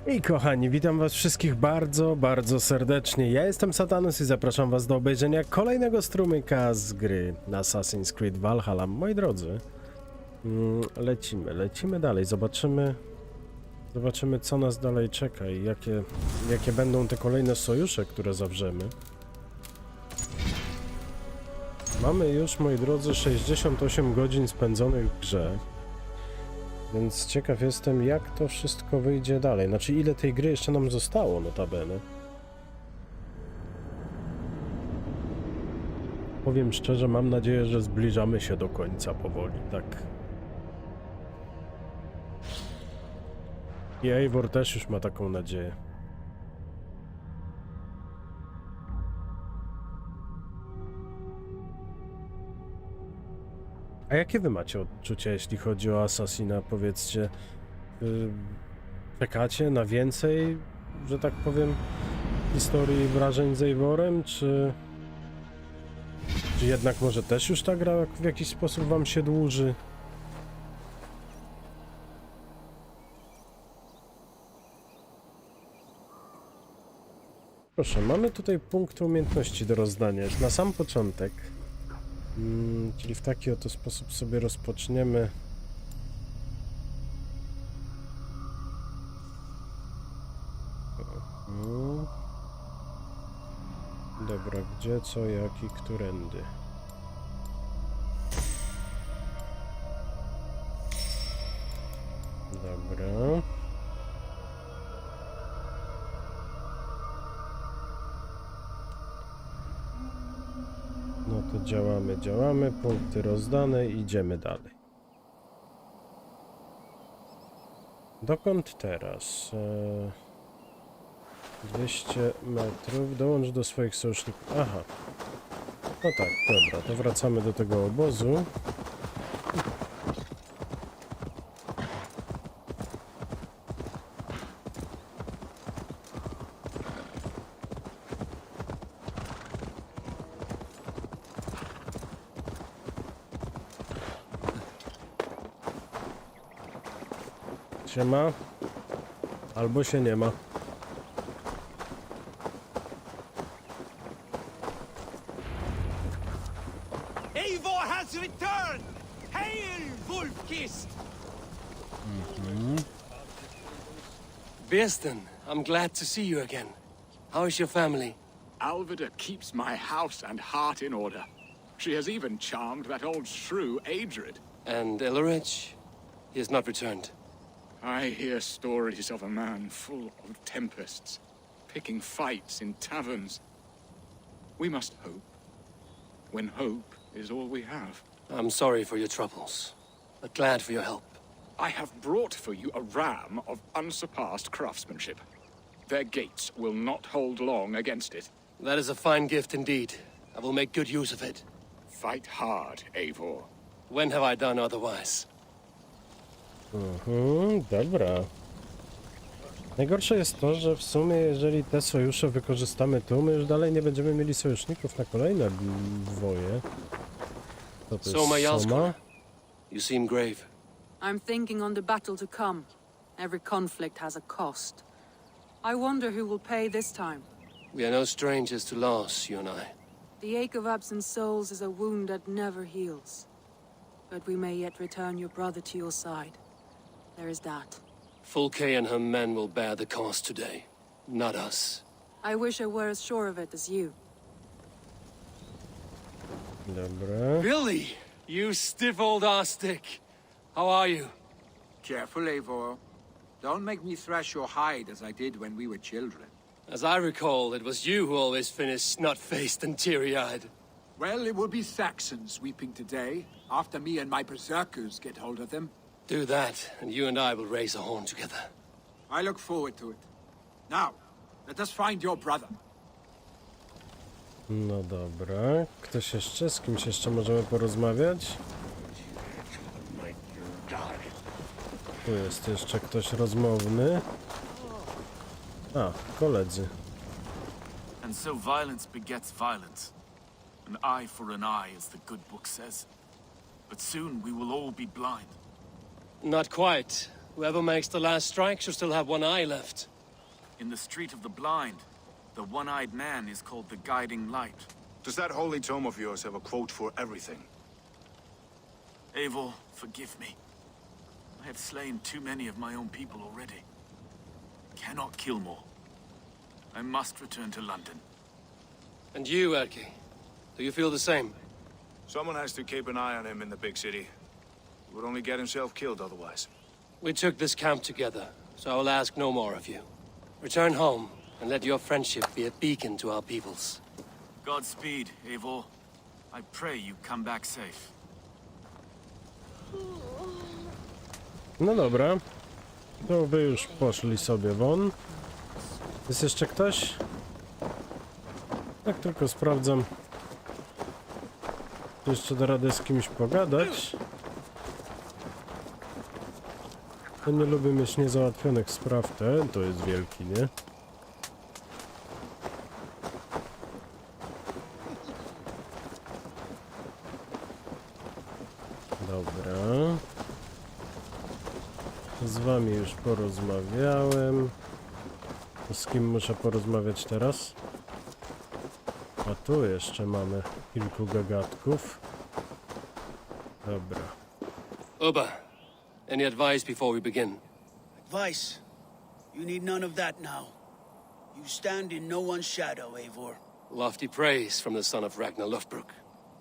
I kochani, witam was wszystkich bardzo, bardzo serdecznie. Ja jestem Satanus i zapraszam was do obejrzenia kolejnego strumyka z gry Assassin's Creed Valhalla. Moi drodzy, lecimy dalej, zobaczymy co nas dalej czeka i jakie będą te kolejne sojusze, które zawrzemy. Mamy już, moi drodzy, 68 godzin spędzonych w grze. Więc ciekaw jestem, jak to wszystko wyjdzie dalej. Znaczy, ile tej gry jeszcze nam zostało, notabene. Powiem szczerze, mam nadzieję, że zbliżamy się do końca powoli, tak. I Eivor też już ma taką nadzieję. A jakie wy macie odczucia, jeśli chodzi o Assassina? Powiedzcie, czekacie na więcej, że tak powiem, historii wrażeń z Eivorem, czy jednak może też już ta gra w jakiś sposób wam się dłuży? Proszę, mamy tutaj punkt umiejętności do rozdania. Na sam początek. Czyli w taki oto sposób sobie rozpoczniemy. Dobra, gdzie, co, jak i którędy. Dobra. No to działamy, punkty rozdane i idziemy dalej. Dokąd teraz? 200 metrów, dołącz do swoich sojuszników. Aha. No tak, dobra, to wracamy do tego obozu. Się ma, albo się nie ma. Eivor has returned! Hail, Wolf-Kissed! Birsten, I'm glad to see you again. How is your family? Alvida keeps my house and heart in order. She has even charmed that old shrew, Adrid. And Ellerich? He has not returned. I hear stories of a man full of tempests, picking fights in taverns. We must hope, when hope is all we have. I'm sorry for your troubles, but glad for your help. I have brought for you a ram of unsurpassed craftsmanship. Their gates will not hold long against it. That is a fine gift indeed. I will make good use of it. Fight hard, Eivor. When have I done otherwise? Dobra. Najgorsze jest to, że w sumie jeżeli te sojusze wykorzystamy tu, my już dalej nie będziemy mieli sojuszników na kolejne woje. To Soma jest Soma. Jalskor. You seem grave. I'm thinking on the battle to come. Every conflict has a cost. I wonder who will pay this time. We are no strangers to loss, you and I. The ache of absent souls is a wound that never heals. But we may yet return your brother to your side. There is that. Fulke and her men will bear the cost today, not us. I wish I were as sure of it as you. Dobra. Billy, you stiff old arse-stick. How are you? Careful, Eivor. Don't make me thrash your hide as I did when we were children. As I recall, it was you who always finished snot-faced and teary-eyed. Well, it will be Saxons weeping today, after me and my berserkers get hold of them. Do that, and you and I will raise a horn together. I look forward to it. Now, let us find your brother. No dobra. Ktoś jeszcze? Z kimś jeszcze możemy porozmawiać? Tu jest jeszcze ktoś rozmowny. A, koledzy. And so violence begets violence. An eye for an eye, as the good book says. But soon we will all be blind. Not quite. Whoever makes the last strike should still have one eye left. In the Street of the Blind, the one-eyed man is called the Guiding Light. Does that holy tome of yours have a quote for everything? Eivor, forgive me. I have slain too many of my own people already. Cannot kill more. I must return to London. And you, Erki? Do you feel the same? Someone has to keep an eye on him in the big city. He would only get himself killed otherwise. We took this camp together, so I will ask no more of you. Return home, and let your friendship be a beacon to our peoples. Godspeed, Eivor. I pray you come back safe. No dobra. To wy już poszli sobie won. Jest jeszcze ktoś? Tak tylko sprawdzam. Czy jeszcze da radę z kimś pogadać? Ja nie lubię mieć niezałatwionych spraw. Ten to jest wielki, nie? Dobra. Z wami już porozmawiałem. Z kim muszę porozmawiać teraz? A tu jeszcze mamy kilku gagatków. Dobra. Uba, any advice before we begin? Advice? You need none of that now. You stand in no one's shadow, Eivor. Lofty praise from the son of Ragnar Lothbrok.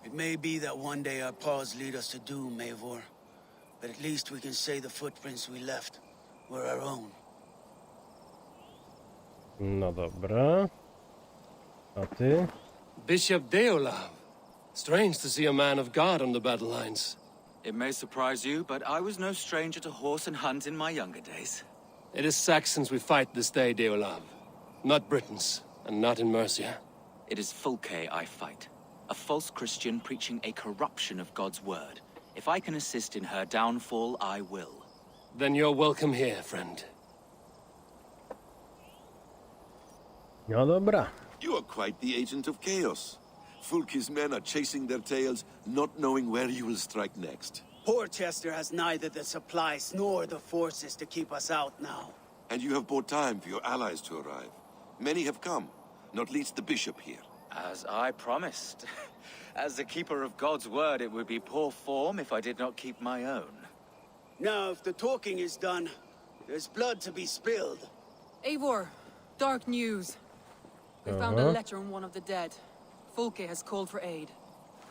It may be that one day our paths lead us to doom, Eivor. But at least we can say the footprints we left were our own. No dobra. A ty? Bishop Deolav. Strange to see a man of God on the battle lines. It may surprise you, but I was no stranger to horse and hunt in my younger days. It is Saxons we fight this day, Deolav. Not Britons, and not in Mercia. It is Fulke I fight, a false Christian preaching a corruption of God's word. If I can assist in her downfall, I will. Then you're welcome here, friend. No dobra. You are quite the agent of chaos. Fulke's men are chasing their tails, not knowing where you will strike next. Porchester has neither the supplies nor the forces to keep us out now. And you have bought time for your allies to arrive. Many have come, not least the bishop here. As I promised. As the keeper of God's word, it would be poor form if I did not keep my own. Now, if the talking is done, there's blood to be spilled. Eivor, dark news. We found a letter on one of the dead. Fulke has called for aid.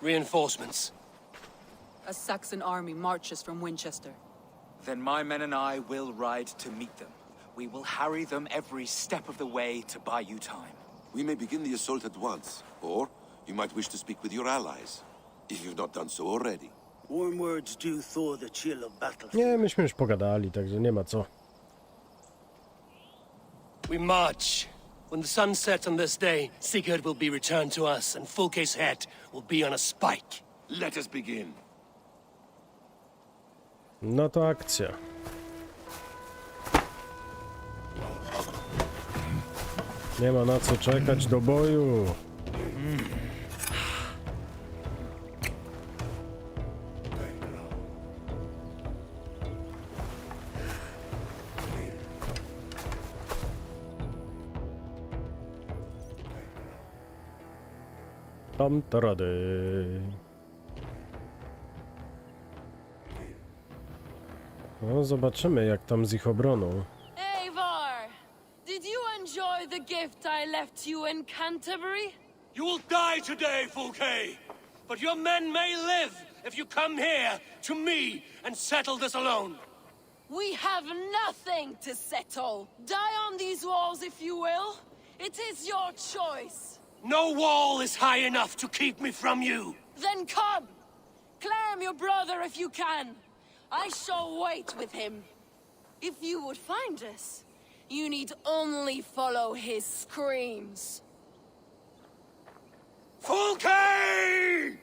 Reinforcements. A Saxon army marches from Winchester. Then my men and I will ride to meet them. We will harry them every step of the way to buy you time. We may begin the assault at once, or you might wish to speak with your allies, if you've not done so already. Warm words do thaw the chill of battle. Nie, myśmy już pogadali, także nie ma co. We march. When the sun sets on this day, Sigurd will be returned to us, and Fulke's head will be on a spike. Let us begin. No to akcja. Nie ma na co czekać, do boju. Tam to rady. No, zobaczymy jak tam z ich obroną. Eivor, did you enjoy the gift I left you in Canterbury? You will die today, Fulke! But your men may live if you come here to me and settle this alone. We have nothing to settle. Die on these walls if you will. It is your choice. No wall is high enough to keep me from you. Then come! Claim your brother if you can. I shall wait with him. If you would find us, you need only follow his screams. Fulke!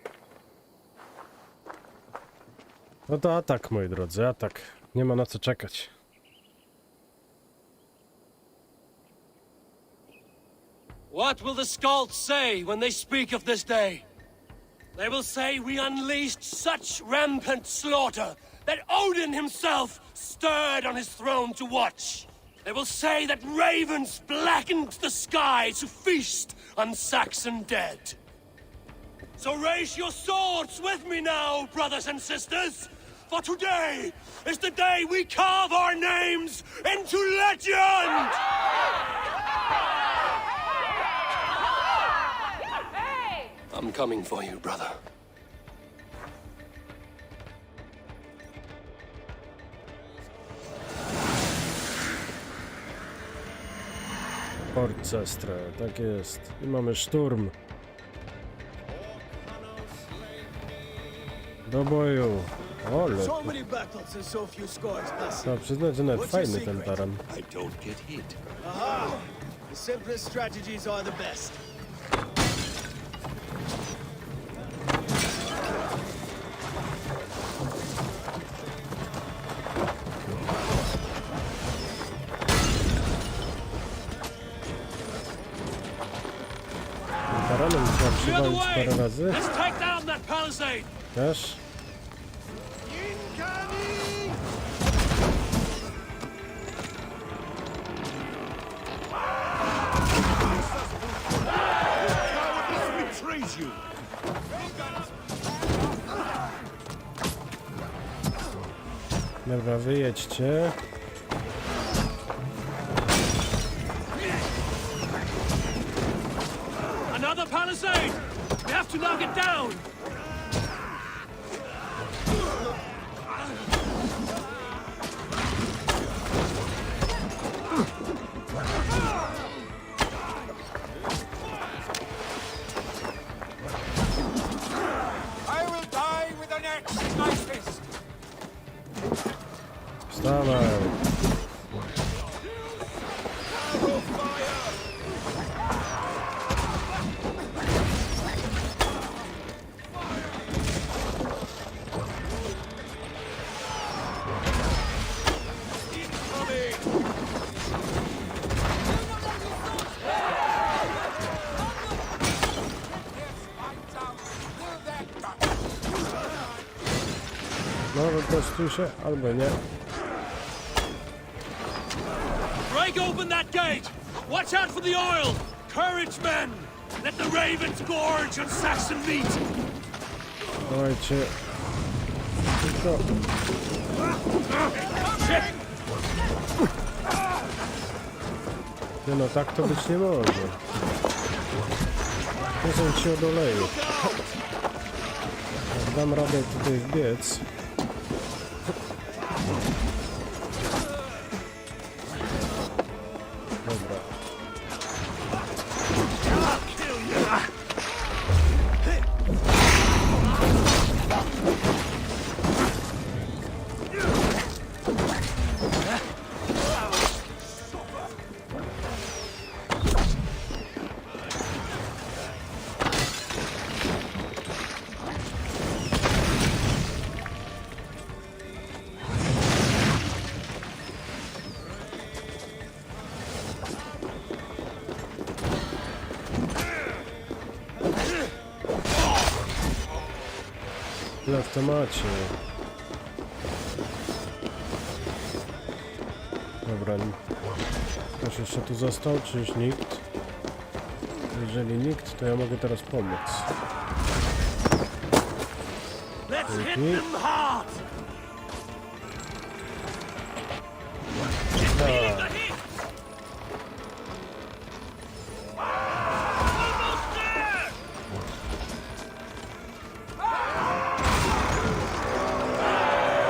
No to atak, moi drodzy, atak. Nie ma na co czekać. What will the Skalds say when they speak of this day? They will say we unleashed such rampant slaughter that Odin himself stirred on his throne to watch. They will say that ravens blackened the sky to feast on Saxon dead. So raise your swords with me now, brothers and sisters, for today is the day we carve our names into legend! I'm coming for you, brother. Orcestra, tak jest. I mamy szturm. Do boju. Ole. Trzeba przyznać, że nawet fajny ten taran. Aha! The simplest strategies are the best. Taranem trzeba przywalić parę razy. Let's take down that palisade. Też. Dobra, wyjedźcie. Another palisade! We have to knock it down! I will die with an axe in my fist. Wstawaj. No, wyprostuj się, albo nie. Break open that gate! Watch out for the oil! Courage, men! Let the ravens gorge on Saxon meat! Dawajcie. Tylko. Nie no, tak to być nie może. Nie są ci odoleju. Jak dam radę tutaj wbiec. Dobra. Tyle w temacie. Dobra, ktoś jeszcze tu został, czy już nikt? Jeżeli nikt, to ja mogę teraz pomóc. Dzięki. Tak.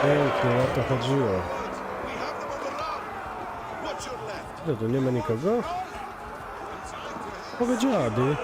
Pięknie, o to chodziło. Co tu, nie ma nikogo? Powiedziady.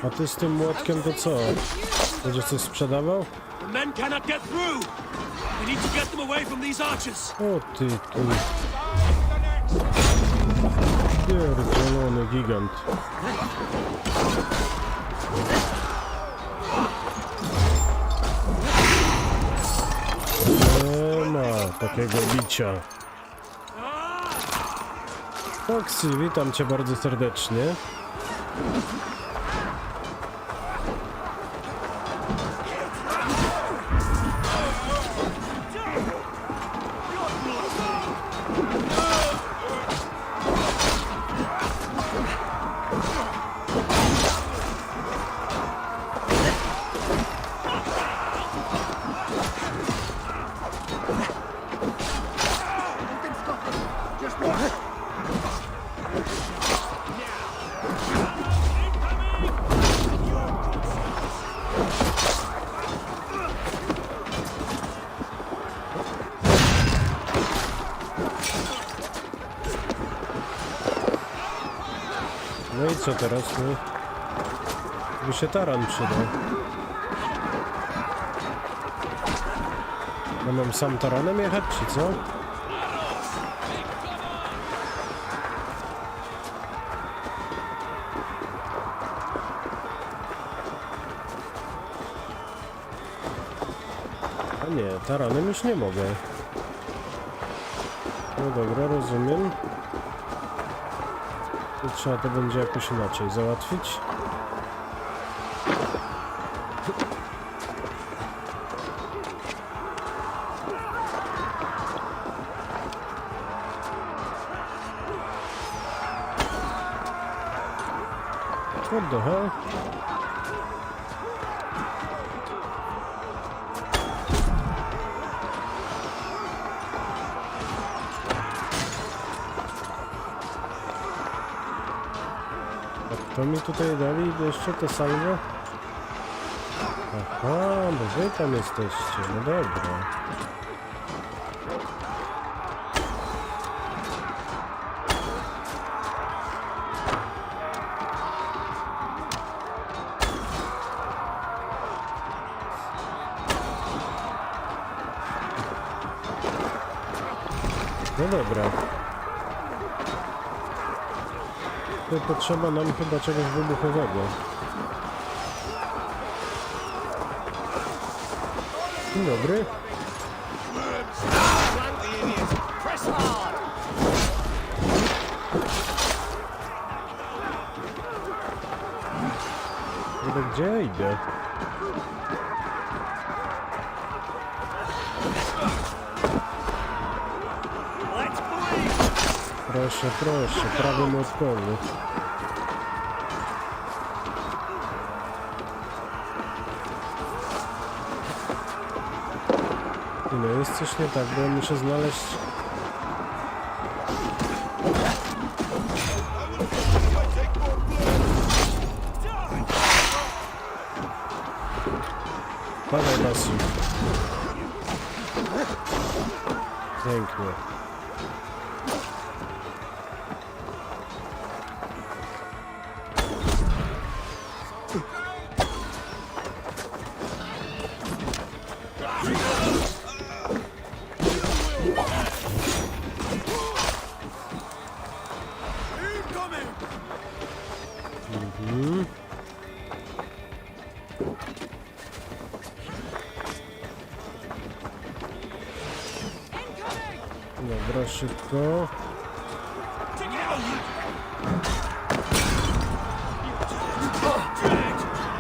A ty z tym młotkiem to co? Będziesz coś sprzedawał? The men cannot get through! We need to get them away from these archers. O ty tu. Pierdzielony gigant. Nie ma takiego bicia. Foxy, witam cię bardzo serdecznie. No i co teraz? No, by się taran przydał. Ja mam sam taranem jechać, czy co? A nie, taranem już nie mogę. No dobra, rozumiem. I trzeba to będzie jakoś inaczej załatwić. What the hell? To mi tutaj dali jeszcze te salwy? Aha, bo wy tam jesteście, no dobra. No dobra. To potrzeba nam chyba czegoś wybuchowego. Dzień dobry. Ale gdzie ja idę? Proszę, proszę, prawym odpolu. No jest coś nie tak, bo ja muszę znaleźć... Padaj nas. Pięknie. Dobra, szybko.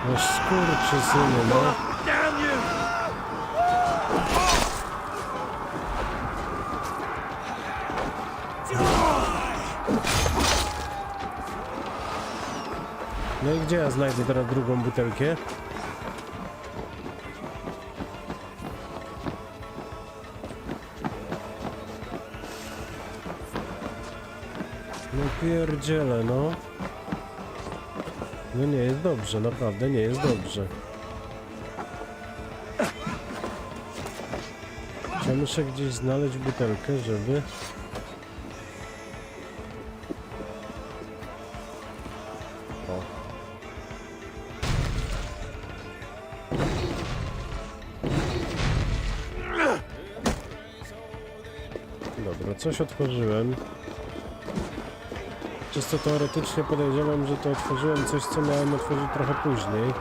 No skurczysyny, no. No i gdzie ja znajdę teraz drugą butelkę? No pierdziele, no. No nie jest dobrze, naprawdę nie jest dobrze. Ja muszę gdzieś znaleźć butelkę, żeby... O. Dobra, coś otworzyłem. Czysto teoretycznie podejrzewam, że to otworzyłem coś, co miałem otworzyć trochę później.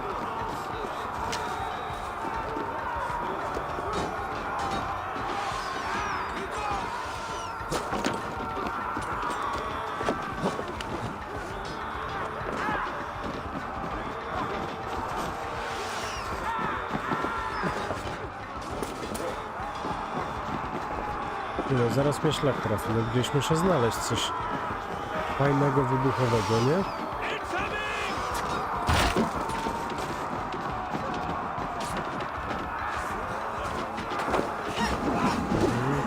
No, zaraz mnie szlak trafi, no gdzieś muszę znaleźć coś fajnego, wybuchowego, nie?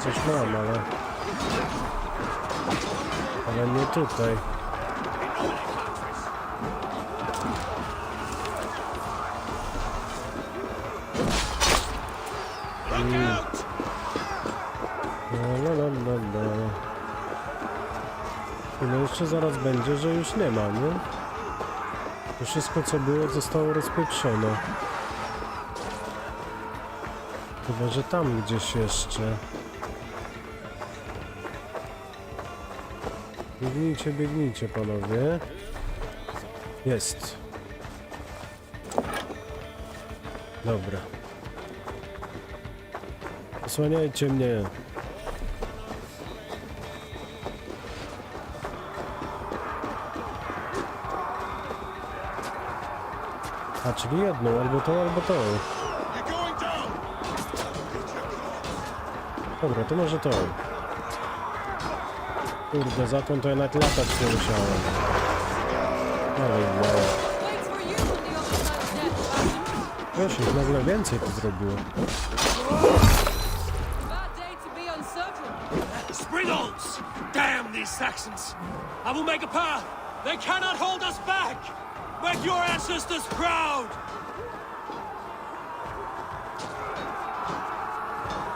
Coś mam, ale nie tutaj. No jeszcze zaraz będzie, że już nie ma, nie? To wszystko, co było, zostało rozpieprzone. Chyba, że tam gdzieś jeszcze. Biegnijcie, biegnijcie, panowie. Jest. Dobra. Osłaniajcie mnie. A, czyli jedną, albo tą, albo tą. Dobra, to może to. Kurde, za tą to ja nawet latać nie musiałem. Ale wow. Wiesz, ich nagle więcej to zrobiło. Springles! Damn these Saxons! I will make a path! They cannot hold us back! Make your ancestors proud!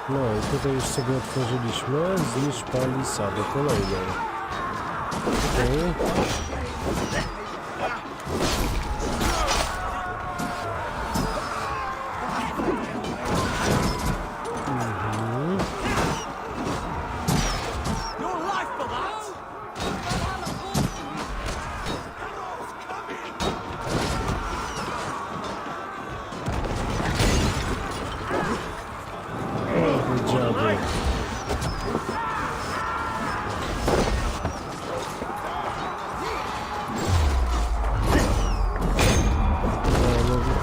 No i tutaj już sobie otworzyliśmy. Zniszcz palisadę kolejną. Okay.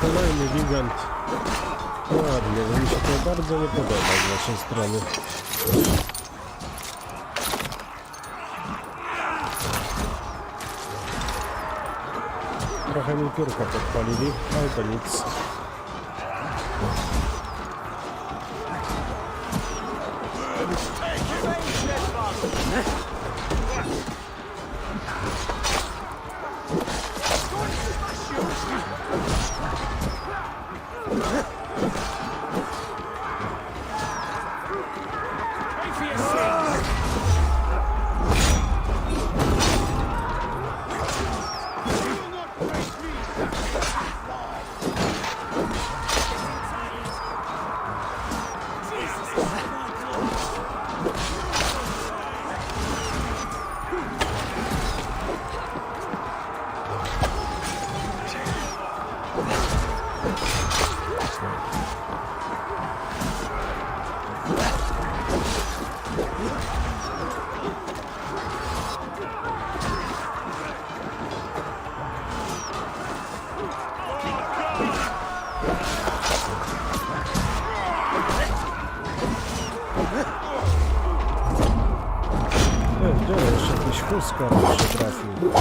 Kolejny gigant. Ładnie, bo mi się to bardzo nie podoba z naszej strony. Trochę mi piórka podpalili, ale to nic. Jeszcze jakiś fuskar się trafił.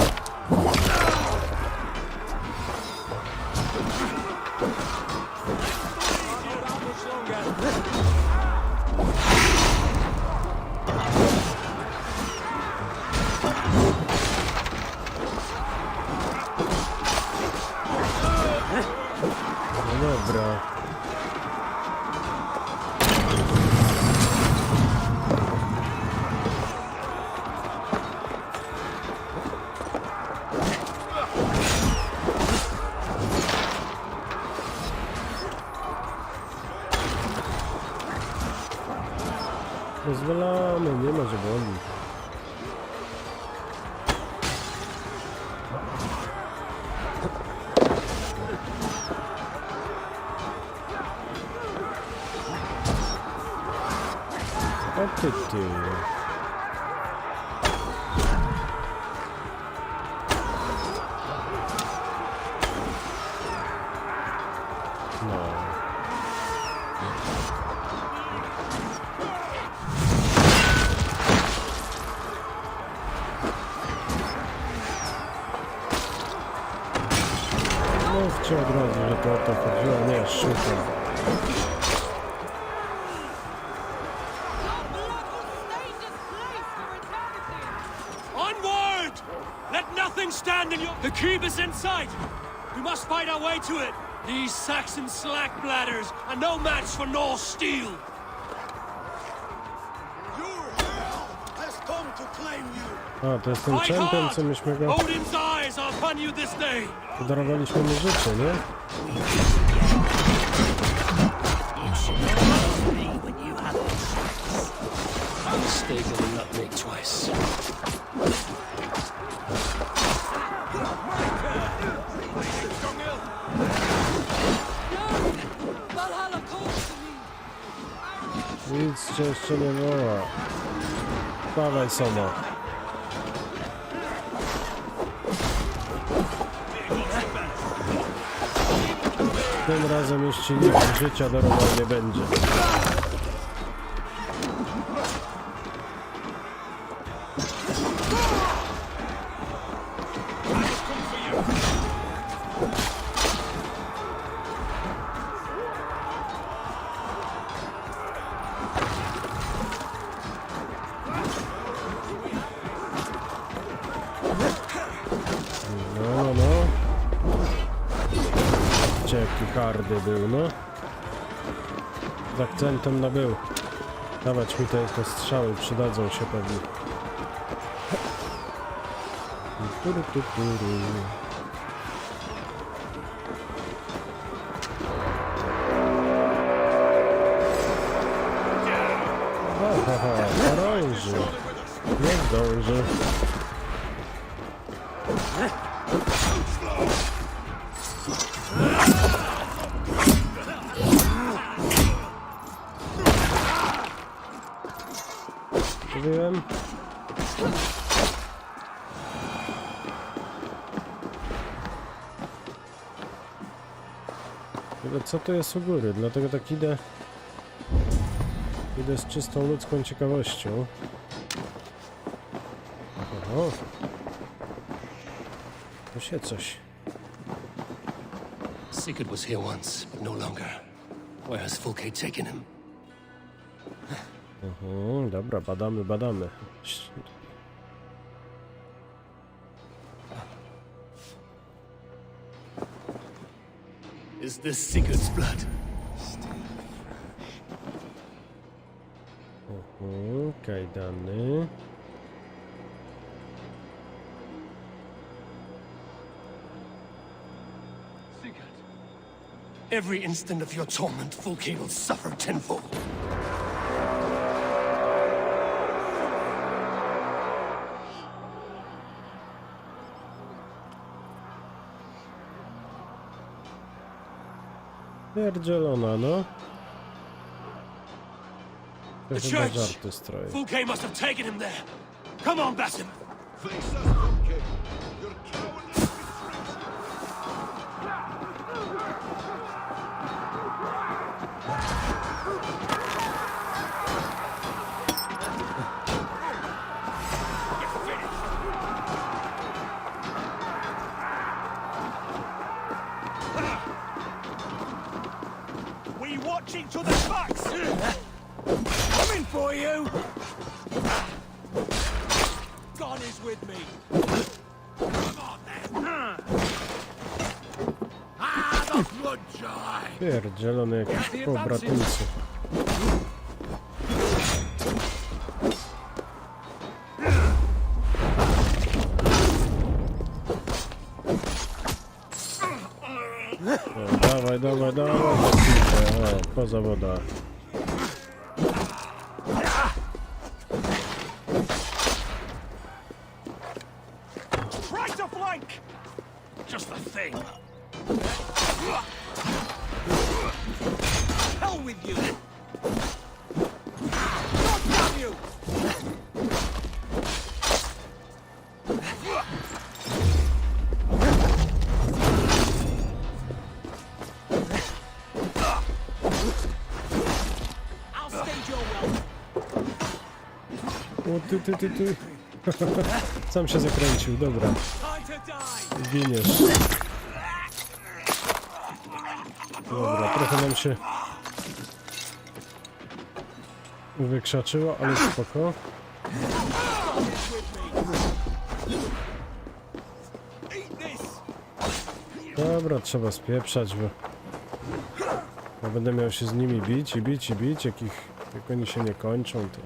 No dobra. Pozwalamy, nie ma, że boli. O ty. Mówcie od razu, że to o to chodziło, nie, szukam. Onward! Let nothing stand in your... The cube is in sight! We must fight our way to it! These Saxon slack bladders are no match for Norse steel! Your hell has come to claim you! A, to jest ten champion, co myśmy go... Odin's eyes are upon you this day! Podarowaliśmy mu życie, nie? Valhalla calls to me. Nic cię jeszcze nie woła. Dawaj, Soma. Tym razem już ci nikt życia darował nie będzie. Jaki hardy był, no. Z akcentem na był. Dawać mi te strzały, przydadzą się pewnie. Haha, oręży. Nie zdąży. Mówiłem. Ale co to jest u góry? Dlatego tak idę z czystą ludzką ciekawością. Oho. Tu się coś. Sigurd was here once, but no longer. Where has Fulke taken him? Dobra, badamy. Is this Sigurd's blood? Kajdany. Sigurd. Every instant of your torment, Fulke will suffer tenfold. Pierdzielona, no. To The chyba church! żarty stroje. Fulke must have taken him there. Come on, Basim. Face us, Fulke. Your cowardly We watching to the backs! Coming for you! God is with me! Come on then! The blood joy! Pierdzielony jakiś pobratymcy. Dawaj, o, po zawodach. you! I'll stage your welcome. O, ty. Sam się zakręcił, dobra. Time to die. Giniesz. Dobra, trochę nam się wykrzaczyło, ale spoko. Dobra, trzeba spieprzać, bo będę miał się z nimi bić, jak oni się nie kończą, to...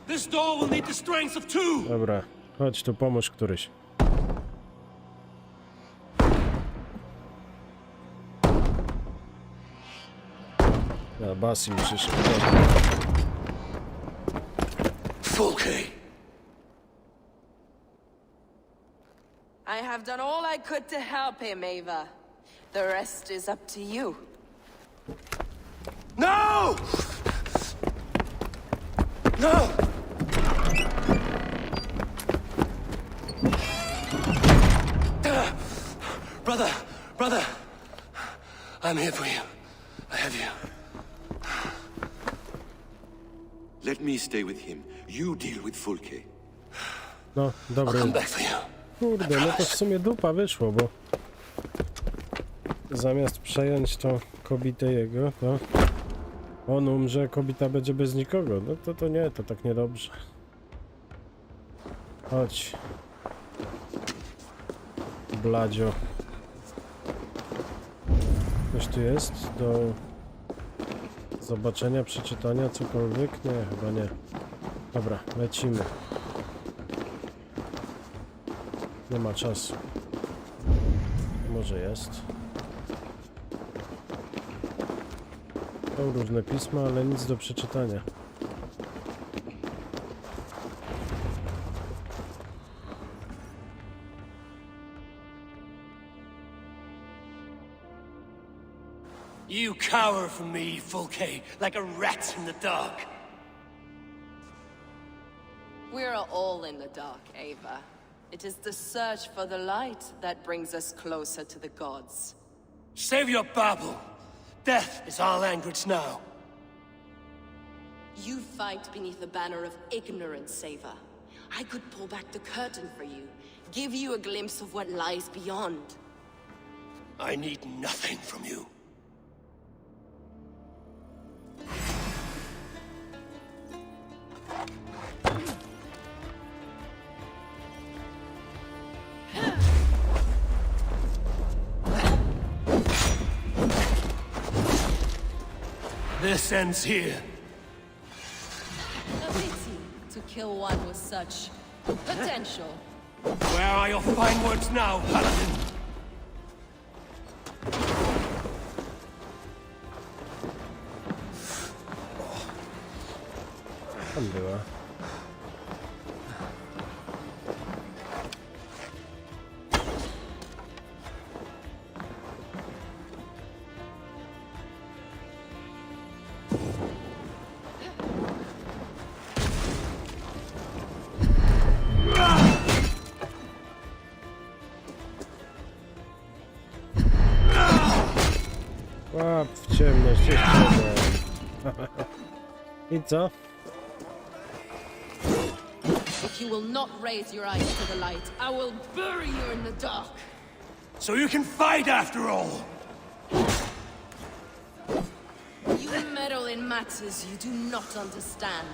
This door will need the strength of two. Dobra, chodź tu, pomóż któryś. Ja, Basim przyszedł. Fulke. I have done all I could to help him, Ava. The rest is up to you. No! No! Brother, I'm here for you. I have you. Let me stay with him. You deal with Fulke. No, dobra. Come back for you. Kurde, no to w sumie dupa wyszło, bo zamiast przejąć to kobitę jego, to on umrze, kobita będzie bez nikogo. No to nie, to tak niedobrze. Chodź. Bladzio. Coś tu jest do zobaczenia, przeczytania, cokolwiek? Nie, chyba nie. Dobra, lecimy. Nie ma czasu. Może jest. Są różne pisma, ale nic do przeczytania. You cower from me, Fulke, like a rat in the dark. We're all in the dark, Ava. It is the search for the light that brings us closer to the gods. Save your babble. Death is our language now. You fight beneath the banner of ignorance, Ava. I could pull back the curtain for you, give you a glimpse of what lies beyond. I need nothing from you. This ends here. A pity to kill one with such potential. Where are your fine words now, Paladin? Tam była. Łap w ciemność, I co? If you will not raise your eyes to the light, I will bury you in the dark. So you can fight after all! You meddle in matters you do not understand.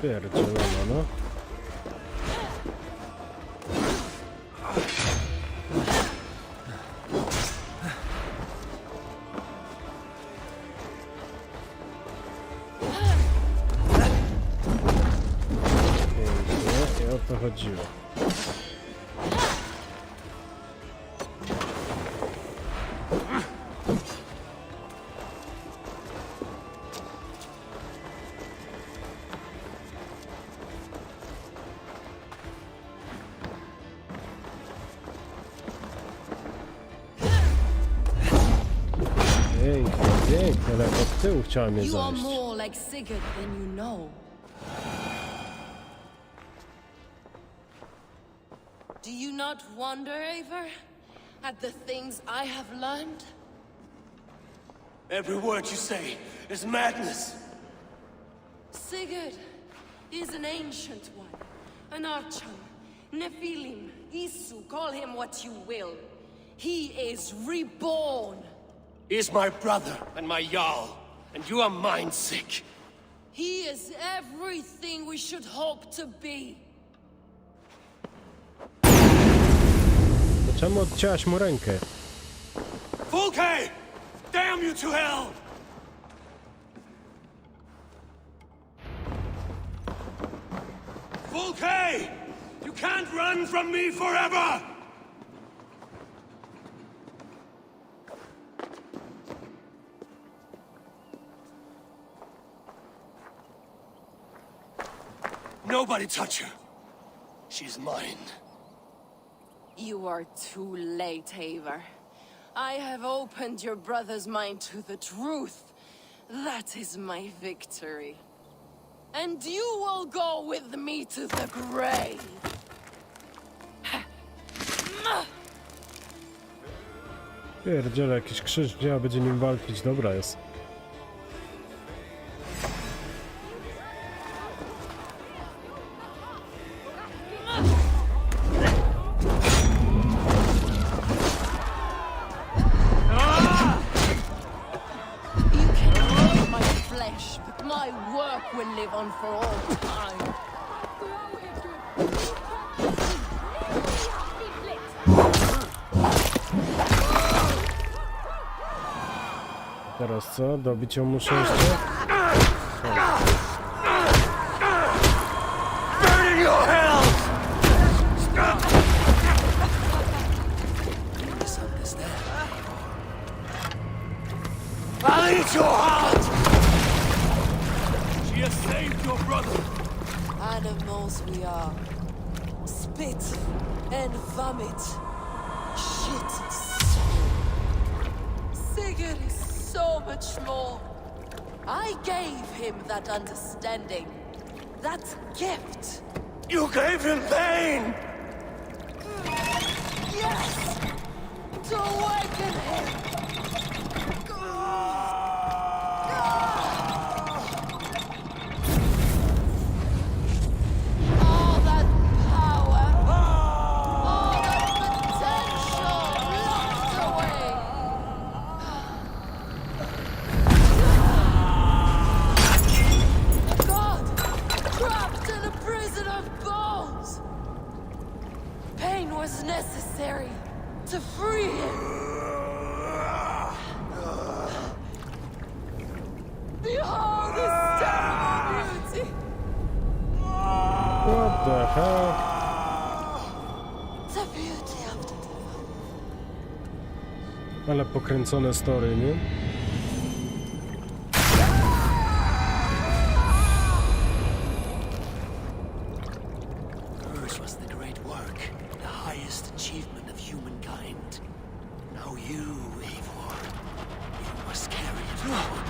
Pierdzielona, no. chodziło. Pięknie, ale od tyłu chciałem je You are zajść. more like Sigurd than you know. Do you not wonder, Eivor, at the things I have learned? Every word you say is madness. Sigurd is an ancient one, an archer, Nephilim, Isu, call him what you will. He is reborn. He is my brother and my Jarl, and you are mine sick. He is everything we should hope to be. To czemu odcięłaś mu rękę? Fulke! Damn you to hell! Fulke! You can't run from me forever! Nobody touch her. She's mine. You are too late, Eivor. I have opened your brother's mind to the truth. That is my victory. And you will go with me to the grave. Pierdziele, jakiś krzyż wzięła, będzie nim walczyć. Dobra jest. Teraz co? Dobić ją muszę jeszcze? Burning your hell! I'll eat your heart! She has saved your brother! Animals we are. Spit and vomit. Shit. Sigurd is so much more. I gave him that understanding. That gift. You gave him pain! Yes! To awaken him! All that power, all that potential locked away! A god trapped in a prison of bones! Pain was necessary to free him! Behold his terrible beauty! What the hell? The beauty of the devil. Ale pokręcone story, nie? Hers was the great work, the highest achievement of humankind. Now you, Eivor, you must carry it forward.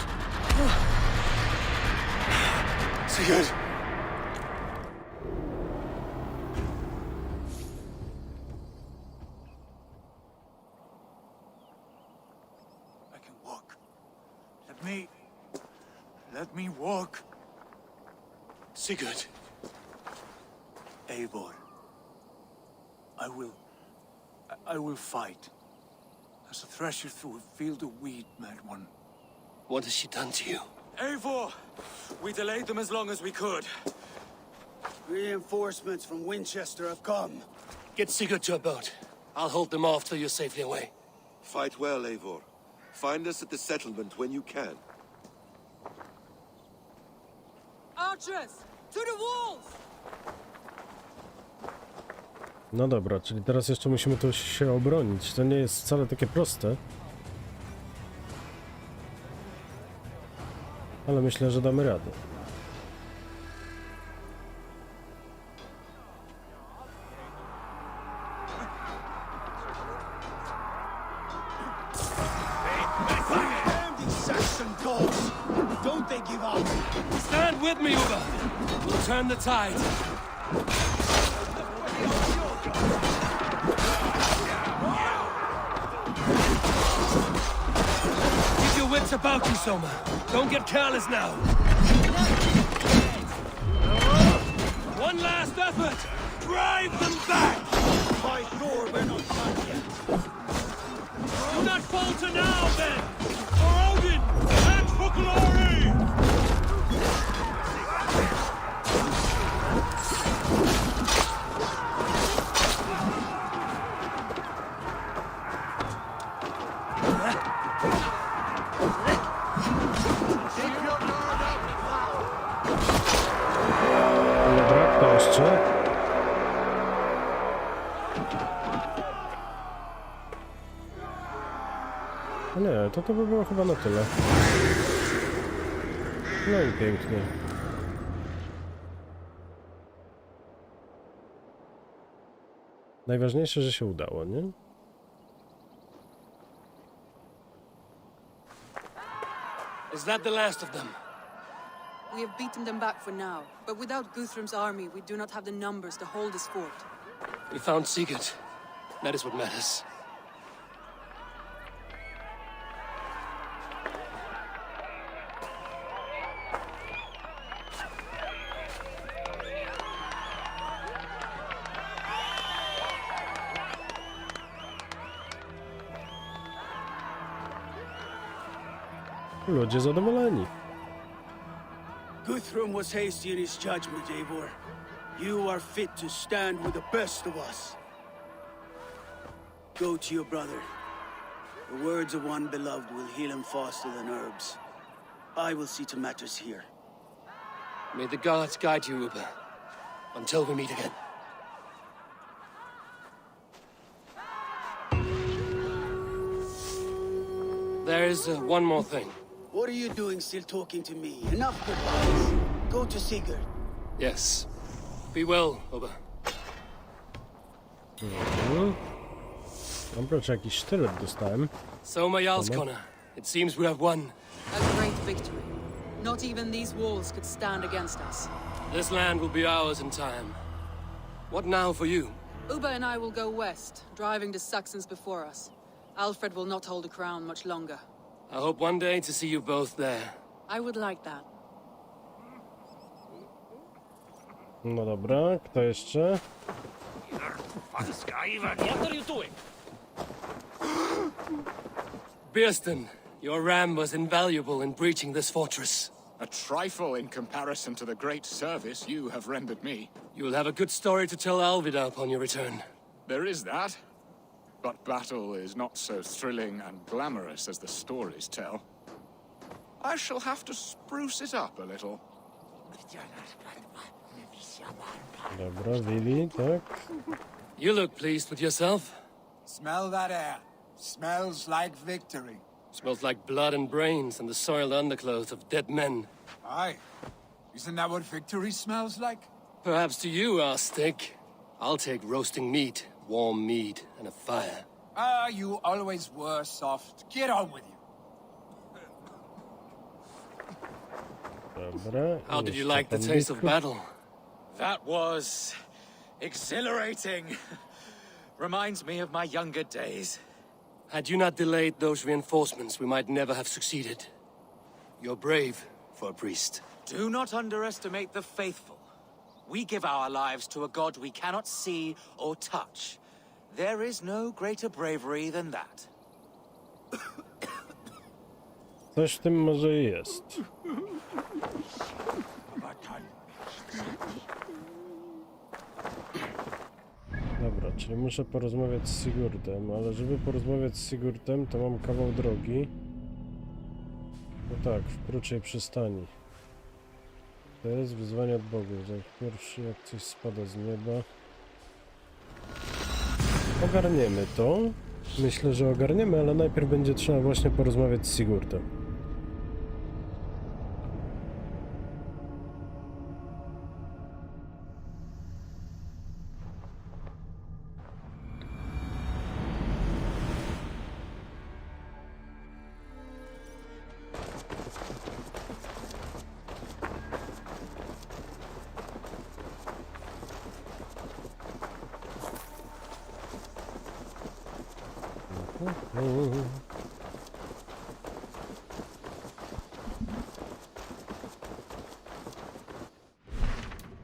Sigurd! I can walk. Let me walk. Sigurd! Eivor. I will fight. As a thresher through a field of wheat, mad one. What has she done to you? Eivor! We delayed them as long as we could. Reinforcements from Winchester have come. Get Sigurd to a boat. I'll hold them off till you're safely away. Fight well, Eivor. Find us at the settlement when you can. Archers, to the walls! No dobra, czyli teraz jeszcze musimy tu się obronić. To nie jest wcale takie proste. Ale myślę, że damy radę. Don't they give up? Stand with me, Uber. We'll turn the tide. Keep your wits about you, Soma. Don't get careless now. One last effort. Drive them back. By Thor, we're not done yet. Do not falter now, then. For Odin and for glory. Dobra, kto jeszcze? Nie, to by było chyba na tyle. No i pięknie. Najważniejsze, że się udało, nie? Is that the last of them? We have beaten them back for now, but without Guthrum's army, we do not have the numbers to hold this fort. We found Sigurd. That is what matters. Ludzie zadowoleni. Guthrum was hasty in his judgment, Eivor. You are fit to stand with the best of us. Go to your brother. The words of one beloved will heal him faster than herbs. I will see to matters here. May the gods guide you, Uber. Until we meet again. There is one more thing. What are you doing still talking to me? Enough goodbyes. Go to Sigurd. Yes. Be well, Uber. Dobra, czy jakiś sztylet dostałem? Soma Jarlskona. It seems we have won. A great victory. Not even these walls could stand against us. This land will be ours in time. What now for you? Uba and I will go west, driving the Saxons before us. Alfred will not hold the crown much longer. I hope one day to see you both there. I would like that. No dobra, kto jeszcze? What are you doing? Bearston, your ram was invaluable in breaching this fortress. A trifle in comparison to the great service you have rendered me. You will have a good story to tell Alvida upon your return. There is that. But battle is not so thrilling and glamorous as the stories tell. I shall have to spruce it up a little. Dobra, Willy, tak? You look pleased with yourself. Smell that air. Smells like victory. Smells like blood and brains and the soiled underclothes of dead men. Aye. Isn't that what victory smells like? Perhaps to you, our stick. I'll take roasting meat, warm mead, and a fire. Ah, you always were soft. Get on with you. Dobra. How did you like the taste of battle? That was exhilarating. Reminds me of my younger days. Had you not delayed those reinforcements, we might never have succeeded. You're brave for a priest. Do not underestimate the faithful. We give our lives to a god we cannot see or touch. There is no greater bravery than that. Coś w tym może jest. Dobra, czyli muszę porozmawiać z Sigurdem, ale żeby porozmawiać z Sigurdem, to mam kawał drogi. No tak, w krótszej przystani. To jest wyzwanie od bogów. Jak pierwszy, jak coś spada z nieba. Ogarniemy to. Myślę, że ogarniemy, ale najpierw będzie trzeba właśnie porozmawiać z Sigurdem.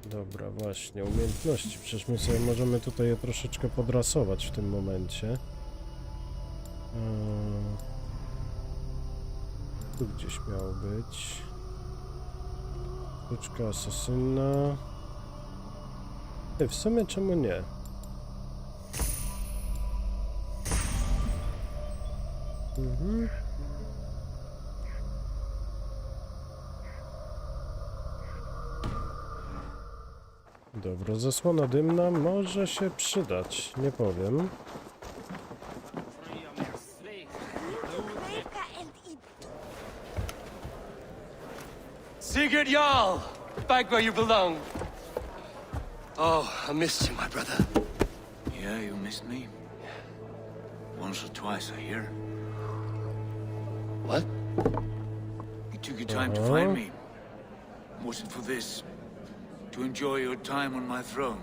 Dobra, właśnie, umiejętności. Przecież my sobie możemy tutaj je troszeczkę podrasować w tym momencie. Tu gdzieś miał być. Kluczka asasyna. W sumie czemu nie? Dobra, zasłona dymna może się przydać, nie powiem. Sigurd Jarl! Back where you belong. Oh, I missed you, my brother. Yeah, you missed me? Once or twice, I hear. What? You took your time to find me. Was it for this? To enjoy your time on my throne?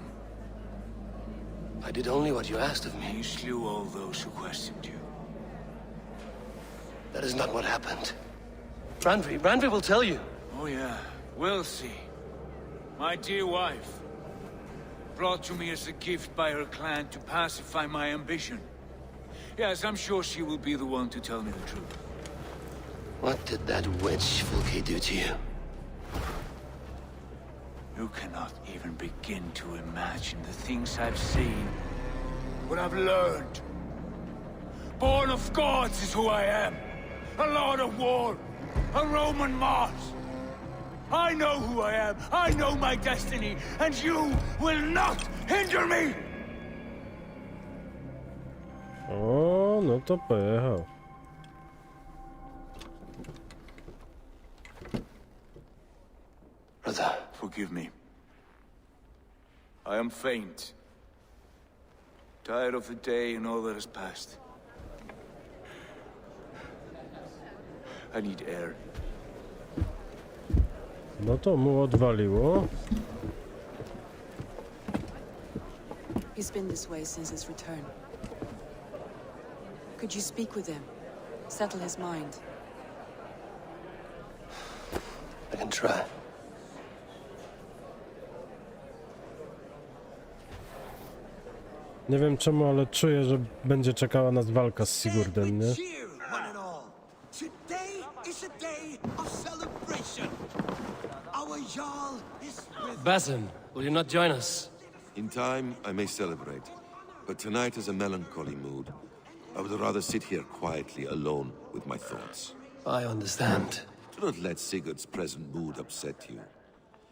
I did only what you asked of me. You slew all those who questioned you. That is not what happened. Branvi will tell you. Oh yeah, we'll see. My dear wife, brought to me as a gift by her clan to pacify my ambition. Yes, I'm sure she will be the one to tell me the truth. What did that witch Fulke do to you? You cannot even begin to imagine the things I've seen, what I've learned. Born of gods is who I am. A lord of war, a Roman Mars. I know who I am, I know my destiny, and you will not hinder me! O, no to pojechał. Brother. Forgive me. I am faint. Tired of the day and all that has passed. I need air. No to mu odwaliło. He's been this way since his return. Could you speak with him? Settle his mind. I can try. Nie wiem czemu, ale czuję, że będzie czekała nas walka z Sigurdem, nie? Today is a day of celebration. Our Jarl is with Basim, will you not join us? In time, I may celebrate, but tonight is a melancholy mood. I would rather sit here quietly, alone, with my thoughts. I understand. Do not let Sigurd's present mood upset you.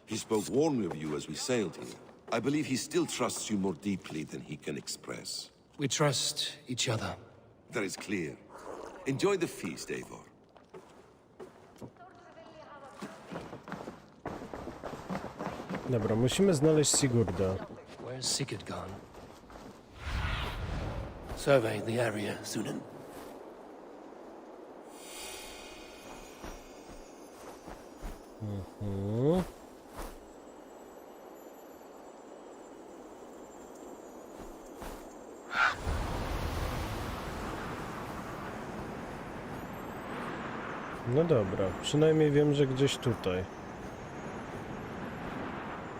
He spoke warmly of you as we sailed here. I believe he still trusts you more deeply than he can express. We trust each other. That is clear. Enjoy the feast, Eivor. Dobra, musimy znaleźć Sigurda. Where's Sigurd gone? Survey the area, Sunan. No dobra, przynajmniej wiem, że gdzieś tutaj.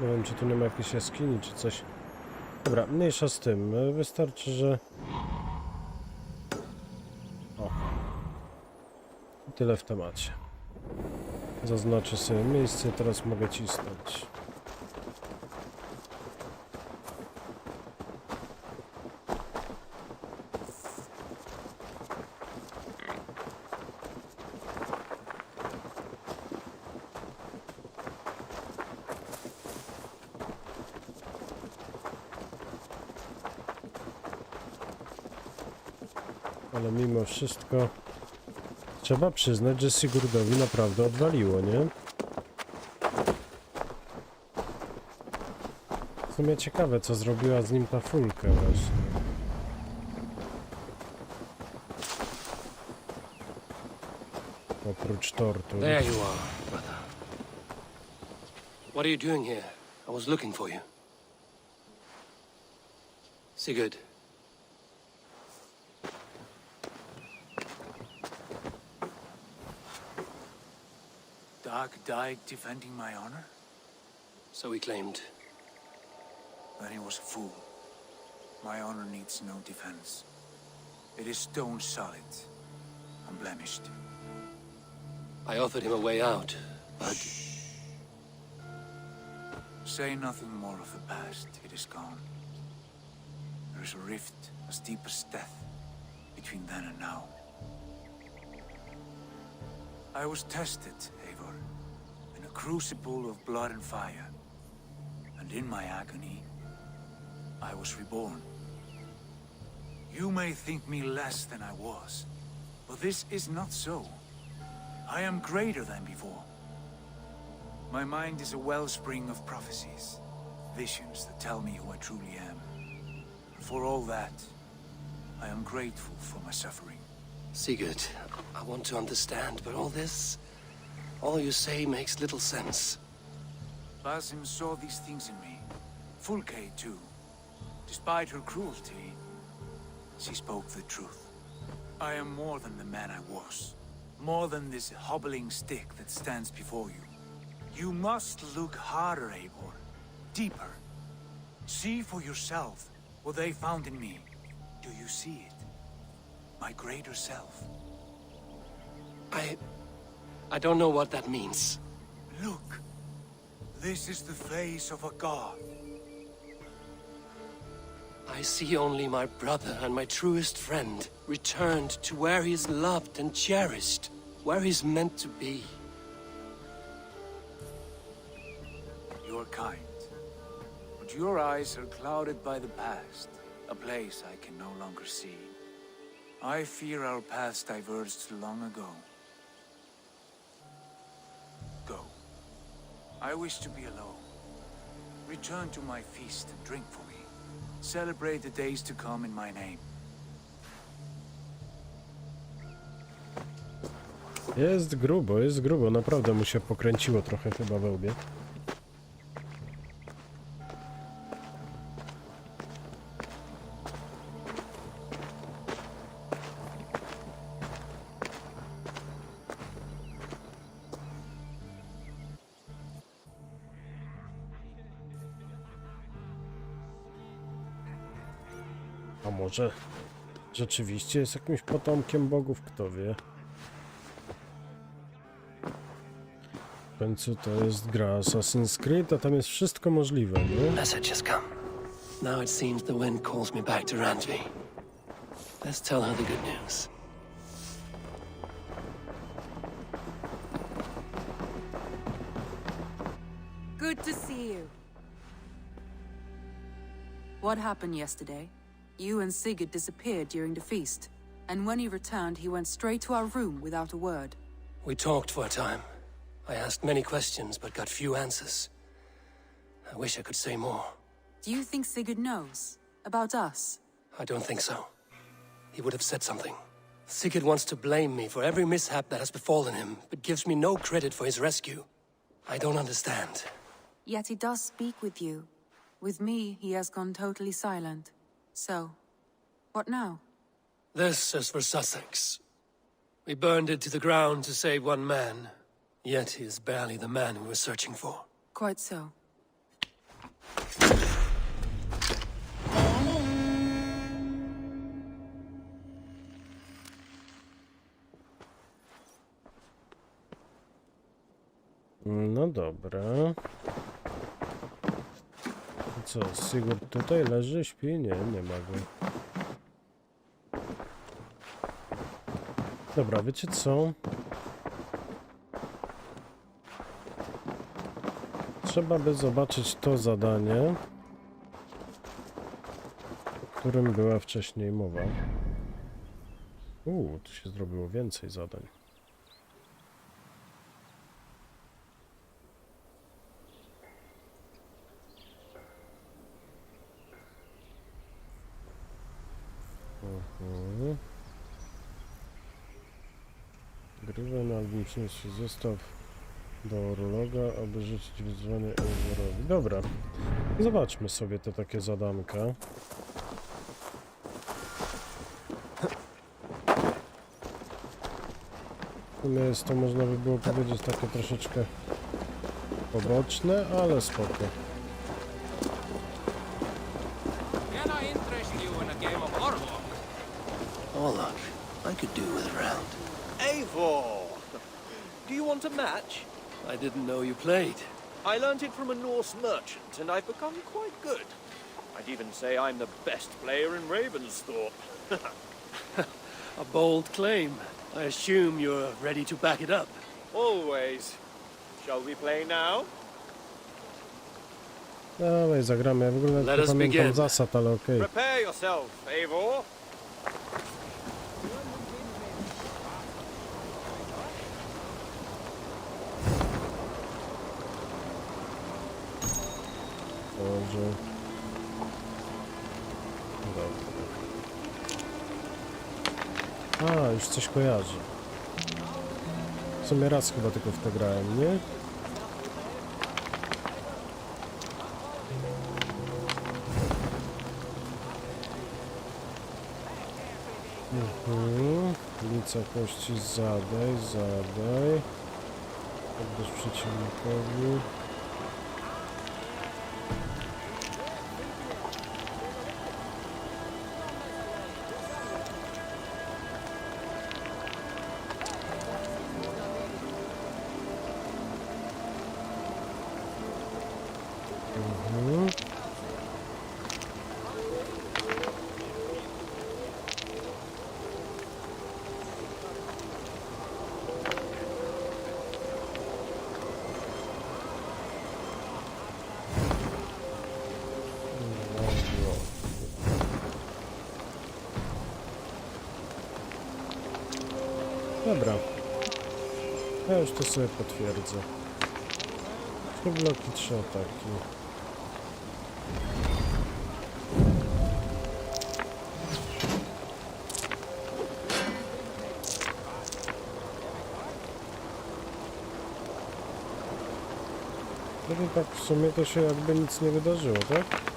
Nie wiem, czy tu nie ma jakiejś jaskini, czy coś. Dobra, mniejsza z tym. Wystarczy, że... O. Tyle w temacie. Zaznaczę sobie miejsce, teraz mogę cisnąć. Ale mimo wszystko trzeba przyznać, że Sigurdowi naprawdę odwaliło, nie? W sumie ciekawe, co zrobiła z nim ta fujka właśnie. Oprócz tortur. There you are, brother. What are you doing here? I was looking for you. Sigurd. Dag died defending my honor? So he claimed. Then he was a fool. My honor needs no defense. It is stone solid, unblemished. I offered him a way out, but... Say nothing more of the past. It is gone. There is a rift as deep as death between then and now. I was tested, Eivor, in a crucible of blood and fire. And in my agony, I was reborn. You may think me less than I was, but this is not so. I am greater than before. My mind is a wellspring of prophecies, visions that tell me who I truly am. And for all that, I am grateful for my suffering. Sigurd, I want to understand, but all you say makes little sense. Basim saw these things in me. Fulke, too. Despite her cruelty, she spoke the truth. I am more than the man I was. More than this hobbling stick that stands before you. You must look harder, Eivor. Deeper. See for yourself what they found in me. Do you see it? My greater self. I don't know what that means. Look. This is the face of a god. I see only my brother and my truest friend returned to where he is loved and cherished, where he's meant to be. You're kind, but your eyes are clouded by the past, a place I can no longer see. I fear our paths diverged long ago. Go. I wish to be alone. Return to my feast and drink for me. Celebrate the days to come in my name. Jest grubo, naprawdę mu się pokręciło trochę chyba we łbie. A może rzeczywiście jest jakimś potomkiem bogów, kto wie. W końcu to jest gra Assassin's Creed, a tam jest wszystko możliwe, nie? Message has come. Now it seems the wind calls me back to Randvi. Let's tell her the good news. Good to see you. What happened yesterday? You and Sigurd disappeared during the feast, and when he returned, he went straight to our room without a word. We talked for a time. I asked many questions, but got few answers. I wish I could say more. Do you think Sigurd knows about us? I don't think so. He would have said something. Sigurd wants to blame me for every mishap that has befallen him, but gives me no credit for his rescue. I don't understand. Yet he does speak with you. With me, he has gone totally silent. So, what now? This is for Sussex. We burned it to the ground to save one man. Yet he is barely the man we were searching for. Quite so. No dobra. Co, Sigurd tutaj leży, śpi? Nie, nie ma go. Dobra, wiecie co? Trzeba by zobaczyć to zadanie, o którym była wcześniej mowa. Tu się zrobiło więcej zadań. Grywaj na album przyniesie zestaw do urologa, aby rzucić wyzwanie Eivorowi. Dobra, zobaczmy sobie te takie zadanka. W sumie jest to, można by było powiedzieć, takie troszeczkę poboczne, ale spoko. Can I interest you in a game of Orlok? Orlok, I could do with a round. Eivor! Do you want a match? I didn't know you played. I learned it from a Norse merchant, and I've become quite good. I'd even say I'm the best player in Ravensthorpe. A bold claim. I assume you're ready to back it up. Always. Shall we play now? Dawaj, zagramy. Ja w ogóle Let nie us pamiętam begin. zasad, ale okej. Prepare yourself, Eivor. Dobrze. Dobra. A, już coś kojarzę. W sumie raz chyba tylko w to grałem, nie? Lica kości zadaj. Oddasz przeciwnikowi. Dobra. Ja już to sobie potwierdzę. 3 bloki, 3 ataki. No i tak w sumie to się jakby nic nie wydarzyło, tak?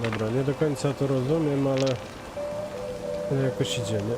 Dobra, nie do końca to rozumiem, ale jakoś idzie, nie?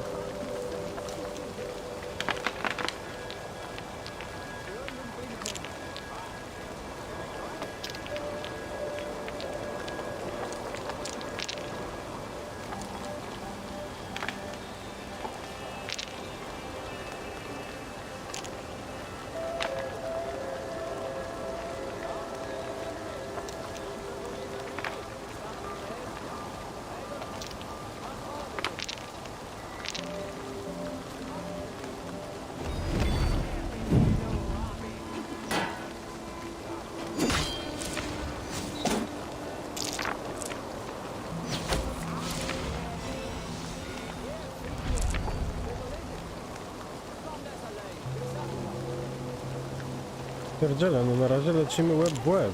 Pierdziele, no na razie lecimy łeb w łeb.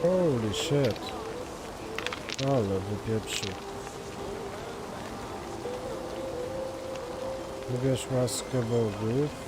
Holy shit. Ale wypieprzył. Wybierz łaskę bogów.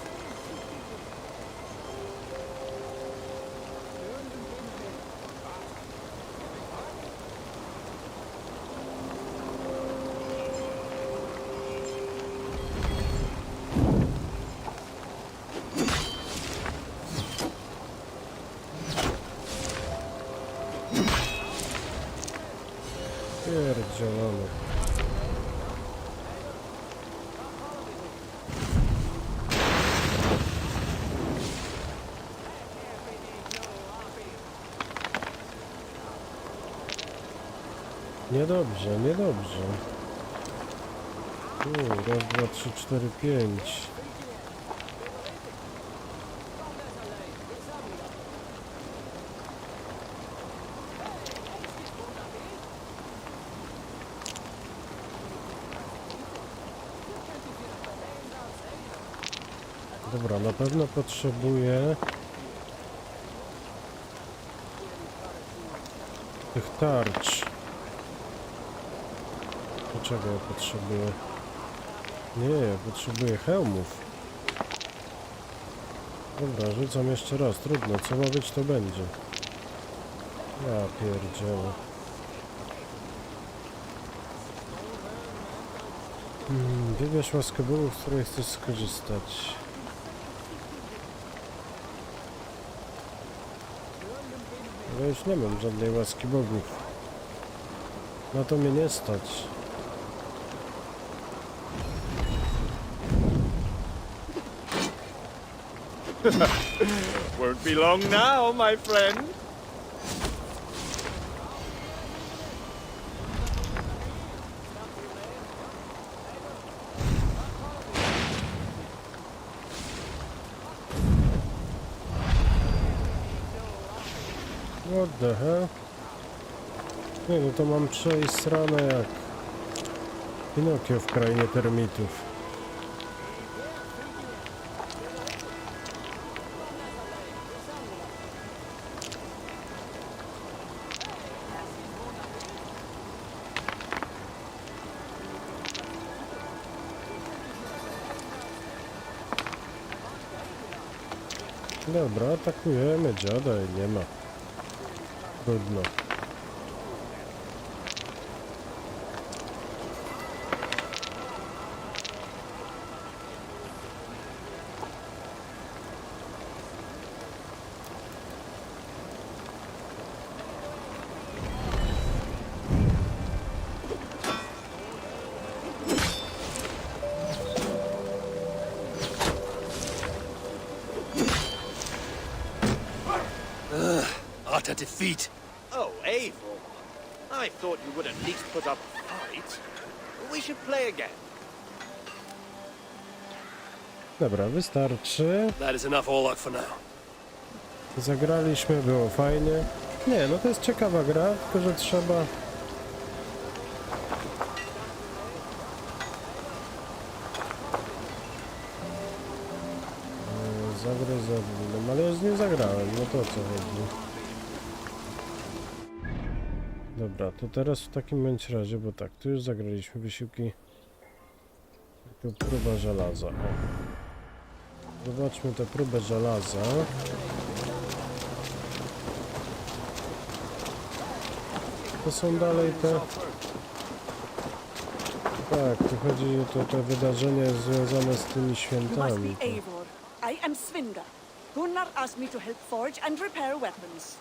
Pierdzielony. Niedobrze, niedobrze. Raz, dwa, trzy, cztery, pięć. Dobra, na pewno potrzebuję tych tarcz. Dlaczego ja potrzebuję? Nie, ja potrzebuję hełmów. Dobra, rzucam jeszcze raz. Trudno, co ma być, to będzie. Ja pierdzielę. Wybierz łaskę bogów, z której chcesz skorzystać. Ja już nie mam żadnej łaski bogów. Na to mnie nie stać. Won't be long now, my friend. What the hell? Nie, no to mam przejść sranę jak Pinokio w krainie termitów. Dobra, atakujemy dziada i nie ma. Trudno. Utter defeat. Oh, Eivor. I thought you would at least put up a fight. We should play again. Dobra, wystarczy. That is enough all luck for now. Zagraliśmy, było fajnie. Nie, no to jest ciekawa gra, tylko że trzeba... Zagrać za dwunastą, ale już nie zagrałem, no to o co chodzi. Dobra, to teraz w takim bądź razie, bo tak, tu już zagraliśmy wysiłki. Tu próba żelaza. O. Zobaczmy tę próbę żelaza. To są dalej te... Tak, tu chodzi o te wydarzenia związane z tymi świętami. I am Svinga. Gunnar asked me to help forge and repair weapons.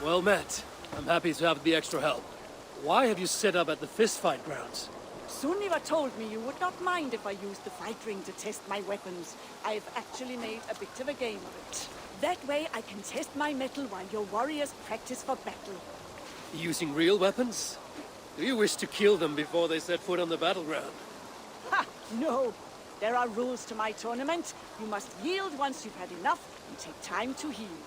Well met. I'm happy to have the extra help. Why have you set up at the fistfight grounds? Sunniva told me you would not mind if I used the fight ring to test my weapons. I've actually made a bit of a game of it. That way I can test my mettle while your warriors practice for battle. Using real weapons? Do you wish to kill them before they set foot on the battleground? Ha! No! There are rules to my tournament. You must yield once you've had enough and take time to heal.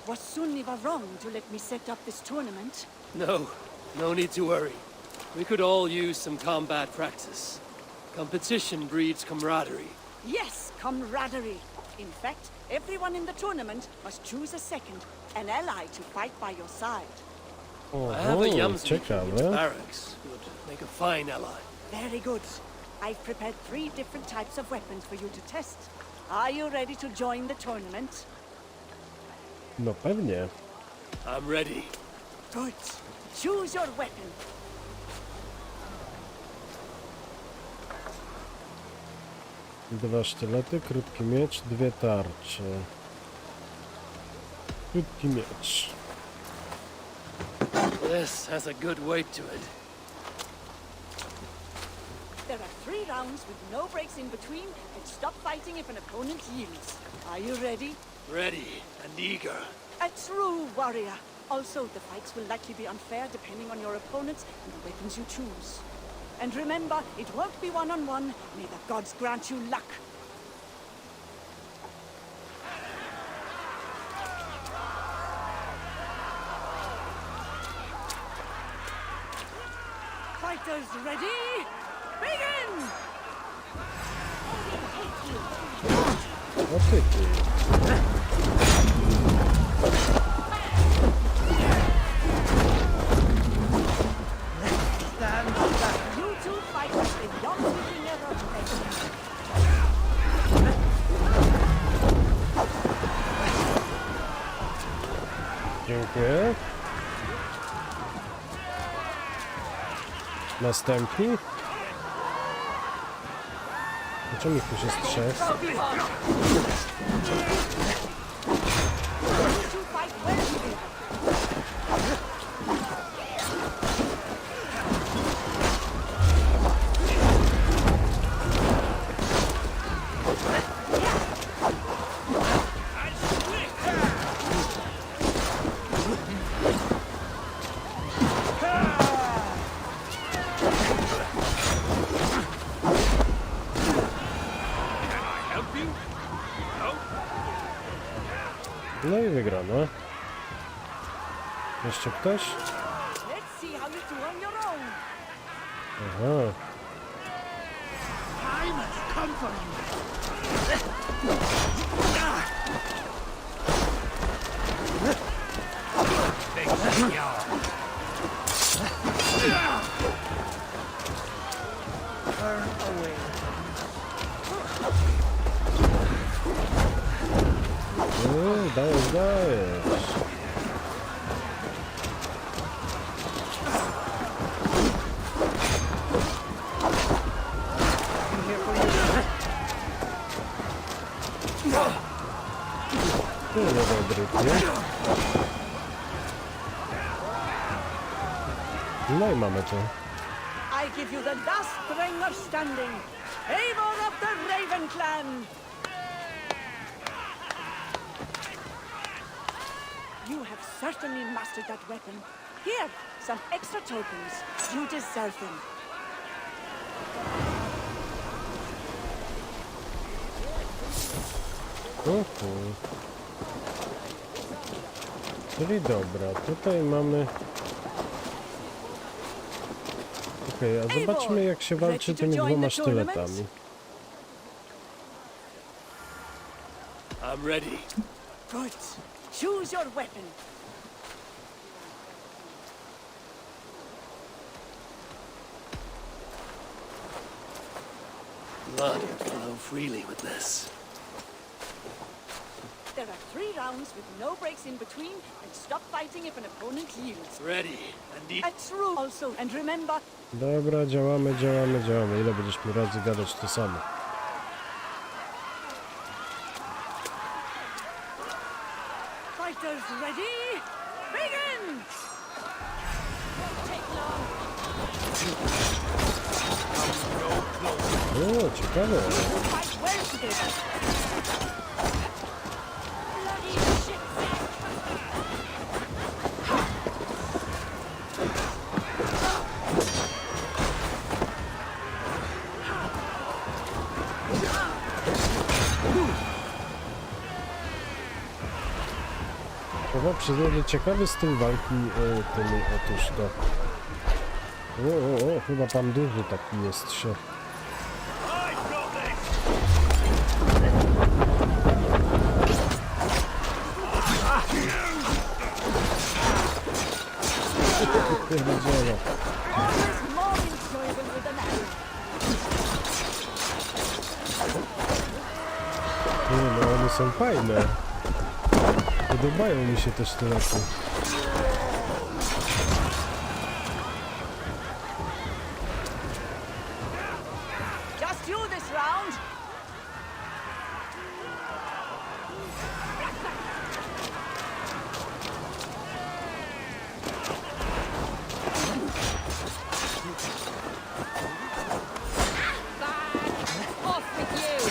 Was Sunniva wrong to let me set up this tournament? No need to worry. We could all use some combat practice. Competition breeds camaraderie. Yes, camaraderie. In fact, everyone in the tournament must choose a second, an ally to fight by your side. I have a Yamsvik in ciekawe. barracks. Would make a fine ally. Very good. I've prepared 3 different types of weapons for you to test. Are you ready to join the tournament? No pewnie. I'm ready. Good. Choose your weapon. Dwa sztylety, krótki miecz, 2 tarcze. Krótki miecz. This has a good weight to it. There are 3 rounds with no breaks in between, and stop fighting if an opponent yields. Are you ready? Ready and eager. A true warrior. Also, the fights will likely be unfair depending on your opponents and the weapons you choose. And remember, it won't be one-on-one. May the gods grant you luck. Fighters ready? Begin! O ty. You two fighters in Yomsvik Dziękuję. Następni? Dlaczego ich już jest 3? No i wygrano. Jeszcze ktoś? Let's see how you do on your own. Aha. I must come for Turn away. Dajesz. Tyle dobry, nie? No i mamy to. I give you the last ring of standing. Eivor of the Raven Clan. You have certainly mastered that weapon. Here, some extra tokens. You deserve them. Czyli dobra, tutaj mamy... Okej, a zobaczmy jak się walczy tymi 2 sztyletami. I'm ready. Good. Choose your weapon. Blood would flow freely with this. There are 3 rounds with no breaks in between, and stop fighting if an opponent yields. Ready and eager. A true also, and remember... Dobra, działamy. Ile będziesz mi razy gadać to samo? Fighters ready? Begin! O, ciekawe. Fight well together. Bloody Chyba przyznaję ciekawy styl walki tymi, otóż to. O, chyba pan duży taki jest się. No one są fajne. Podobają mi się też te lepy. Just you this round. Off with you!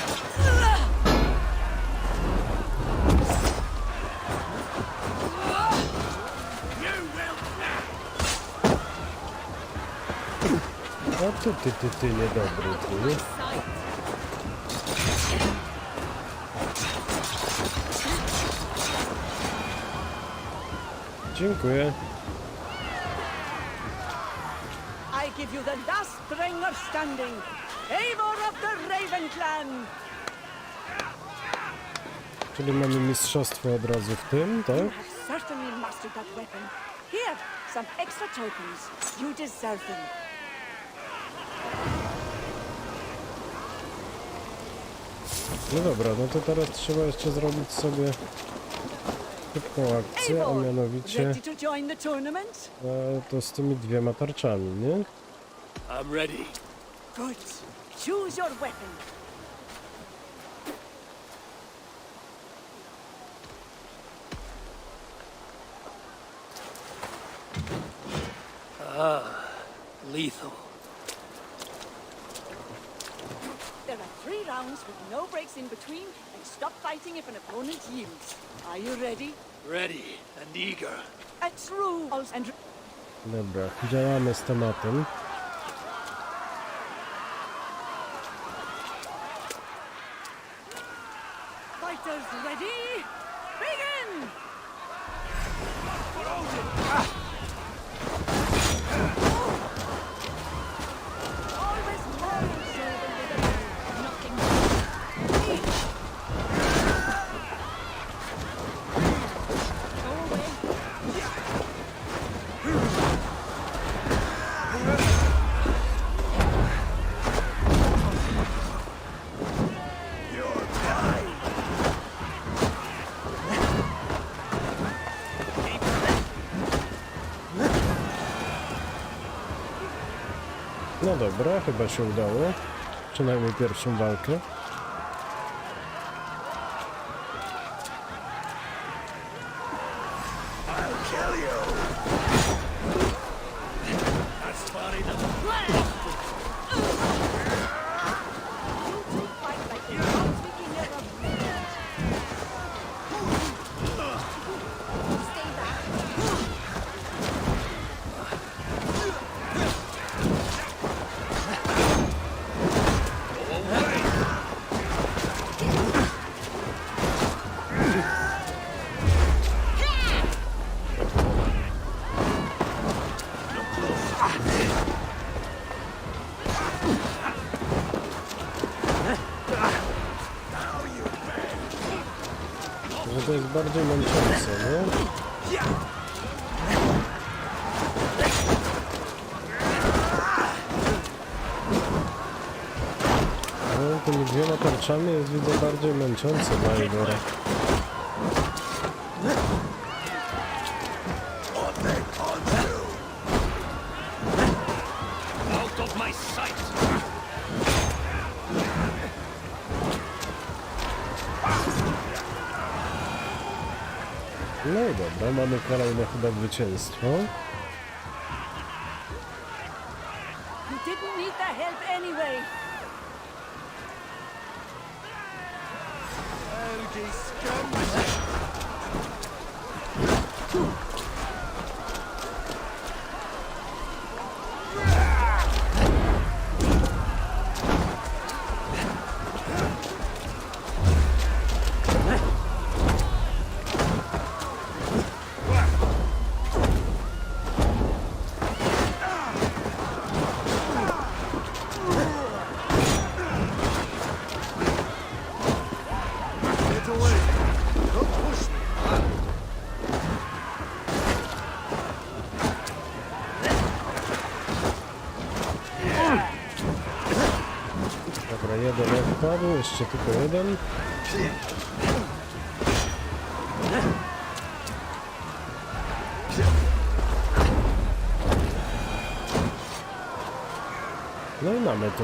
O ty niedobry, ty. Dziękuję. I give you the last bringer standing. Eivor of the Raven Clan. Czyli mamy mistrzostwo od razu w tym, tak? You have certainly mastered that weapon. Here, some extra tokens. You deserve them. No dobra, no to teraz trzeba jeszcze zrobić sobie szybką akcję, a mianowicie Ready to join the tournament? to z tymi dwiema tarczami, nie? I'm ready. Good. Choose your weapon. Lethal. There are 3 rounds with no breaks in between, and stop fighting if an opponent yields. Are you ready? Ready and eager. It's rules and... Dobra, działamy z tematem. Fighters ready? Begin! Always more in show than with a man. Knocking Go away. No dobra, chyba się udało. Przynajmniej pierwszą walkę. Że to jest bardziej męczące, nie? No, tymi dwiema tarczami jest, widzę, bardziej męczące dla Eivora. Out of my sight! No i dobra, mamy kolejne chyba zwycięstwo. You didn't need the help anyway. Dobra, jeden odpadł, jeszcze tylko jeden. No i mamy to.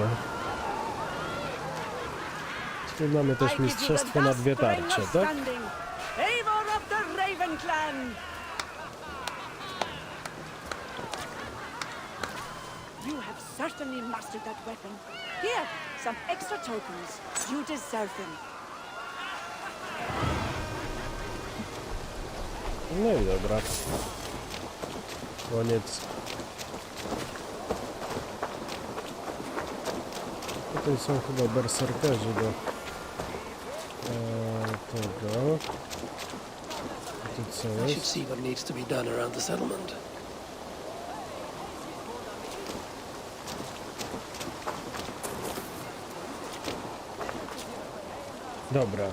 Tu mamy też mistrzostwo na 2 tarcze, tak? Eivor of the Raven Clan! You have certainly mastered that weapon. Here, some extra tokens. You deserve them. No i dobra. Koniec. Tutaj są chyba berserkerzy do tego. A tu co I should jest? see what needs to be done around the settlement. Dobra.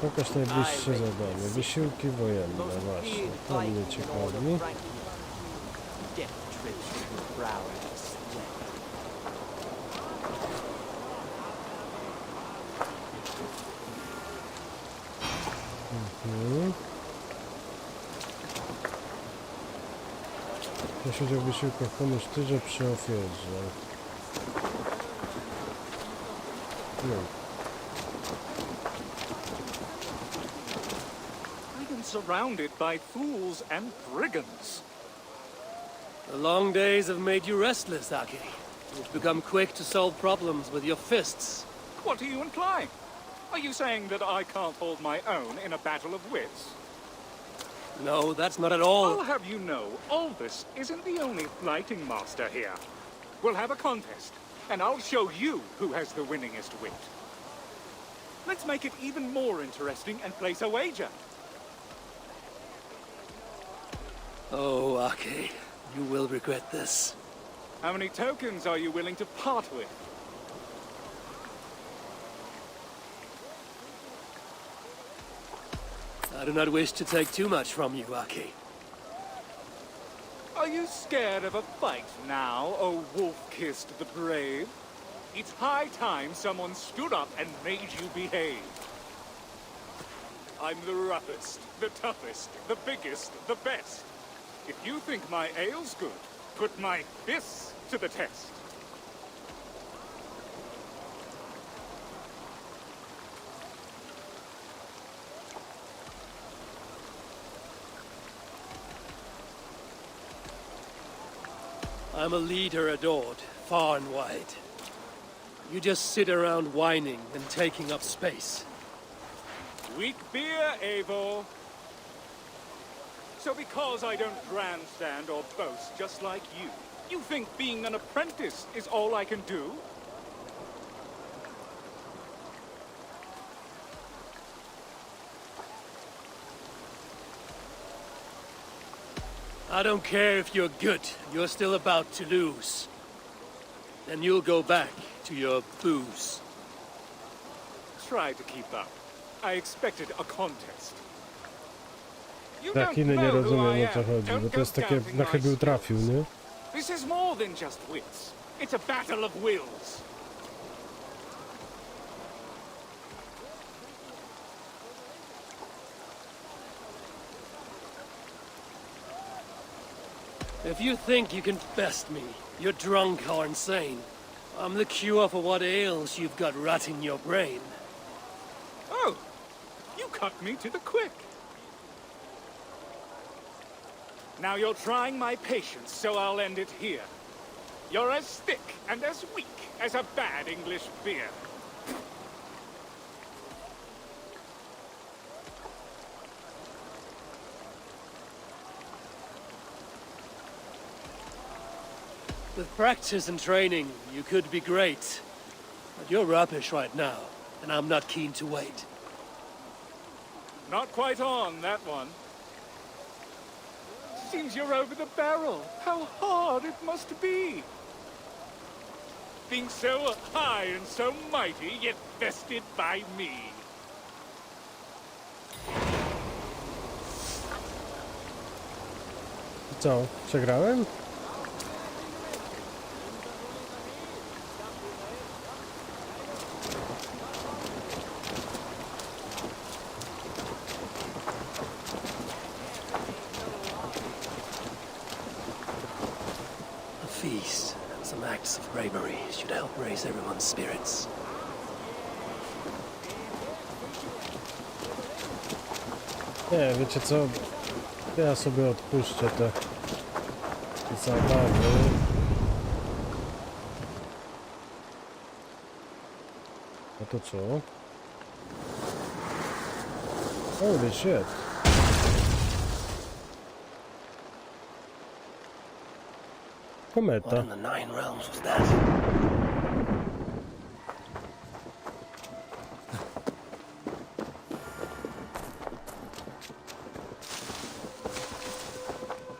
Pokaż najbliższe zadanie. Wysiłki wojenne, właśnie. To mnie ciekawi. Jeśli chodzi o wysiłkach, pomyśl ty, że przy ofierze. No. Surrounded by fools and brigands. The long days have made you restless, Aki. You've become quick to solve problems with your fists. What are you implying? Are you saying that I can't hold my own in a battle of wits? No, that's not at all. I'll have you know, Aldous isn't the only fighting master here. We'll have a contest, and I'll show you who has the winningest wit. Let's make it even more interesting and place a wager. Oh, Aki, you will regret this. How many tokens are you willing to part with? I do not wish to take too much from you, Aki. Are you scared of a fight now, O wolf-kissed the brave? It's high time someone stood up and made you behave. I'm the roughest, the toughest, the biggest, the best. If you think my ale's good, put my fists to the test. I'm a leader adored, far and wide. You just sit around whining and taking up space. Weak beer, Eivor. So because I don't grandstand or boast just like you think being an apprentice is all I can do? I don't care if you're good, you're still about to lose. Then you'll go back to your booze. Try to keep up. I expected a contest. Tak, inny nie rozumiem, o co chodzi, bo to jest takie, na chybił trafił, nie? This is more than just wits. It's a battle of wills. If you think you can best me, you're drunk or insane. I'm the cure for what ails you've got rotting your brain. Oh, you cut me to the quick. Now you're trying my patience, so I'll end it here. You're as thick and as weak as a bad English beer. With practice and training, you could be great. But you're rubbish right now, and I'm not keen to wait. Not quite on, that one. Seems you're over the barrel. How hard it must be. Being so high and so mighty, yet bested by me. Co, przegrałem? acts of bravery should help raise everyone's spirits. Nie, wiecie co? Ja sobie odpuszczę te zabawy. A to co? Holy shit. Kometa. What in the Nine Realms was that?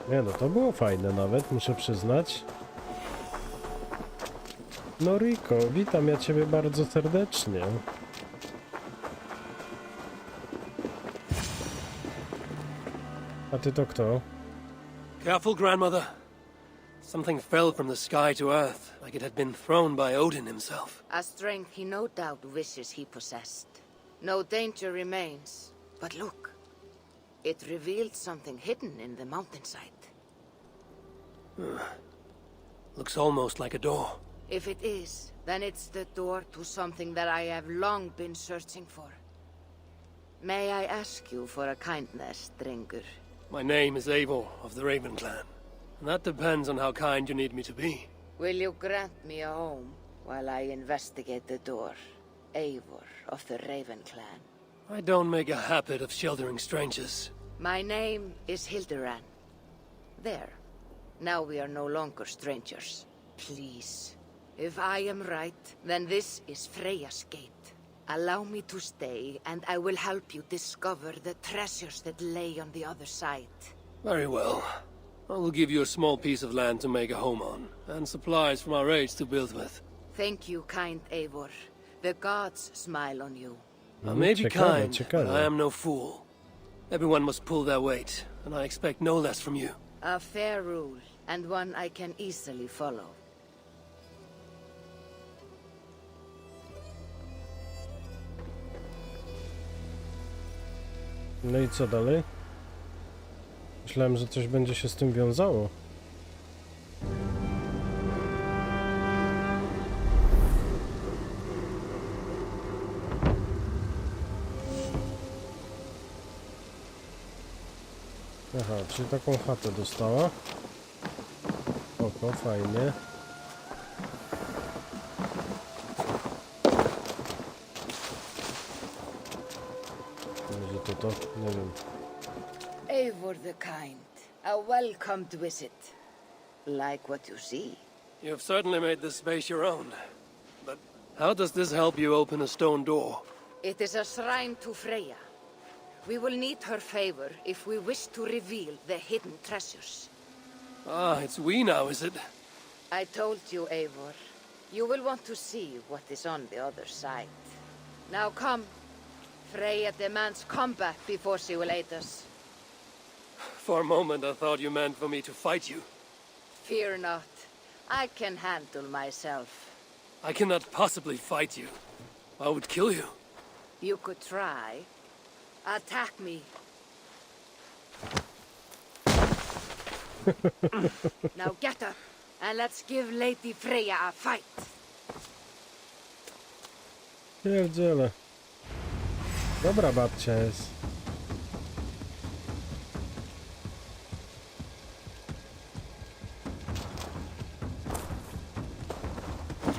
Nie no, to było fajne nawet, muszę przyznać. No Rico, witam ja ciebie bardzo serdecznie. A ty to kto? Careful, grandmother. Something fell from the sky to earth, like it had been thrown by Odin himself. A strength he no doubt wishes he possessed. No danger remains. But look, it revealed something hidden in the mountainside. Looks almost like a door. If it is, then it's the door to something that I have long been searching for. May I ask you for a kindness, Drengur? My name is Eivor of the Raven Clan, and that depends on how kind you need me to be. Will you grant me a home while I investigate the door? Eivor of the Raven Clan. I don't make a habit of sheltering strangers. My name is Hilderan. There. Now we are no longer strangers. Please. If I am right, then this is Freya's gate. Allow me to stay, and I will help you discover the treasures that lay on the other side. Very well. I will give you a small piece of land to make a home on, and supplies from our age to build with. Thank you, kind Eivor. The gods smile on you. I may be kind, but I am no fool. Everyone must pull their weight, and I expect no less from you. A fair rule, and one I can easily follow. No i co dalej? Myślałem, że coś będzie się z tym wiązało. Aha, czyli taką chatę dostała. Oko, fajnie. Może to, nie wiem. Eivor the kind, a welcomed visit. Like what you see. You have certainly made this space your own. But how does this help you open a stone door? It is a shrine to Freya. We will need her favor if we wish to reveal the hidden treasures. Ah, it's we now, is it? I told you, Eivor. You will want to see what is on the other side. Now come. Freya demands combat before she will aid us. For a moment I thought you meant for me to fight you. Fear not. I can handle myself. I cannot possibly fight you. I would kill you. You could try. Attack me. Now get up, and let's give Lady Freya a fight. Pierdziele. Dobra babcia jest.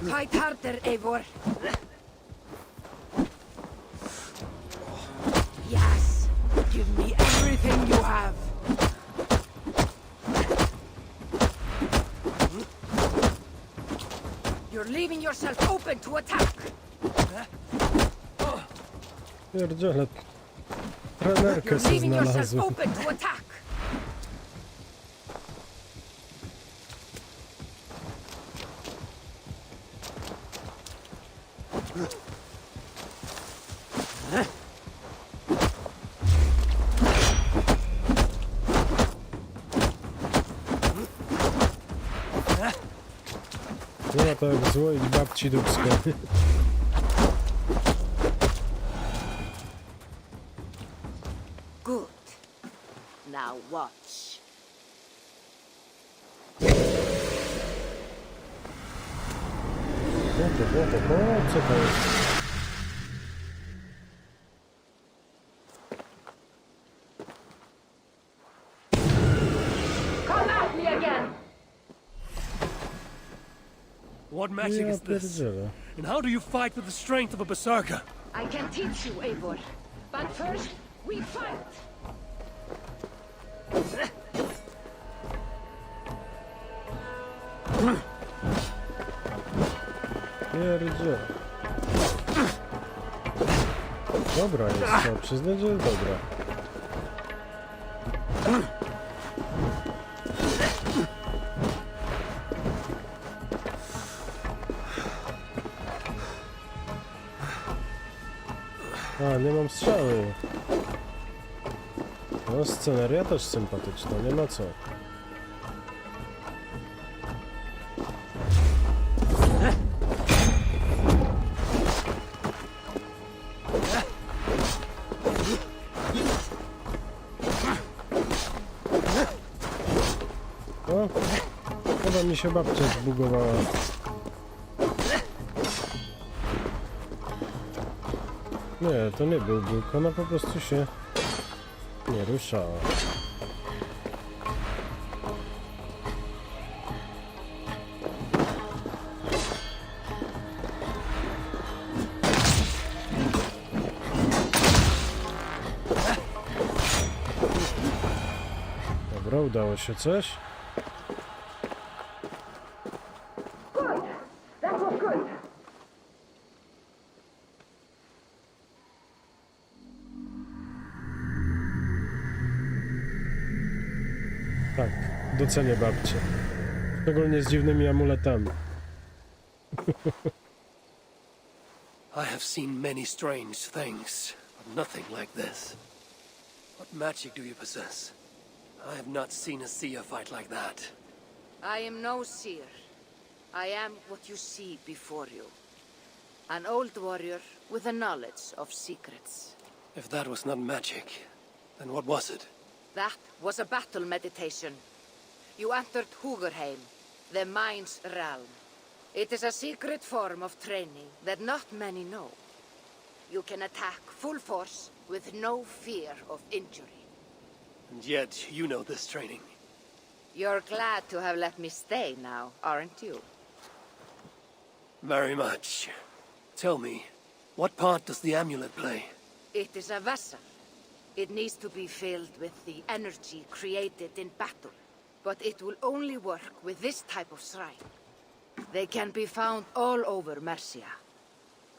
Fight harder, Eivor. Yes. Give me everything you have. You're leaving yourself open to attack. Pierdziele. Trenerkę You're se leaving yourself znalazłem. open to attack. Nie ma to jak złoić babci dubsko. Good. Now watch. Co to jest? Come at me again! What magic is this? And how do you fight with the strength of a berserker? I can teach you, Eivor. But first, we fight! Pierdzie. Dobra jest, trzeba przyznać, że jest dobra. A, nie mam strzały. No, sceneria też sympatyczna, nie ma co. O, chyba mi się babcia zbugowała. Nie, to nie był bóg, ona po prostu się nie ruszała. Dobra, udało się coś. Tak, docenię babcię. Szczególnie z dziwnymi amuletami. I have seen many strange things, but nothing like this. What magic do you possess? I have not seen a seer fight like that. I am no seer. I am what you see before you. An old warrior with a knowledge of secrets. If that was not magic, then what was it? That was a battle meditation. You entered Hugerheim, the mind's realm. It is a secret form of training that not many know. You can attack full force with no fear of injury. And yet, you know this training. You're glad to have let me stay now, aren't you? Very much. Tell me, what part does the amulet play? It is a vessel. It needs to be filled with the energy created in battle. But it will only work with this type of shrine. They can be found all over Mercia.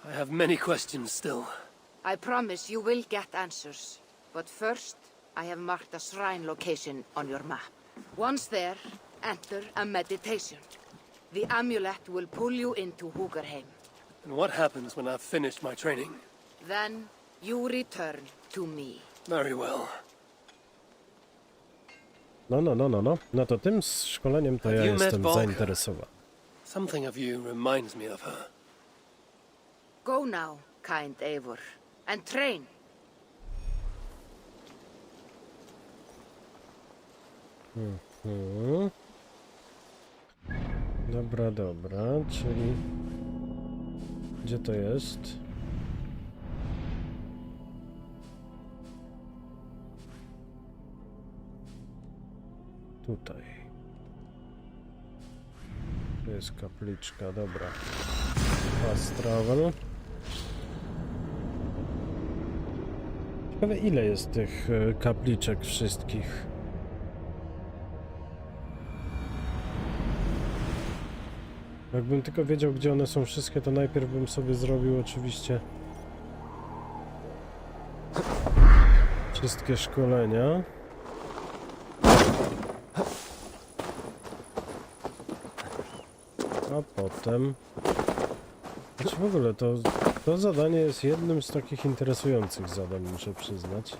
I have many questions still. I promise you will get answers. But first, I have marked a shrine location on your map. Once there, enter a meditation. The amulet will pull you into Hugerheim. And what happens when I've finished my training? Then, you return to me. Very well. No. No to tym szkoleniem to ja jestem zainteresowany. Something of you reminds me of her. Go now, kind Eivor, and train. Dobra, czyli... Gdzie to jest? Tutaj. To jest kapliczka, dobra. Fast travel. Ciekawe, ile jest tych kapliczek wszystkich? Jakbym tylko wiedział, gdzie one są wszystkie, to najpierw bym sobie zrobił oczywiście wszystkie szkolenia. A potem... Znaczy w ogóle to zadanie jest jednym z takich interesujących zadań, muszę przyznać.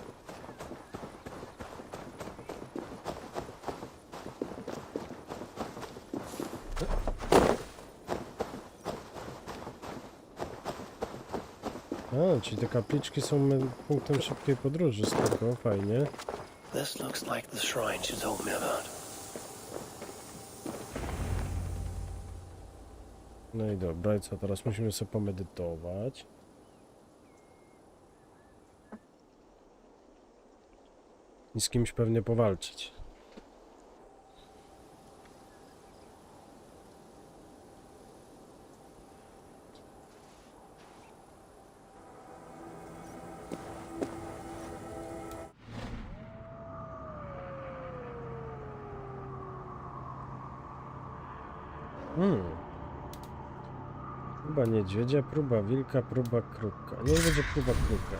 A, czyli te kapliczki są punktem szybkiej podróży z tego, fajnie. This looks like the shrine she told me about. No i dobra, i co teraz? Musimy sobie pomedytować. I z kimś pewnie powalczyć. Próba niedźwiedzia, próba wilka, próba kruka. Niech będzie próba kruka.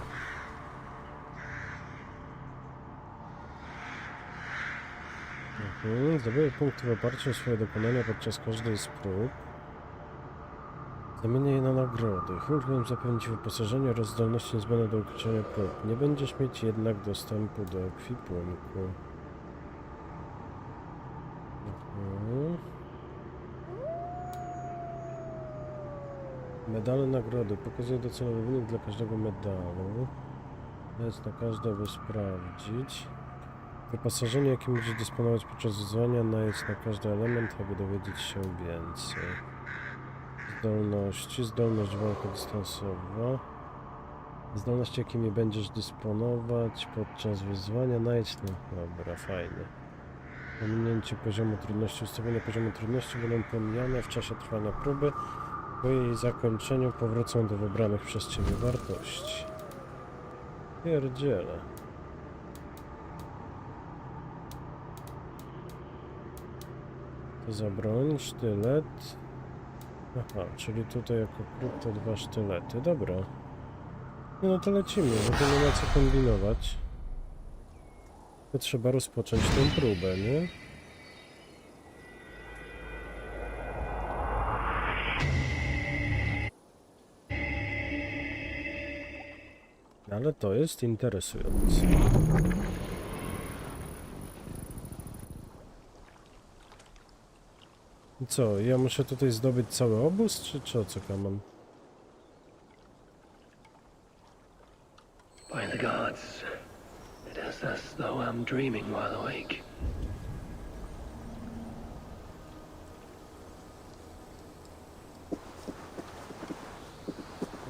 Zdobyję punkty w oparciu o swoje dokonania podczas każdej z prób. Zamienię je na nagrody. Hulkiem zapewnić wyposażenie oraz zdolności niezbędne do ukończenia prób. Nie będziesz mieć jednak dostępu do ekwipunku. Medale nagrody. Pokazuję docelowy wynik dla każdego medalu. Jest na każde, aby sprawdzić. Wyposażenie, jakim będzie dysponować podczas wyzwania, najedź na każdy element, aby dowiedzieć się więcej. Zdolności. Zdolność walka dystansowa. Zdolności, jakimi będziesz dysponować podczas wyzwania, najedź na... Dobra, fajnie. Pominięcie poziomu trudności. Ustawione poziomu trudności będą pomijane w czasie trwania próby. Po jej zakończeniu powrócą do wybranych przez Ciebie wartości. Pierdziele. To za broń, sztylet. Aha, czyli tutaj jako kruk to 2 sztylety. Dobra. No to lecimy, bo to nie ma co kombinować. To trzeba rozpocząć tę próbę, nie? Ale to jest interesujące. Co, ja muszę tutaj zdobyć cały obóz, czy o co, Kaman? By the gods, it is as though I'm dreaming while awake.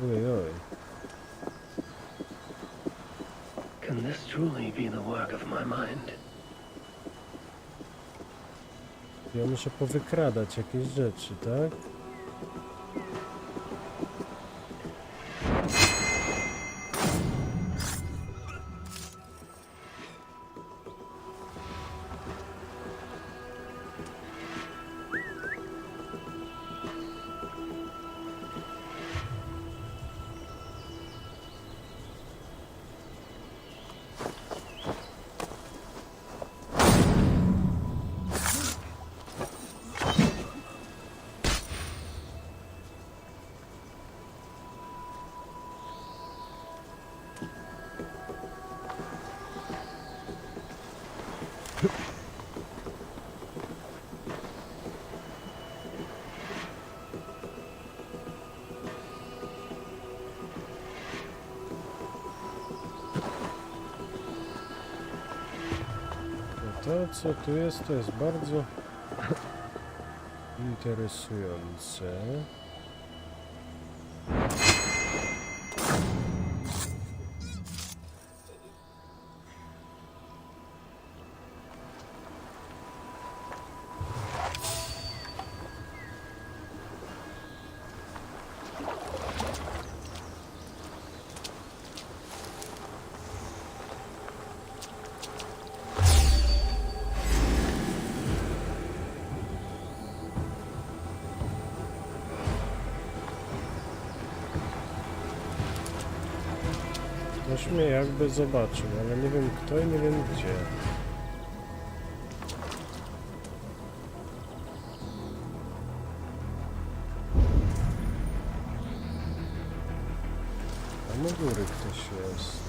Ojej. Can this truly be the work of my mind? Ja muszę powykradać jakieś rzeczy, tak? To, co tu jest, to jest bardzo interesujące. Ktoś mnie jakby zobaczył, ale nie wiem kto i nie wiem gdzie. Tam u góry ktoś jest.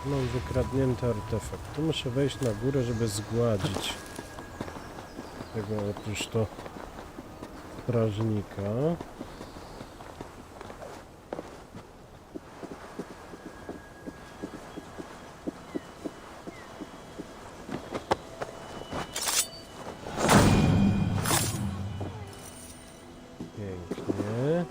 Mam wykradnięty artefakt. Tu muszę wejść na górę, żeby zgładzić tego oprócz to strażnika. Pięknie.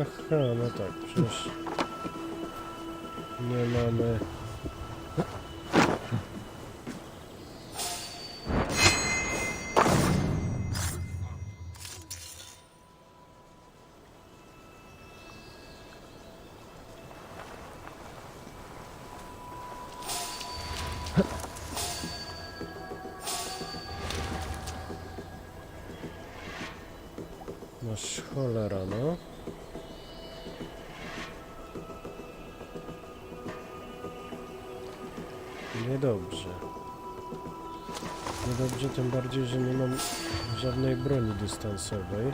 Aha, no tak, przecież nie mamy... Masz cholera, no. Niedobrze. Niedobrze, tym bardziej, że nie mam żadnej broni dystansowej.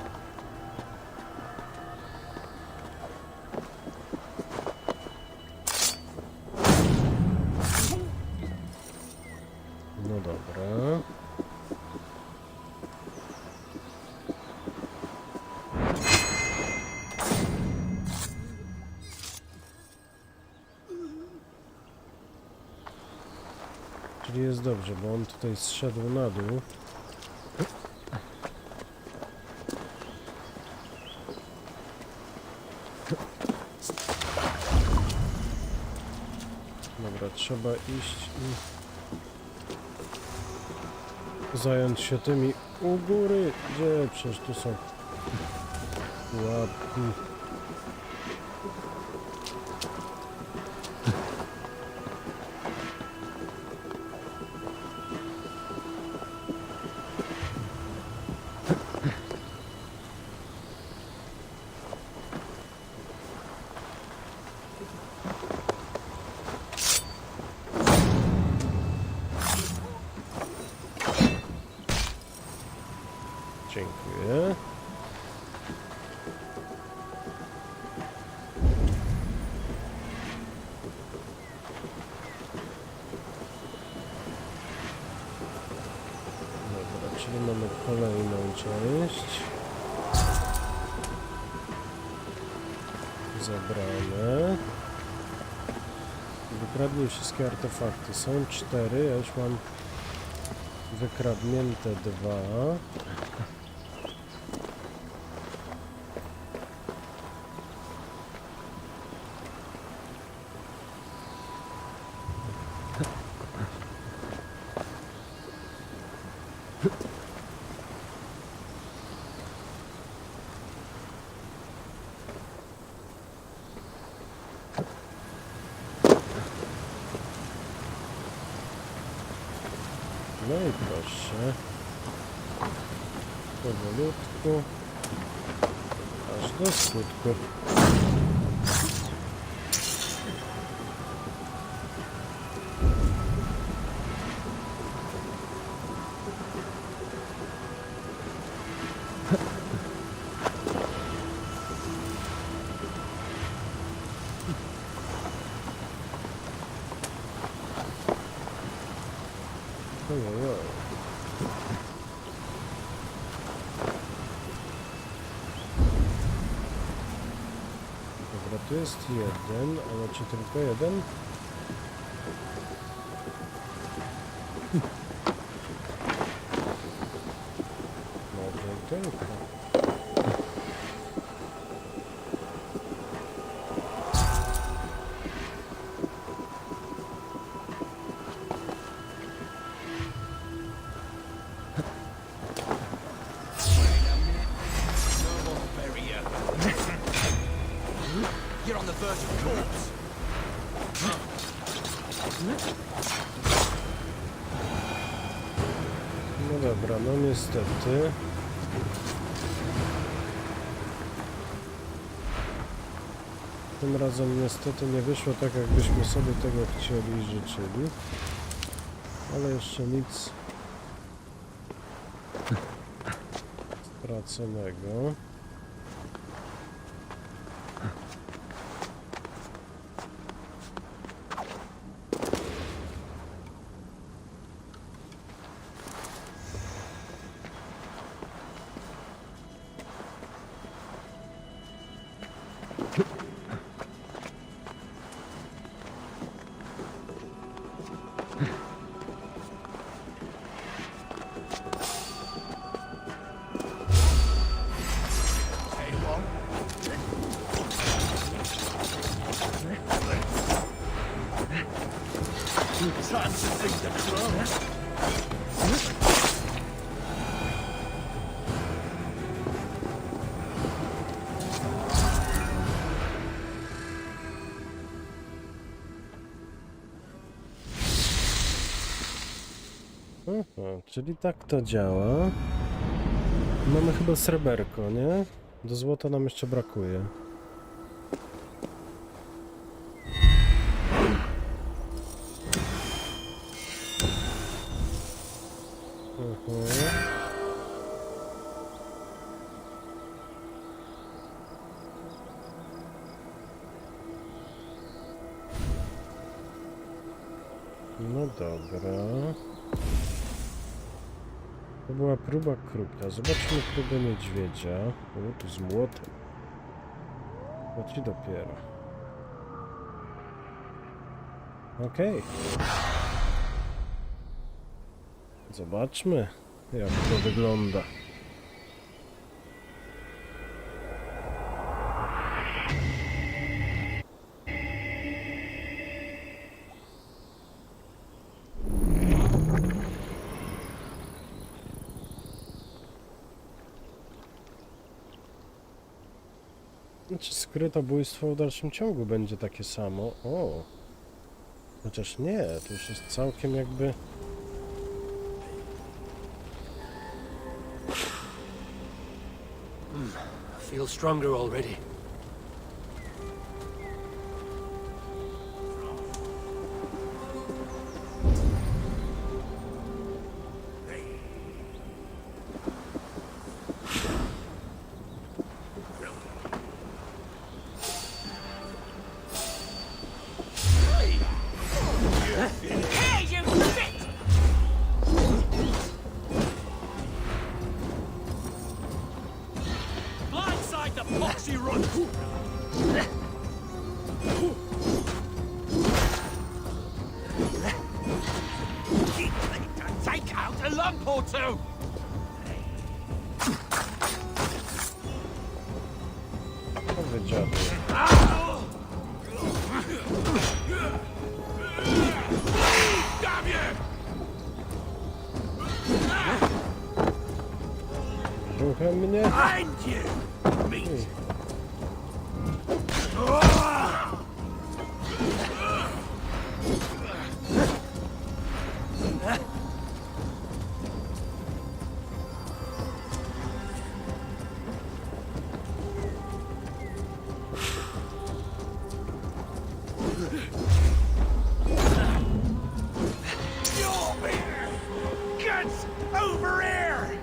No dobra. Czyli jest dobrze, bo on tutaj zszedł na dół. Dobra, trzeba iść i zająć się tymi u góry. Gdzie? Przecież tu są łapki. Dziękuję. Dobra, czyli mamy kolejną część. Zabrane. Wykradnij wszystkie artefakty. Są 4, ja już mam wykradnięte 2. No i proszę. Powolutku. Aż do skutku. Dobra, tu jest jeden, ale czy tylko jeden? Może tylko. You're on the verge of corpse. No dobra, no niestety. Tym razem niestety nie wyszło tak, jakbyśmy sobie tego chcieli i życzyli. Ale jeszcze nic straconego. Aha, czyli tak to działa. Mamy chyba sreberko, nie? Do złota nam jeszcze brakuje. No dobra. To była próba krupna. Zobaczmy próbę niedźwiedzia. O, tu z młotem. Chodź dopiero. Okej. Zobaczmy, jak to wygląda. Czy skrytobójstwo w dalszym ciągu będzie takie samo? O! Chociaż nie, to już jest całkiem jakby... Feel stronger already. Take out a lump or two! To wydziadł. Damn you! Ruchem mnie? Find you! Meat! Guts over here!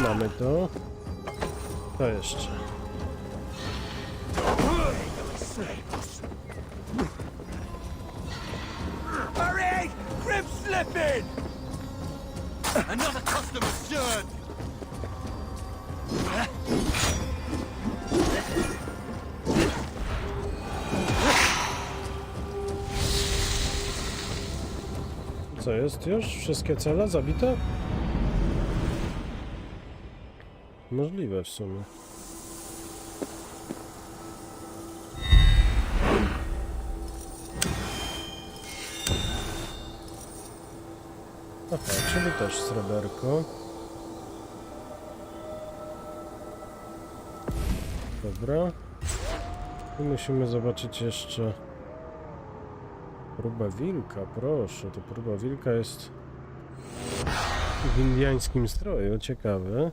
Mamy to. To jeszcze. Hurry! Grip slipping! Another customer's turn! Co jest już? Wszystkie cele zabite? Możliwe w sumie. Aha, czyli też sreberko. Dobra. I musimy zobaczyć jeszcze próbę wilka, proszę. To próba wilka jest w indiańskim stroju, ciekawe.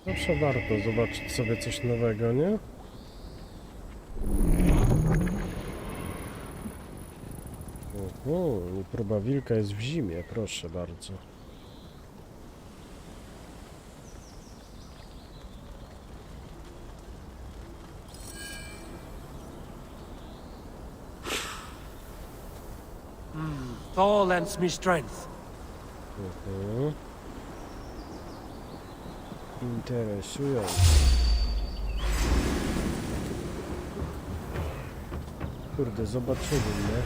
Zawsze warto zobaczyć sobie coś nowego, nie? I próba wilka jest w zimie, proszę bardzo. Thor lends me strength. Interesujące. Kurde, zobaczyli mnie.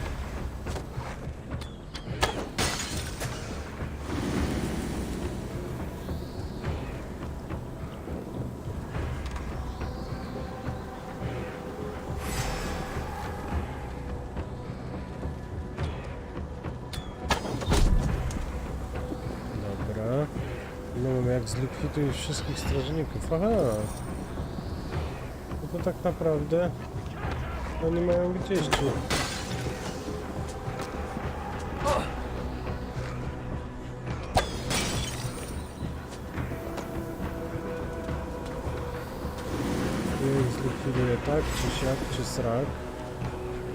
Dobra. No jak zlikwiduję wszystkich strażników. Aha. No to tak naprawdę oni mają gdzieś tu. Ja ich zlikwiduję tak, czy siak, czy srak.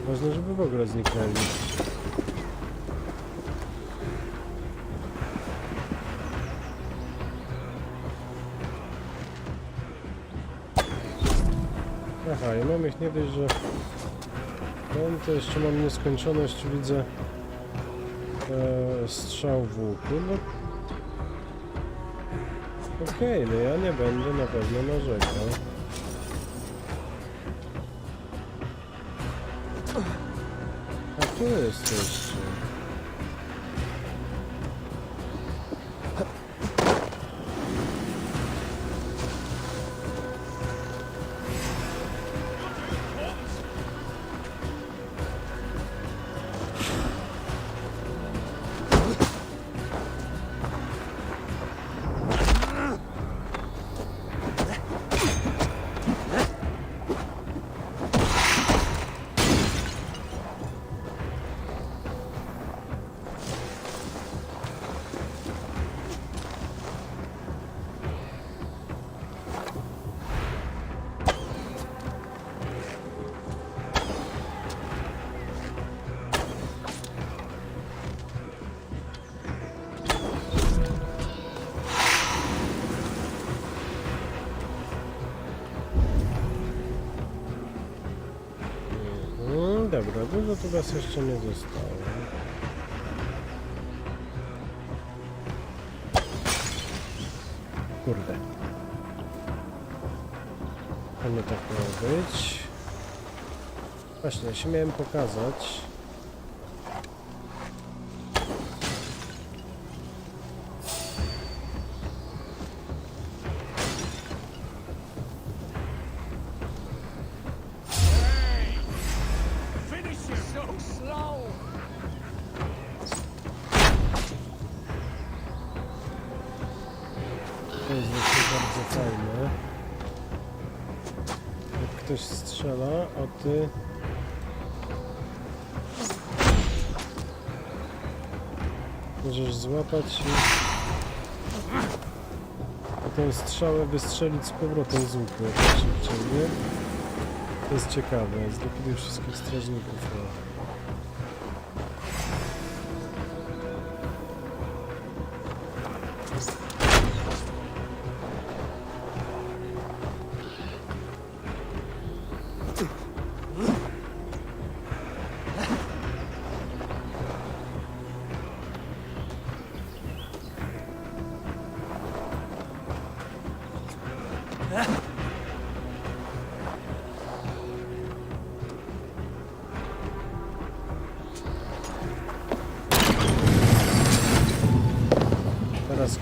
Ważne, żeby w ogóle zniknęli. Aha, ja mam ich nie dość, że ten to jeszcze mam nieskończoność, widzę strzał w łuku, no okej, no ja nie będę na pewno narzekał. A tu jest jeszcze. Dobra, dużo tu was jeszcze nie zostało. Kurde. To nie tak miało być. Właśnie, ja się miałem pokazać. To jest właśnie bardzo fajne. Jak ktoś strzela, a ty... możesz złapać i... a tę strzałę wystrzelić z powrotem z łuku, jak szybciej, nie? To jest ciekawe, zlikwiduj wszystkich strażników. No.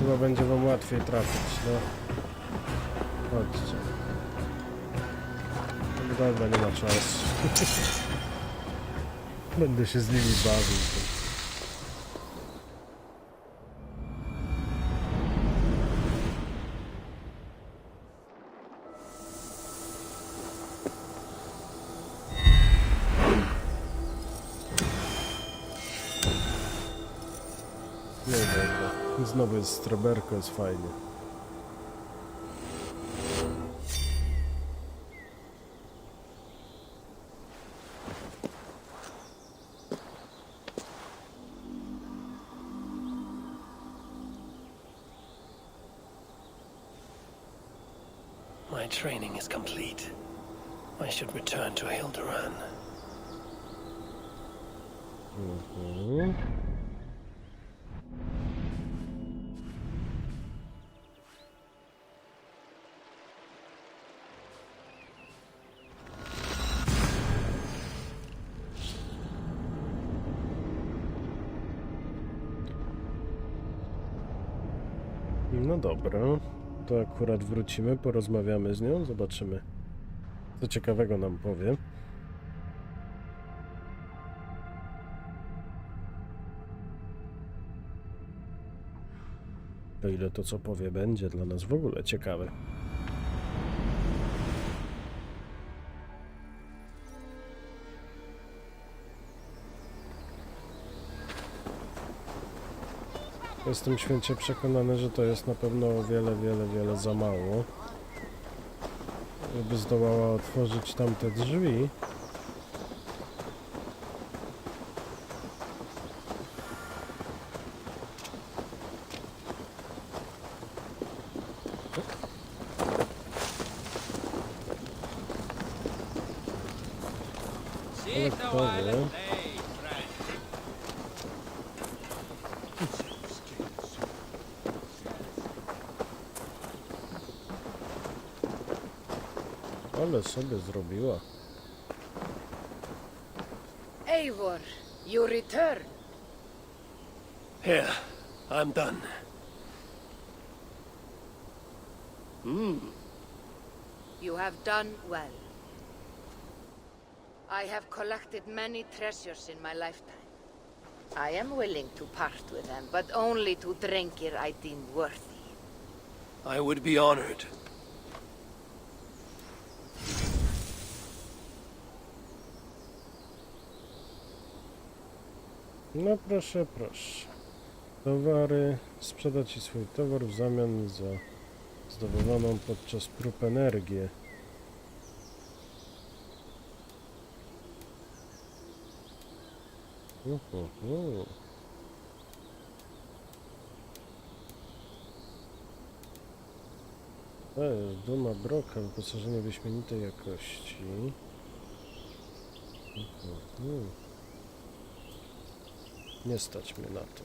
chyba będzie wam łatwiej trafić, no. Chodźcie. No dobra, nie ma czasu. Będę się z nimi bawił. No dobra, znowu jest stroberko, jest fajnie. My training is complete. I should return to Hilderan. No dobra, to akurat wrócimy, porozmawiamy z nią, zobaczymy, co ciekawego nam powie. O ile to, co powie, będzie dla nas w ogóle ciekawe. Jestem święcie przekonany, że to jest na pewno o wiele za mało, żeby zdołała otworzyć tamte drzwi. Ale kto wie? Ale sobie zrobiła. Eivor, you return. Here, I'm done. You have done well. I have collected many treasures in my lifetime. I am willing to part with them, but only to Drengir I deem worthy. I would be honored. No proszę, proszę. Towary. Sprzeda ci swój towar w zamian za zdobywaną podczas prób energię. To jest duma broka, wyposażenie wyśmienitej jakości. Nie stać mnie na to.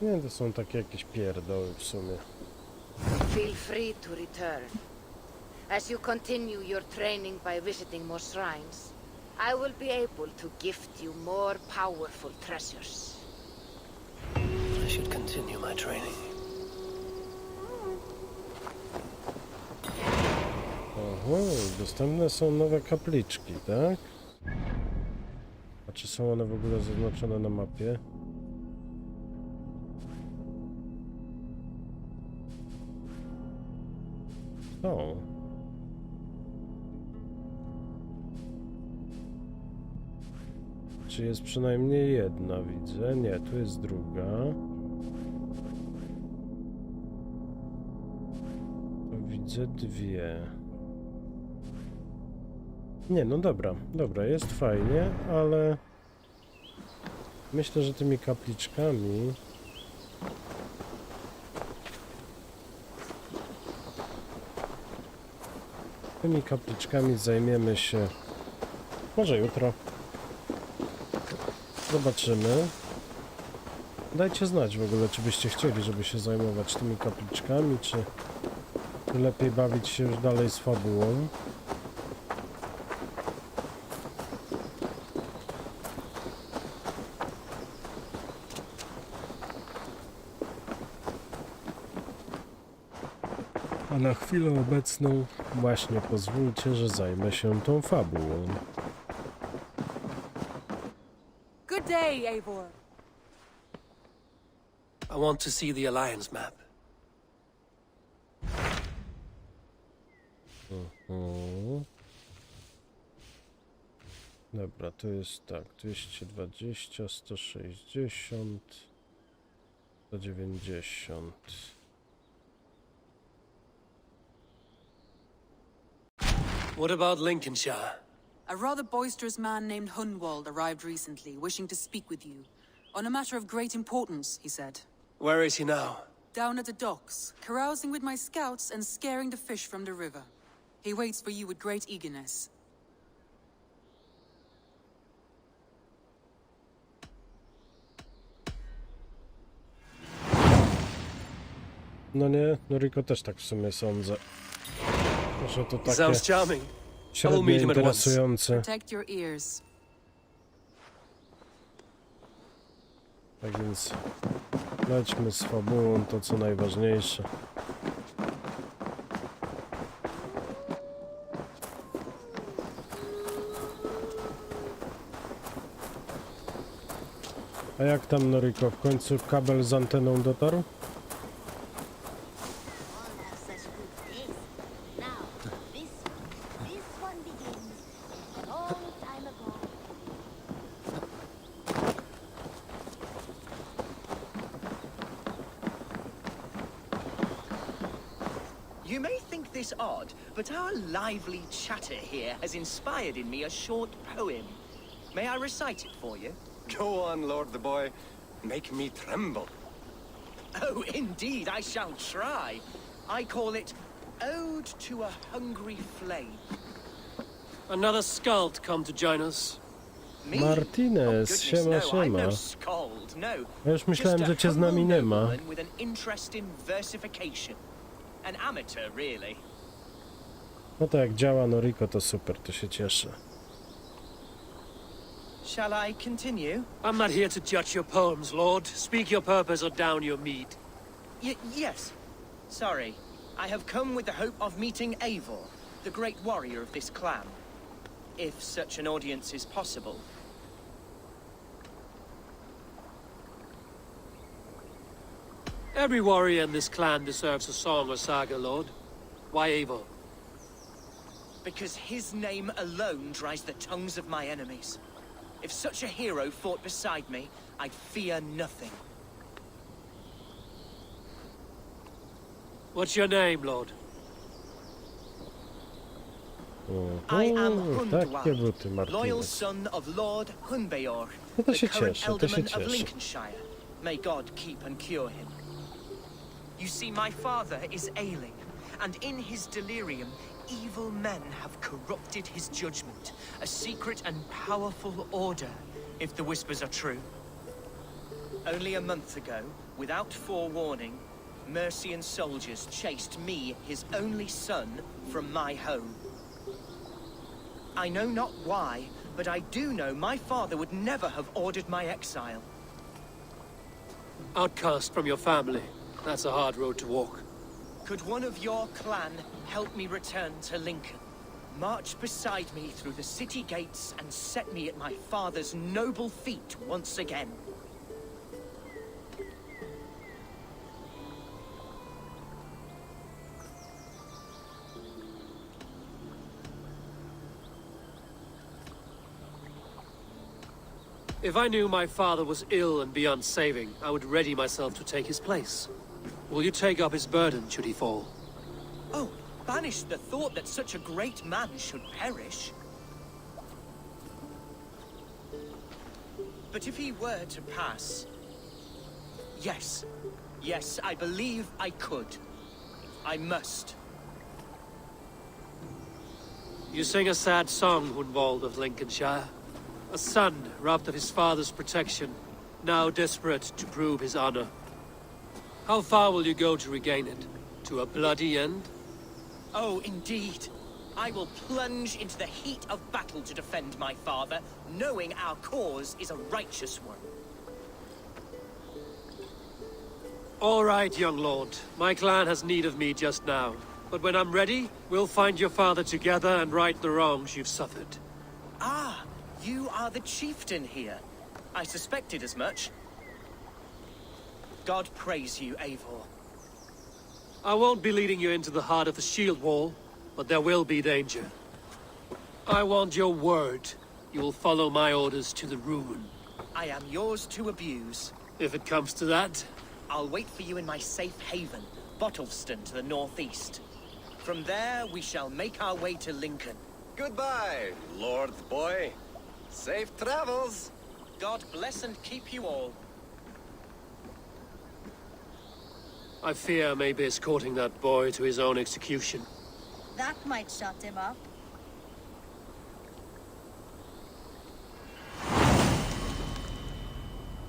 Nie, to są takie jakieś pierdoły w sumie. Feel free to return. As you continue your training by visiting more shrines, I will be able to gift you more powerful treasures. I should continue my training. Oho, dostępne są nowe kapliczki, tak? A czy są one w ogóle zaznaczone na mapie? Są. Czy jest przynajmniej jedna, widzę? Nie, tu jest druga. Tu widzę dwie. Nie, no dobra, jest fajnie, ale myślę, że tymi kapliczkami zajmiemy się może jutro. Zobaczymy. Dajcie znać w ogóle, czy byście chcieli, żeby się zajmować tymi kapliczkami, Lepiej bawić się już dalej z fabułą. A na chwilę obecną właśnie pozwólcie, że zajmę się tą fabułą. Good day, Eivor. I want to see the Alliance map. Dobra, to jest tak, 220, 160, 190. What about Lincolnshire? A rather boisterous man named Hunwald arrived recently, wishing to speak with you. On a matter of great importance, he said. Where is he now? Down at the docks, carousing with my scouts and scaring the fish from the river. He waits for you with great eagerness. No nie, Noriko też tak w sumie sądzę. Że to takie Sounds charming. średnio interesujące. Protect your ears. Tak więc lećmy z fabułą, to co najważniejsze. A jak tam, Noriko, w końcu kabel z anteną dotarł? You may think this odd, but our lively chatter here has inspired in me a short poem. May I recite it for you? Go on, Lord the Boy. Make me tremble. Oh, indeed, I shall try. I call it Ode to a Hungry Flame. Another skald come to join us. Me? Martinez, Oh, siema, goodness, no, I'm siema. no skald, no. Ja już myślałem, Just a że cię z nami humble nie ma. nobleman with an interest in versification. An amateur, really. No to jak działa Noriko, to super, to się cieszę. Shall I continue? I'm not here to judge your poems, Lord. Speak your purpose or down your mead. Yes. Sorry. I have come with the hope of meeting Eivor, the great warrior of this clan. If such an audience is possible. Every warrior in this clan deserves a song or saga, Lord. Why Eivor? Because his name alone dries the tongues of my enemies. If such a hero fought beside me, I'd fear nothing. What's your name, Lord? I am Takie buty, Hundwald, loyal Martinez. son of Lord Hunbeor, No to the się current cieszę, to się alderman of cieszę. Lincolnshire. May God keep and cure him. You see, my father is ailing, and in his delirium, evil men have corrupted his judgment. A secret and powerful order, if the whispers are true. Only a month ago, without forewarning, Mercian soldiers chased me, his only son, from my home. I know not why, but I do know my father would never have ordered my exile. Outcast from your family. That's a hard road to walk. Could one of your clan help me return to Lincoln? March beside me through the city gates and set me at my father's noble feet once again. If I knew my father was ill and beyond saving, I would ready myself to take his place. Will you take up his burden should he fall? Oh, banish the thought that such a great man should perish. But if he were to pass... Yes. Yes, I believe I could. I must. You sing a sad song, Hunwald of Lincolnshire. A son robbed of his father's protection, now desperate to prove his honor. How far will you go to regain it? To a bloody end? Oh, indeed. I will plunge into the heat of battle to defend my father, knowing our cause is a righteous one. All right, young lord. My clan has need of me just now. But when I'm ready, we'll find your father together and right the wrongs you've suffered. Ah, you are the chieftain here. I suspected as much. God praise you, Eivor. I won't be leading you into the heart of the shield wall, but there will be danger. I want your word. You will follow my orders to the ruin. I am yours to abuse. If it comes to that. I'll wait for you in my safe haven, Bottleston to the northeast. From there, we shall make our way to Lincoln. Goodbye, Lord Boy. Safe travels. God bless and keep you all. I fear I may be escorting that boy to his own execution. That might shut him up.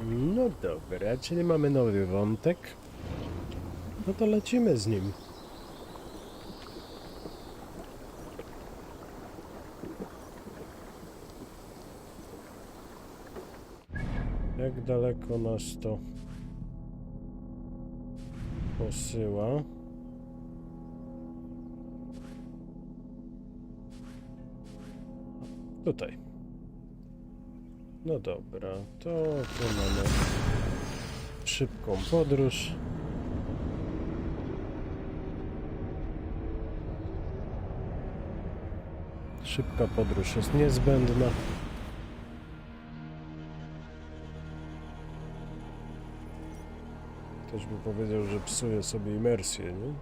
No dobra, czyli mamy nowy wątek. No to lecimy z nim. Jak daleko nas to posyła? Tutaj. No dobra, to tu mamy szybką podróż. Szybka podróż jest niezbędna. Ktoś by powiedział, że psuje sobie imersję, nie?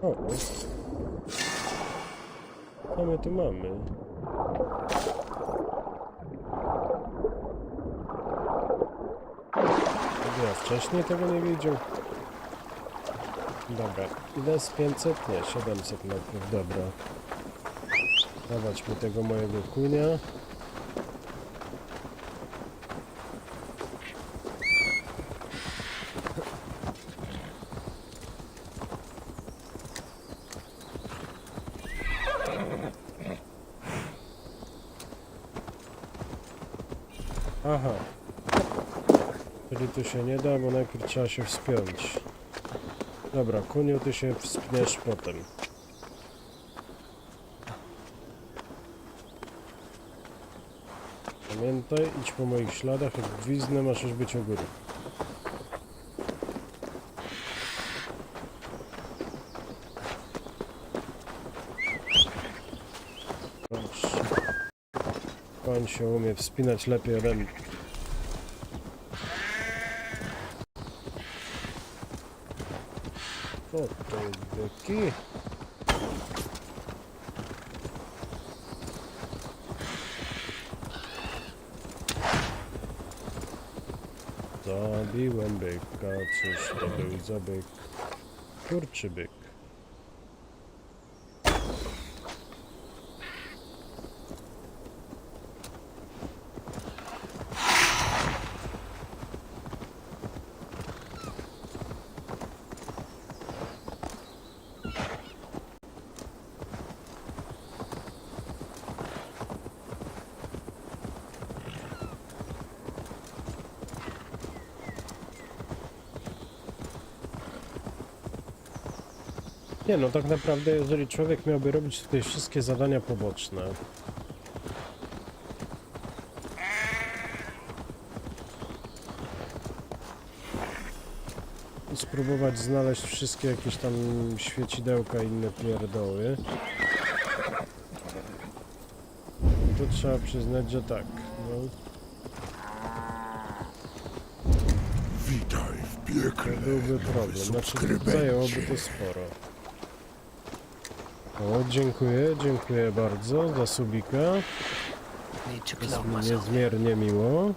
O, co my tu mamy? Ja wcześniej tego nie widział. Dobra, ile z 500? Nie, 700 metrów, dobra. Dawać mi tego mojego kunia. Aha. Czyli tu się nie da, bo najpierw trzeba się wspiąć. Dobra, kuniu, ty się wspniesz potem. Pamiętaj, idź po moich śladach, jak gwizdnę, masz już być u góry. Dobrze. Koń się umie wspinać lepiej ode mnie. O, to byki. Zabiłem byka, cóż to był za byk? Kurczy byk. Nie no, tak naprawdę jeżeli człowiek miałby robić tutaj wszystkie zadania poboczne, i spróbować znaleźć wszystkie jakieś tam świecidełka i inne pierdoły, to trzeba przyznać, że tak, no. Witaj w piekle. To byłby problem, znaczy zajęłoby to sporo. O, dziękuję bardzo za subika. Jest mi niezmiernie miło.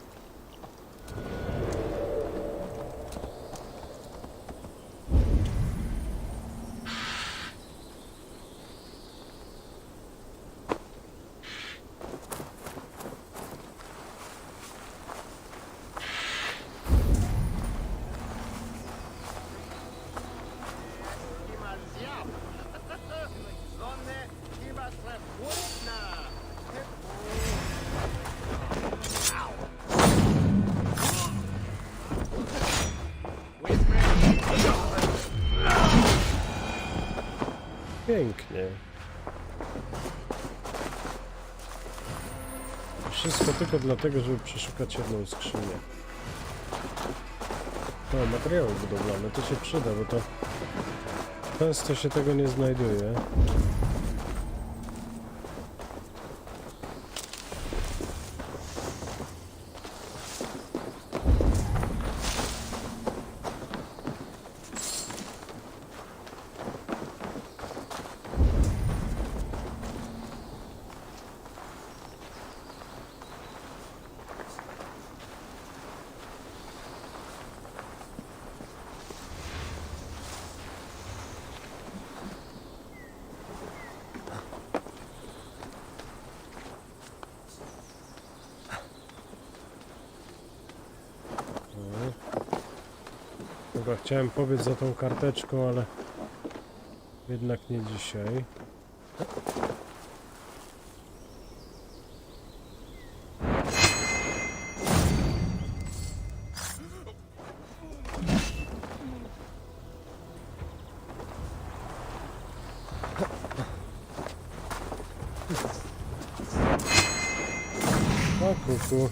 Pięknie. Wszystko tylko dlatego, żeby przeszukać jedną skrzynię. O, materiały budowlane, to się przyda, bo to często się tego nie znajduje. Chyba chciałem pobiec za tą karteczką, ale jednak nie dzisiaj. O kuku.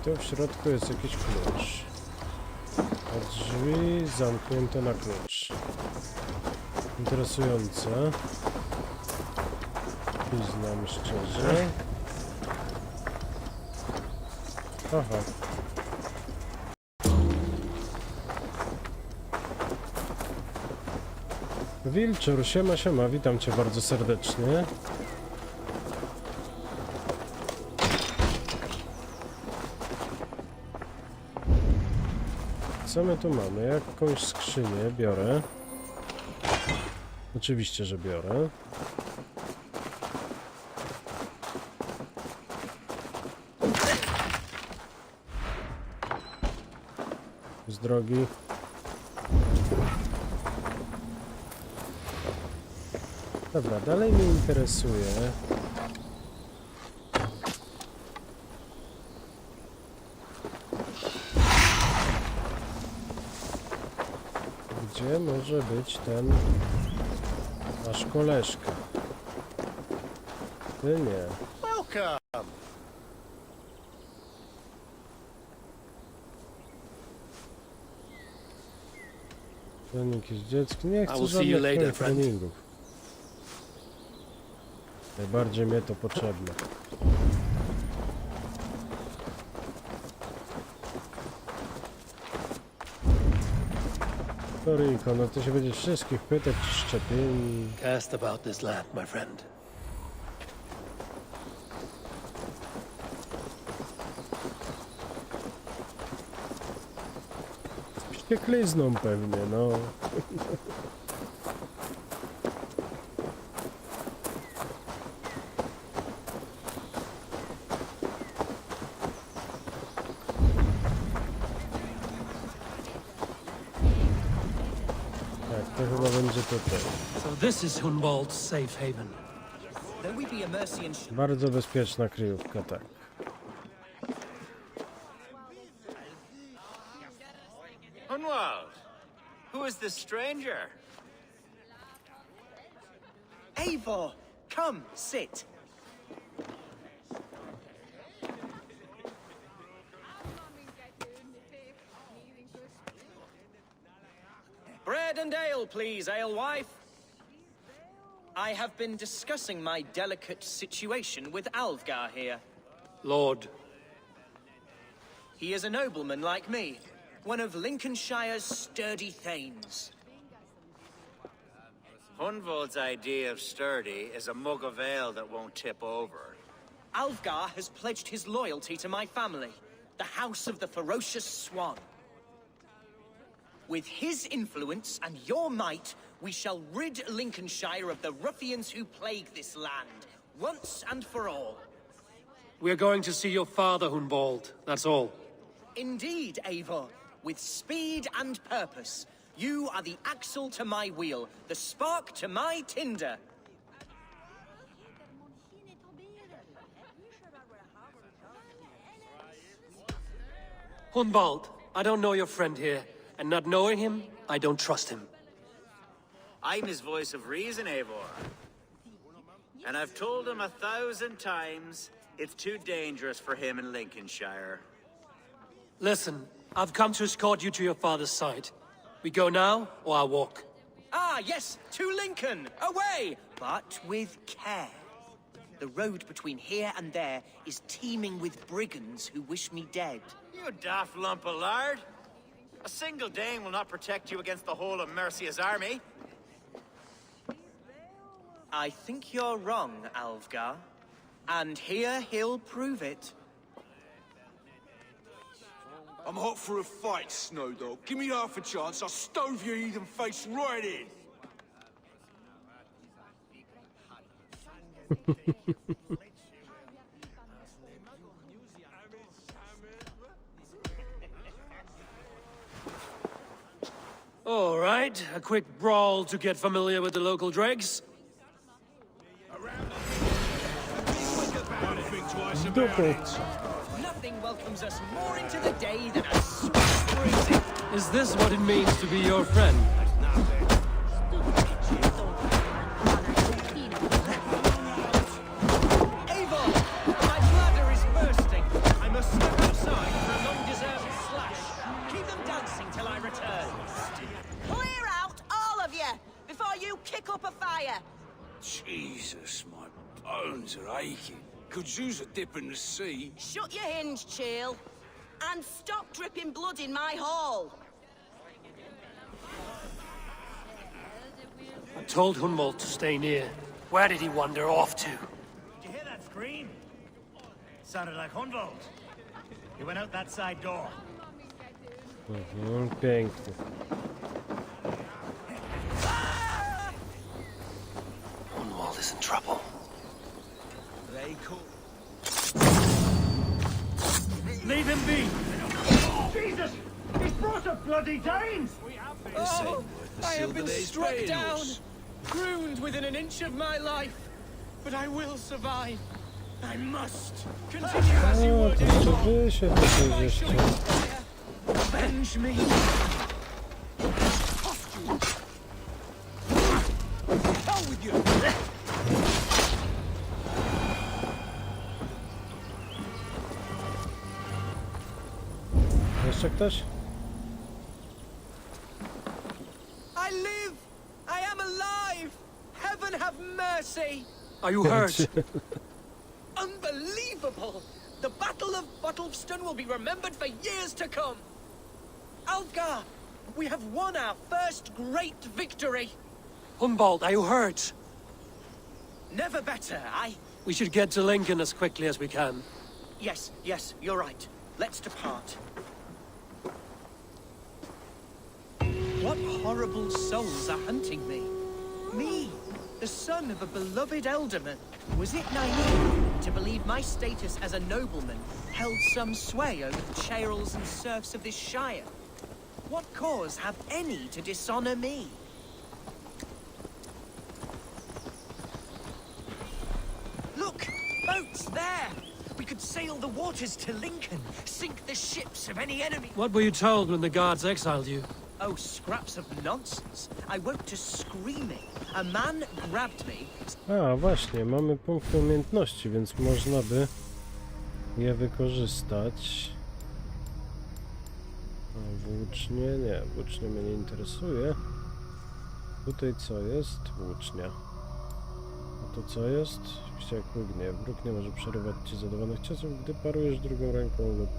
Tu w środku jest jakiś klucz. A drzwi zamknięte na klucz. Interesujące. Przyznam szczerze. Aha. Wilczur, siema, witam cię bardzo serdecznie. Co my tu mamy? Jakąś skrzynię biorę. Oczywiście, że biorę. Z drogi. Dobra, dalej mnie interesuje. Gdzie może być ten nasz koleżka? Ty nie. Welcome. Trening jest dzieckiem. Nie chcę żadnych treningów. Najbardziej mnie to potrzebne. Toriko, no ty się będziesz wszystkich pytać, czy szczepieni. Cast about this land, my friend. Wścieklizną pewnie, no. To chyba będzie tutaj. So this is Hunwald's safe haven. Bardzo bezpieczna kryjówka, tak. Hunwald, who is this stranger? Eivor, come, sit. Bread and ale, please, alewife. I have been discussing my delicate situation with Alvgar here. Lord. He is a nobleman like me, one of Lincolnshire's sturdy thanes. Hunwald's idea of sturdy is a mug of ale that won't tip over. Alvgar has pledged his loyalty to my family, the House of the Ferocious Swan. With his influence and your might, we shall rid Lincolnshire of the ruffians who plague this land, once and for all. We're going to see your father, Hunwald. That's all. Indeed, Eivor, with speed and purpose, You are the axle to my wheel, the spark to my tinder. Hunwald, I don't know your friend here, and not knowing him, I don't trust him. I'm his voice of reason, Eivor. And I've told him 1,000 times it's too dangerous for him in Lincolnshire. Listen, I've come to escort you to your father's side. We go now, or I walk? Ah, yes, to Lincoln, away, but with care. The road between here and there is teeming with brigands who wish me dead. You daft lump of lard. A single Dane will not protect you against the whole of Mercia's army. I think you're wrong, Alfgar. And here he'll prove it. I'm hot for a fight, Snowdog. Give me half a chance, I'll stove your heathen face right in. All right, a quick brawl to get familiar with the local dregs. Nothing welcomes us more into the day than a sweet bruising. Is this what it means to be your friend? Eivor! My bladder is bursting. I must step outside for a long-deserved slash. Keep them dancing till I return. Clear out, all of you, before you kick up a fire. Jesus, my bones are aching. Could use a dip in the sea. Shut your hinge, Chill. And stop dripping blood in my hall. I told Hunwald to stay near. Where did he wander off to? Did you hear that scream? Sounded like Hunwald. He went out that side door. Pięknie. Hunwald is in trouble. They cool. Leave him be! Jesus! He's brought a bloody Dane! Oh, I have been struck down, pruned within an inch of my life. But I will survive. I must continue as you would. Avenge me! Hell with you! Jeszcze ktoś? I live! I am alive! Heaven have mercy! Are you hurt? Unbelievable! The Battle of Bottleston will be remembered for years to come! Alfgar! We have won our first great victory! Hunwald, are you hurt? Never better, We should get to Lincoln as quickly as we can. Yes, you're right. Let's depart. What horrible souls are hunting me? Me, the son of a beloved elderman. Was it naive to believe my status as a nobleman held some sway over the churls and serfs of this shire? What cause have any to dishonor me? Look! Boats there! We could sail the waters to Lincoln, sink the ships of any enemy. What were you told when the guards exiled you? Oh, scraps of nonsense. I woke to screaming. A man grabbed me. A, właśnie, mamy punkty umiejętności, więc można by je wykorzystać. A włócznie? Nie, włócznie mnie nie interesuje. Tutaj co jest? Włócznia. A to co jest? Wściekły gniew. Wróg nie może przerywać ci zadawanych ciosów, gdy parujesz drugą ręką lub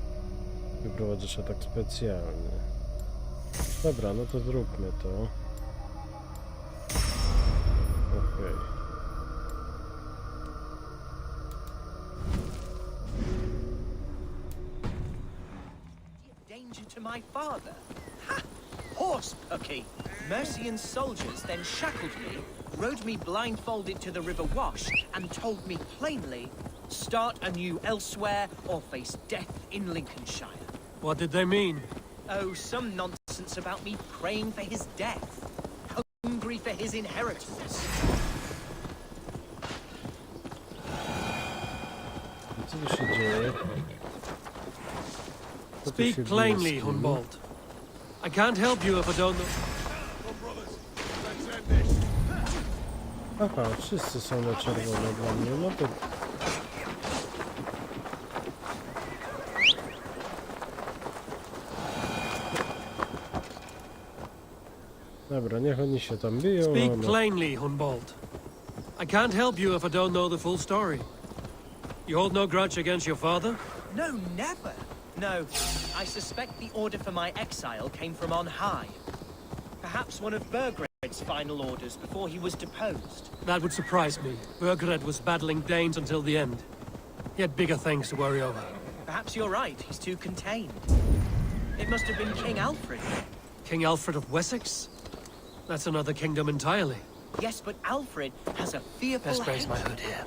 wyprowadzasz atak specjalny. Dobra, no to zróbmy to. Okej. Danger to my father. Ha! Horse pucky. Mercian soldiers then shackled me, rode me blindfolded to the River Wash, and told me plainly, start anew elsewhere or face death in Lincolnshire. What did they mean? Oh, some nonsense nonsense about me praying for his death, hungry for his inheritance. Co tu się dzieje? Co tu się Speak dzieje plainly, z kim? Humboldt. I can't help you if I don't know. Aha, wszyscy są na czerwono dla mnie, no to... Dobra, niech oni się tam biją. Speak no. plainly, Humboldt. I can't help you if I don't know the full story. You hold no grudge against your father? No, never. No, I suspect the order for my exile came from on high. Perhaps one of Burgred's final orders before he was deposed. That would surprise me. Burgred was battling Danes until the end. He had bigger things to worry over. Perhaps you're right, he's too contained. It must have been King Alfred. King Alfred of Wessex? That's another kingdom entirely. Yes, but Alfred has a fearful Best raise my hatred. hood here.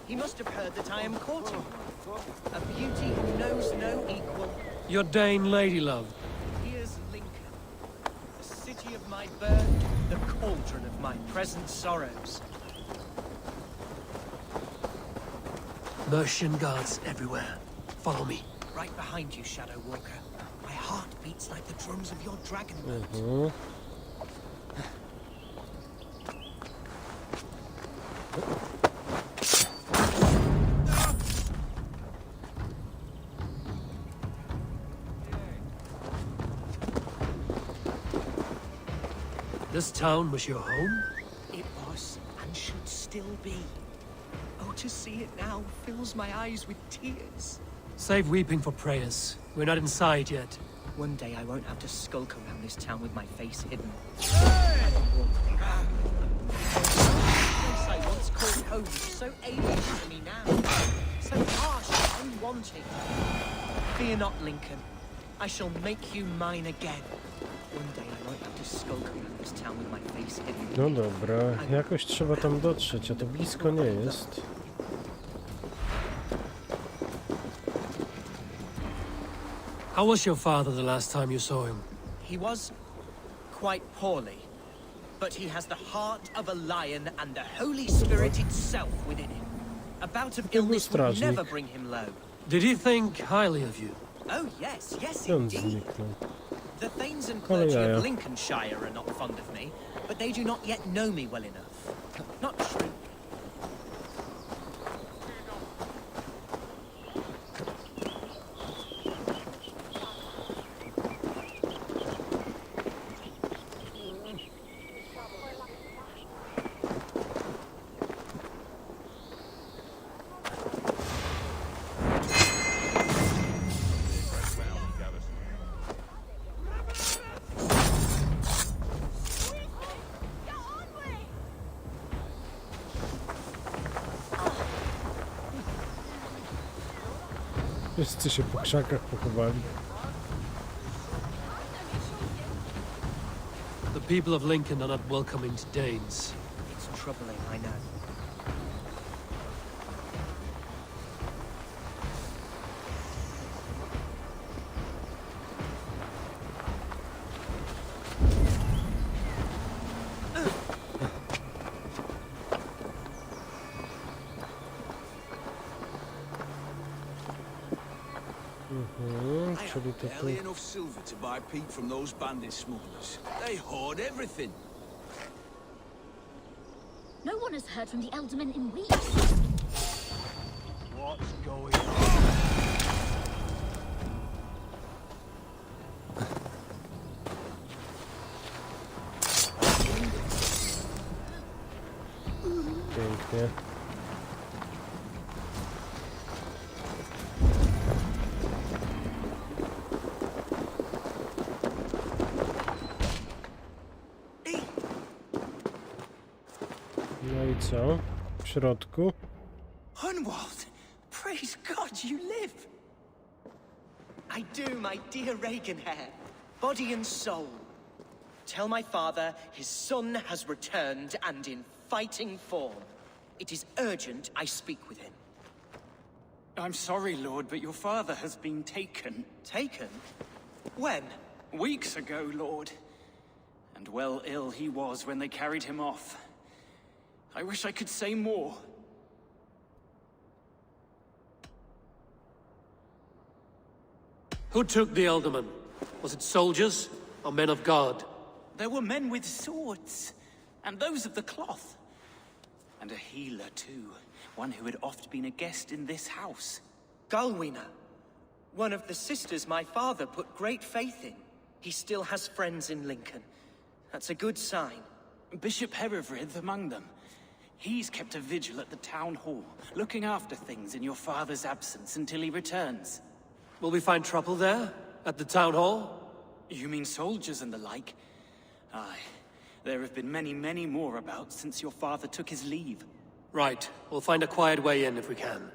He must have heard that I am courting a beauty who knows no equal. Your Dane lady love. Here's Lincoln, the city of my birth, the cauldron of my present sorrows. Mercian guards everywhere. Follow me. Right behind you, Shadow Walker. My heart beats like the drums of your dragon boat. Mhm. This town was your home? It was, and should still be. Oh, to see it now fills my eyes with tears. Save weeping for prayers. We're not inside yet. One day I won't have to skulk around this town with my face hidden. Place I once called home is so alien to me now. So harsh and unwanted. Fear not, Lincoln. I shall make you mine again. One day I won't have to skulk around this town with my face hidden. No dobra, jakoś trzeba tam dotrzeć, a to blisko nie jest. How was your father the last time you saw him? He was quite poorly, but he has the heart of a lion and the Holy Spirit itself within him. A bout of illness would never bring him low. Did he think highly of you? Oh yes, yes On indeed. zniknął. The thanes and Ale clergy jaja. of Lincolnshire are not fond of me, but they do not yet know me well enough. Not true. Wszyscy się po krzakach pochowali. The people of Lincoln are not welcoming to Danes. It's troubling, I know. Czyli to tu. Barely enough silver to buy peat from those bandit smugglers. They hoard everything. No one has heard from the Eldermen in weeks. What's going on? Pięknie. No i co? W środku? Hunwald! Praise God you live! I do, my dear Reaganhair. Body and soul. Tell my father his son has returned and in fighting form. It is urgent I speak with him. I'm sorry, Lord, but your father has been taken. Taken? When? Weeks ago, Lord. And well ill he was when they carried him off. I wish I could say more. Who took the alderman? Was it soldiers or men of God? There were men with swords, and those of the cloth. And a healer, too. One who had oft been a guest in this house. Galwina, one of the sisters my father put great faith in. He still has friends in Lincoln. That's a good sign. Bishop Herefrith among them. He's kept a vigil at the town hall, looking after things in your father's absence until he returns. Will we find trouble there? At the town hall? You mean soldiers and the like? Aye. There have been many, many more about since your father took his leave. Right. We'll find a quiet way in if we can.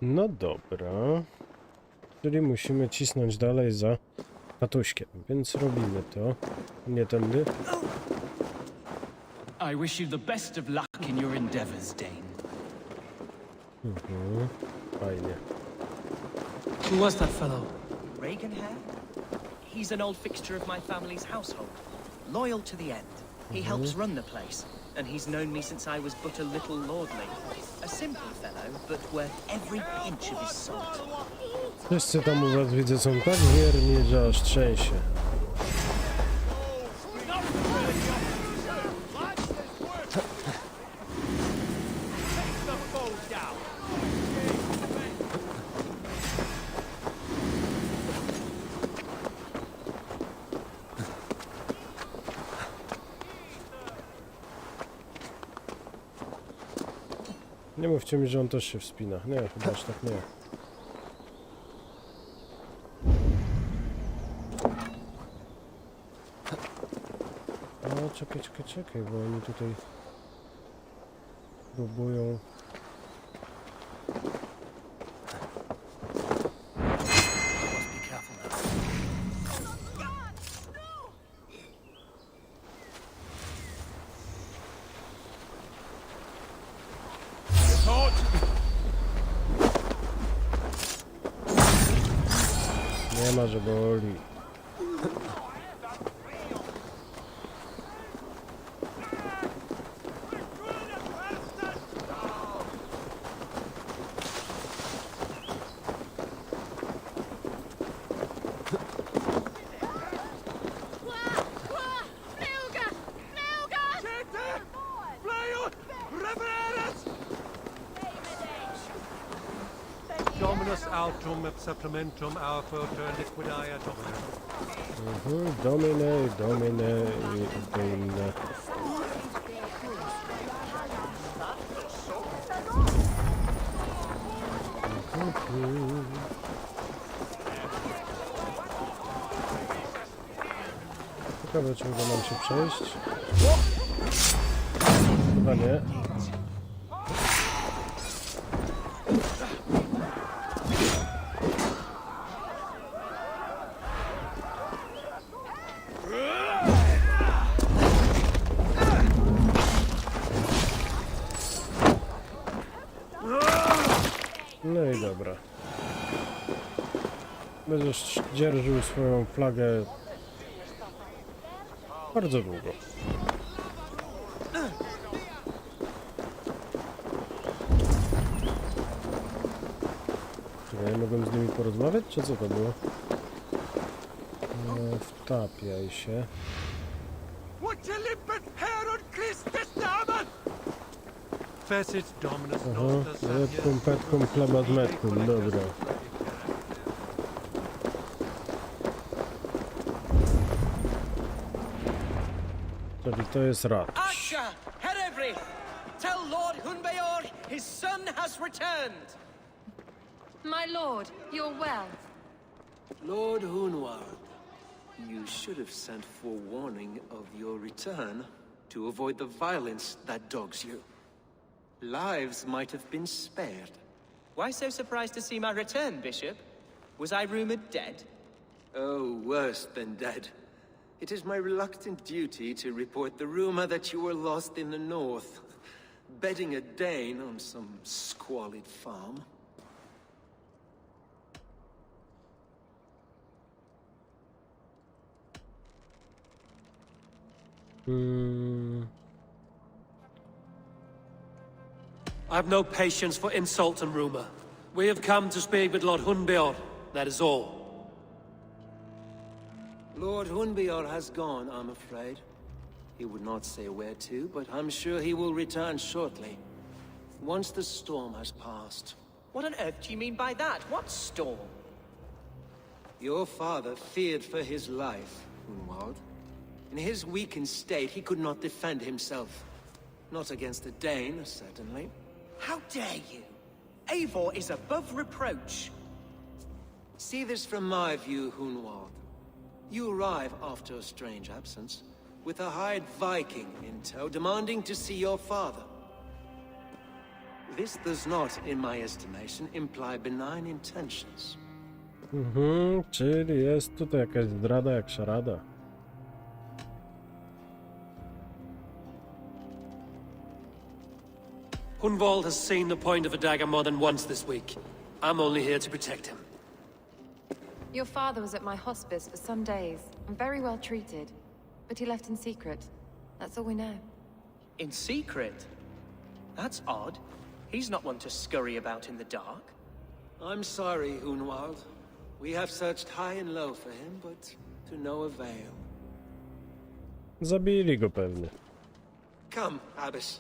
No dobra. Czyli musimy cisnąć dalej za tatuśkiem, więc robimy to. Nie tędy. I wish you the best of luck in your endeavors, Dane. Fajnie. Who was that fellow? Reagan Hare? He's an old fixture of my family's household. Loyal to the end. He helps run the place, and he's known me since I was but a little lordling. A simple fellow, but worth every pinch of his salt. Wszyscy tam u was widzę są tak wierni, że aż trzęsie. Nie mówcie mi, że on też się wspina. Nie, chyba aż tak nie. No, czekaj, bo oni tutaj próbują... Nie ma, że boli. Dominus autum et supplementum auforter liquidae Domine, domine. Ciekawe, czy uda nam się przejść. Chyba nie. No i dobra. Będziesz dzierżył swoją flagę bardzo długo. Czekaj, ja mogłem z nimi porozmawiać, czy co to było? Wtapiaj się. Aha, metkum, petkum, chlabat, metkum, dobra. Czyli to jest rad. Asha, Herefrith! Tell Lord Hunbeor his son has returned! My lord, you're well. Lord Hunward, you should have sent forewarning of your return to avoid the violence that dogs you. Lives might have been spared. Why so surprised to see my return, Bishop? Was I rumored dead? Oh, worse than dead. It is my reluctant duty to report the rumor that you were lost in the north. bedding a Dane on some squalid farm. I've no patience for insult and rumor. We have come to speak with Lord Hunbeor, that is all. Lord Hunbeor has gone, I'm afraid. He would not say where to, but I'm sure he will return shortly. Once the storm has passed. What on earth do you mean by that? What storm? Your father feared for his life, Hunwald. In his weakened state, he could not defend himself. Not against a Dane, certainly. How dare you? Eivor is above reproach. See this from my view, Hunwald. You arrive after a strange absence, with a hired Viking in tow, demanding to see your father. This does not, in my estimation, imply benign intentions. Czyli jest tutaj jakaś zdrada jak szarada. Hunwald has seen the point of a dagger more than once this week. I'm only here to protect him. Your father was at my hospice for some days, and very well treated. But he left in secret. That's all we know. In secret? That's odd. He's not one to scurry about in the dark. I'm sorry, Hunwald. We have searched high and low for him, but to no avail. Zabili go pewnie. Come, Abbess.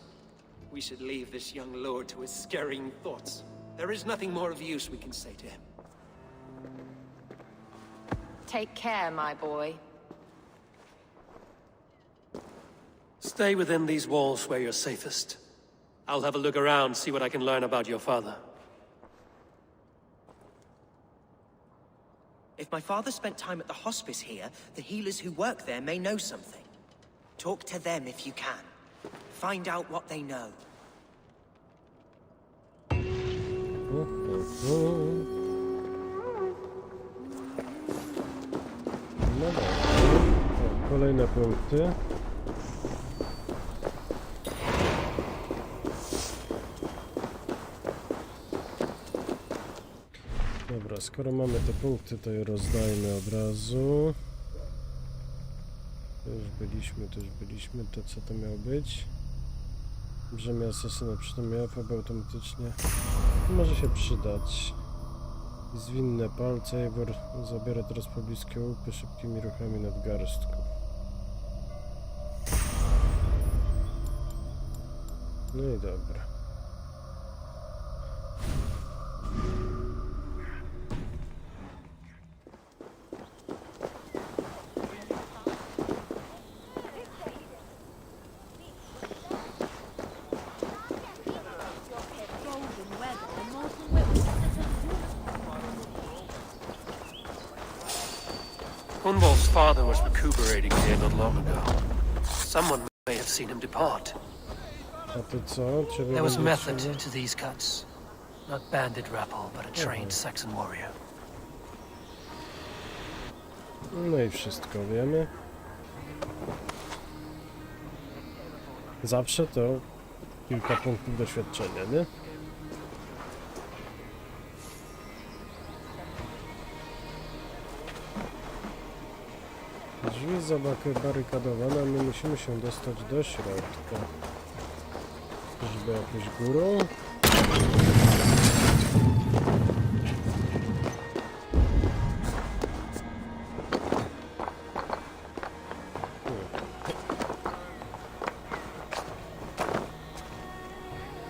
We should leave this young lord to his scurrying thoughts. There is nothing more of use we can say to him. Take care, my boy. Stay within these walls where you're safest. I'll have a look around, see what I can learn about your father. If my father spent time at the hospice here, the healers who work there may know something. Talk to them if you can. Find out what they know. No dobra. Kolejne punkty. Dobra, skoro mamy te punkty, to je rozdajmy od razu. Też byliśmy, to co to miało być? Brzemię asesyna, przy tym alfabet automatycznie może się przydać. Zwinne palce, Eivor zabiera teraz pobliskie łupy szybkimi ruchami nadgarstku. No i dobra. Hunwald's father was recuperating here not long ago. Someone may have seen him depart. A to co? There was method to these cuts. Not bandit rabble, but a trained Saxon warrior. No i wszystko wiemy. Zawsze to kilka punktów doświadczenia, nie? Drzwi zabarykadowane, my musimy się dostać do środka. Żeby jakąś górą.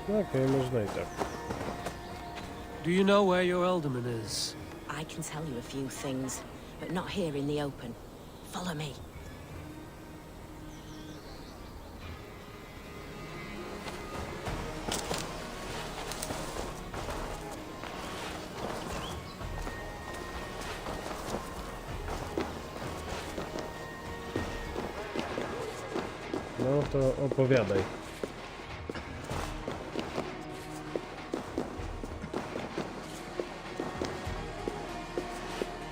Okej, można i tak. Do you know where your alderman is? I can tell you a few things, but not here in the open. Follow me. No to opowiadaj.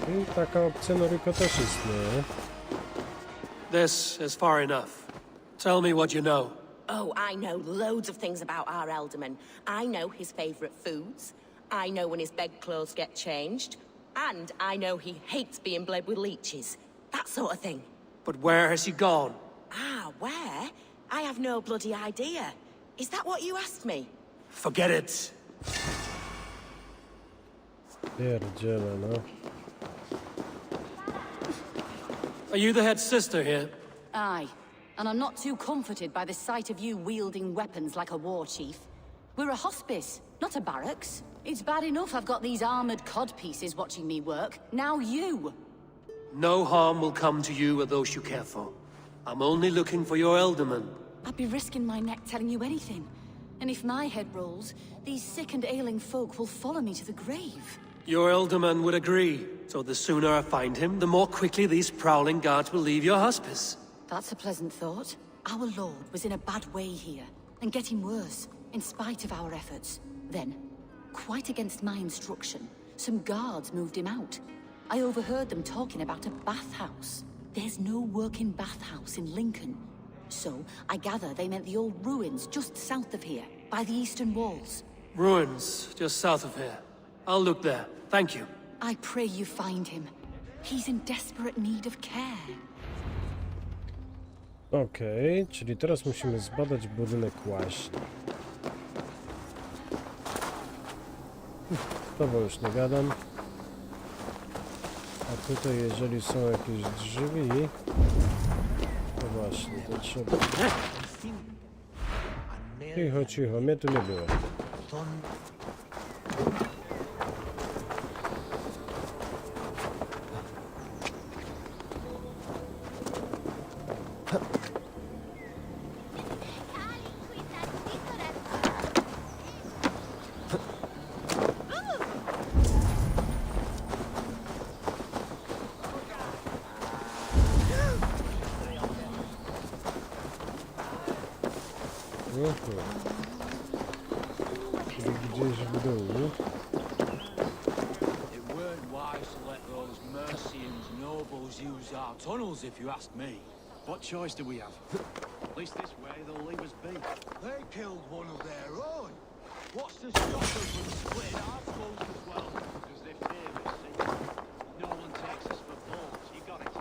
I taka opcja Noriko też istnieje. This is far enough. Tell me what you know. Oh, I know loads of things about our Elderman. I know his favorite foods. I know when his bedclothes get changed. And I know he hates being bled with leeches. That sort of thing. But where has he gone? Ah, where? I have no bloody idea. Is that what you asked me? Forget it. Pierdziele, no. Are you the head sister here? Aye. And I'm not too comforted by the sight of you wielding weapons like a war chief. We're a hospice, not a barracks. It's bad enough I've got these armored codpieces watching me work. Now you! No harm will come to you or those you care for. I'm only looking for your Elderman. I'd be risking my neck telling you anything. And if my head rolls, these sick and ailing folk will follow me to the grave. Your Elderman would agree. So the sooner I find him, the more quickly these prowling guards will leave your hospice. That's a pleasant thought. Our lord was in a bad way here, and getting worse, in spite of our efforts. Then, quite against my instruction, some guards moved him out. I overheard them talking about a bathhouse. There's no working bathhouse in Lincoln. So, I gather they meant the old ruins just south of here, by the eastern walls. Ruins, just south of here. I'll look there. Thank you. I pray you find him. He's in desperate need of care. Okej, czyli teraz musimy zbadać budynek łaźni. To bo już nie gadam. A tutaj jeżeli są jakieś drzwi, to właśnie, to trzeba... Cicho, cicho, mnie tu nie było. Czyli gdzieś w dół. It weren't wise to let those Mercians nobles use our tunnels, if you ask me. What choice do we have? At least this way they'll leave us be. They killed one of their own. What's to stop us from splitting our skulls as well? Because they fear us, see? No one takes us for bulls, you got it.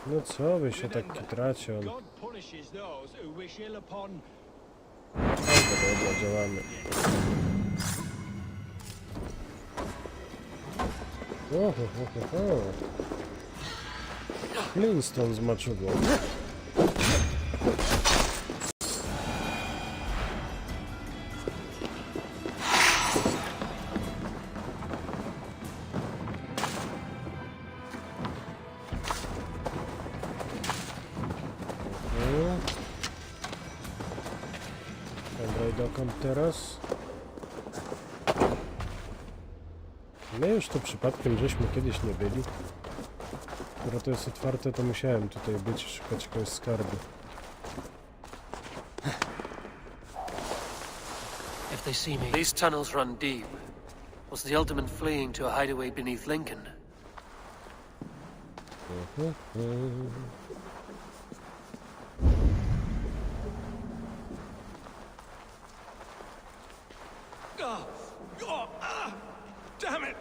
No co wy się tak kitracie? God punishes those who wish ill upon. Dobra, działamy. Flintstone z maczugą. Dobra, i dokąd teraz? My już tu przypadkiem żeśmy kiedyś nie byli. Skoro to jest otwarte, to musiałem tutaj być i szukać jakiegoś skarbu. If they see me, these tunnels run deep. Was the Elderman fleeing to a hideaway beneath Lincoln? Damn it!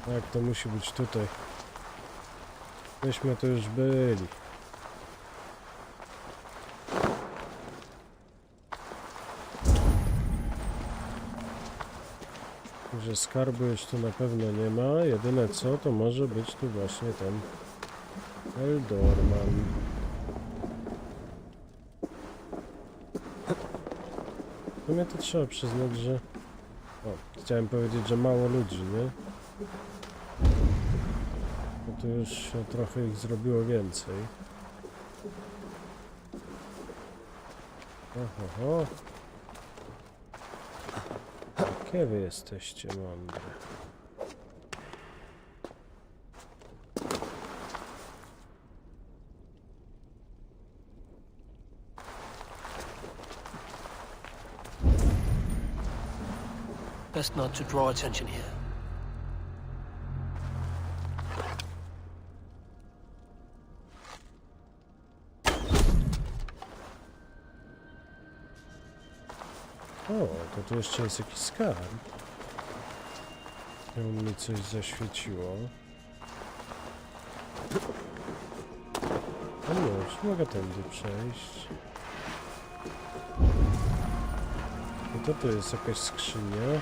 Tak, to musi być tutaj. Myśmy tu już byli. Że skarbu już tu na pewno nie ma. Jedyne co, to może być tu właśnie ten Eldorman. W sumie to trzeba przyznać, że... O, chciałem powiedzieć, że mało ludzi, nie? Bo tu już się trochę ich zrobiło więcej. Oho. Jakie wy jesteście mądre. Best not to draw attention here. O, to tu jeszcze jest jakiś skarb. Mi coś zaświeciło. A nie, czy mogę tędy przejść? I to tu jest jakaś skrzynia.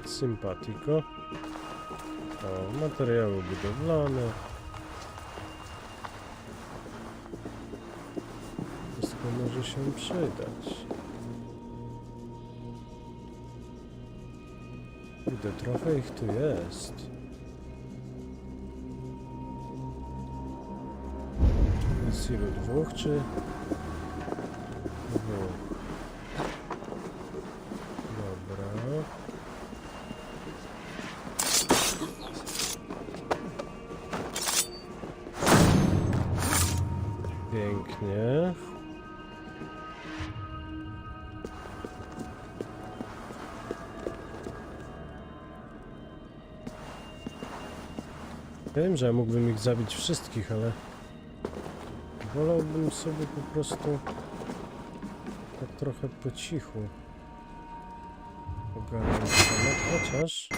Sympatiko. O, materiały budowlane. Wszystko może się przydać. Widzę, trochę ich tu jest. Jest ilu? Dwóch czy... Dwóch. Dobra. Pięknie. Wiem, że ja mógłbym ich zabić wszystkich, ale wolałbym sobie po prostu tak trochę po cichu ogarnąć temat, chociaż...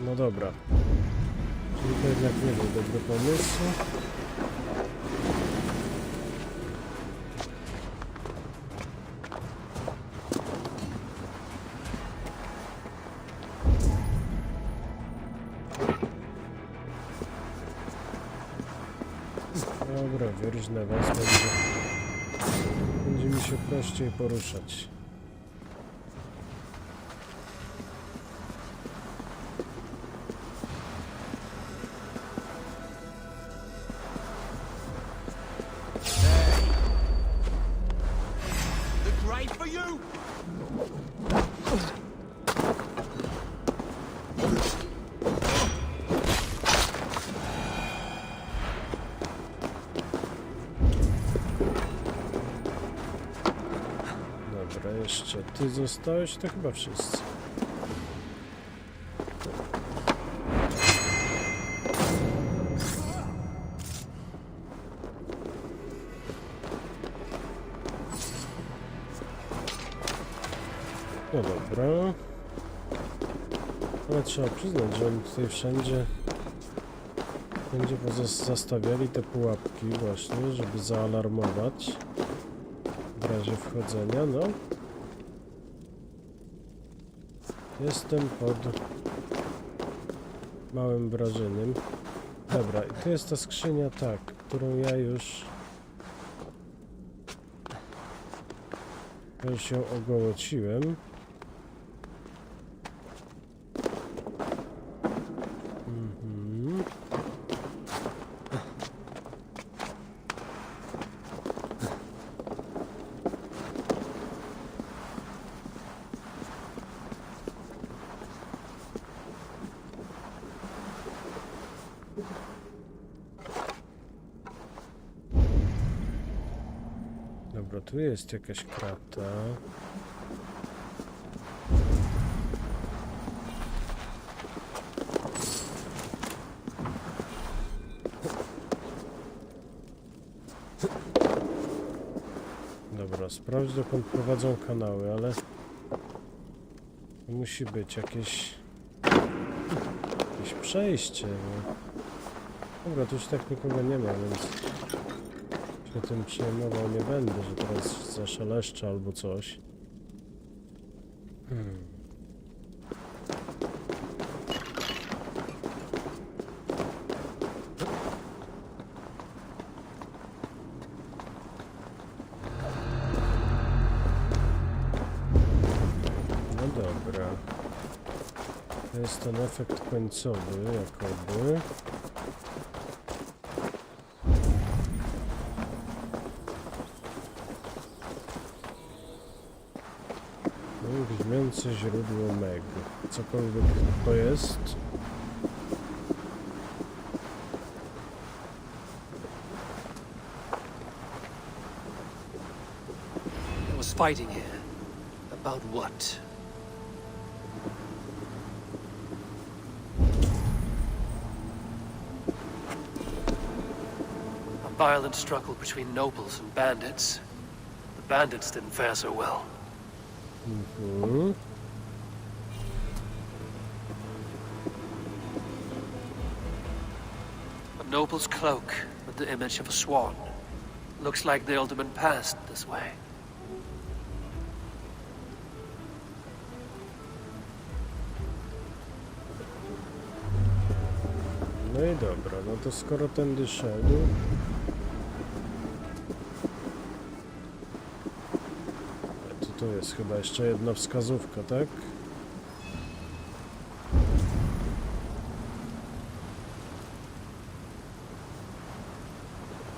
No dobra. Czyli to jednak nie był dobry pomysł. Dobra, wyrżnę was, będzie mi się prościej poruszać. Jeszcze ty zostałeś, to chyba wszyscy. No dobra. Ale trzeba przyznać, że oni tutaj wszędzie będzie zastawiali te pułapki właśnie, żeby zaalarmować w razie wchodzenia, no. Jestem pod małym wrażeniem. Dobra, i tu jest ta skrzynia, tak, którą ja już ją ogołociłem. Dobra, tu jest jakaś krata. Dobra, sprawdź, dokąd prowadzą kanały, ale musi być jakieś przejście. No. Dobra, tu już tak nikogo nie ma, więc się tym przejmował nie będę, że teraz zaszaleszczę albo coś. No dobra. To jest ten efekt końcowy, jakoby. Grzmiące źródło meg. Cokolwiek to jest. There was fighting here. About what? A violent struggle between nobles and bandits. The bandits didn't fare so well. A noble's cloak with the image of a swan. Looks like the alderman passed this way. No i dobra, no to skoro tędy szedł... To jest chyba jeszcze jedna wskazówka, tak?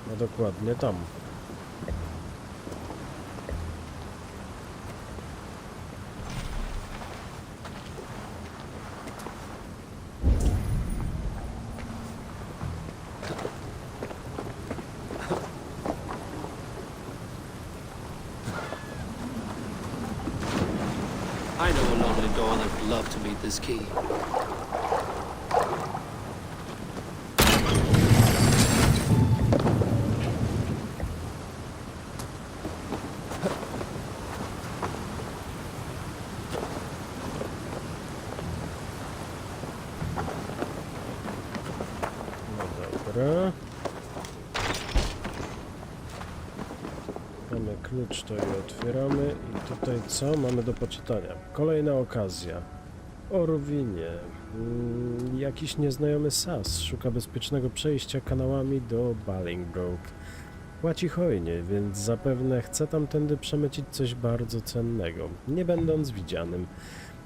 No dokładnie tam. I know a lonely door that would love to meet this key. No dobra. Mamy klucz, to je otwieramy i tutaj co mamy do poczytania? Kolejna okazja. O ruinie. Jakiś nieznajomy sas szuka bezpiecznego przejścia kanałami do Bolingbroke. Płaci hojnie, więc zapewne chce tamtędy przemycić coś bardzo cennego, nie będąc widzianym.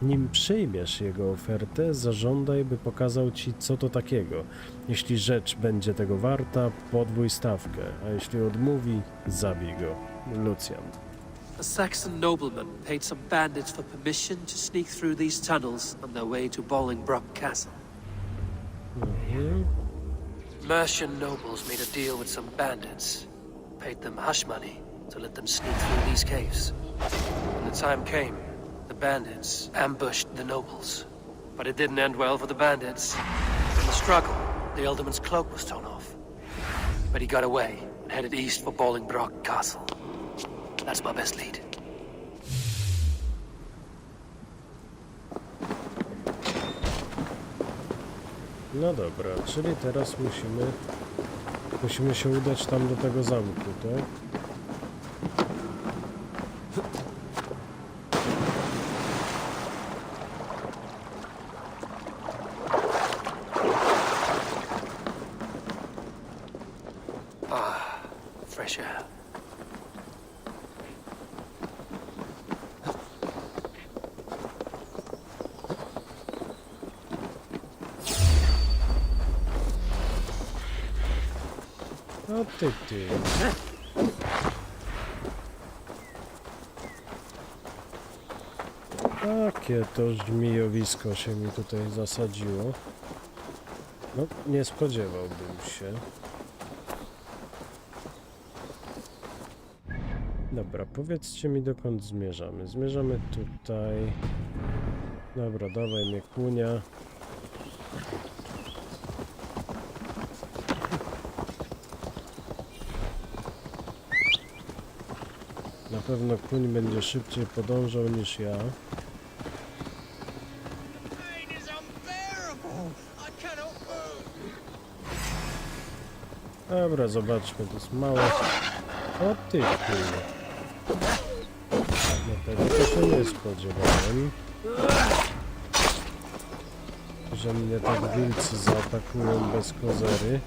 Nim przyjmiesz jego ofertę, zażądaj, by pokazał ci, co to takiego. Jeśli rzecz będzie tego warta, podwój stawkę, a jeśli odmówi, zabij go. Lucian. A Saxon nobleman paid some bandits for permission to sneak through these tunnels on their way to Bolingbroke Castle. Mercian nobles made a deal with some bandits, paid them hush money to let them sneak through these caves. When the time came, the bandits ambushed the nobles. But it didn't end well for the bandits. In the struggle, the alderman's cloak was torn off. But he got away and headed east for Bolingbroke Castle. That's my best lead. No dobra, czyli teraz musimy się udać tam do tego zamku, tak? Fresh air. O ty. Takie to żmijowisko się mi tutaj zasadziło. No, nie spodziewałbym się. Dobra, powiedzcie mi, dokąd zmierzamy. Zmierzamy tutaj. Dobra, dawaj mnie kunia. Na pewno kuń będzie szybciej podążał niż ja. Dobra, zobaczmy, to jest małe. O ty kurwa. No tego to się nie spodziewałem. Że mnie tak wilcy zaatakują bez kozery.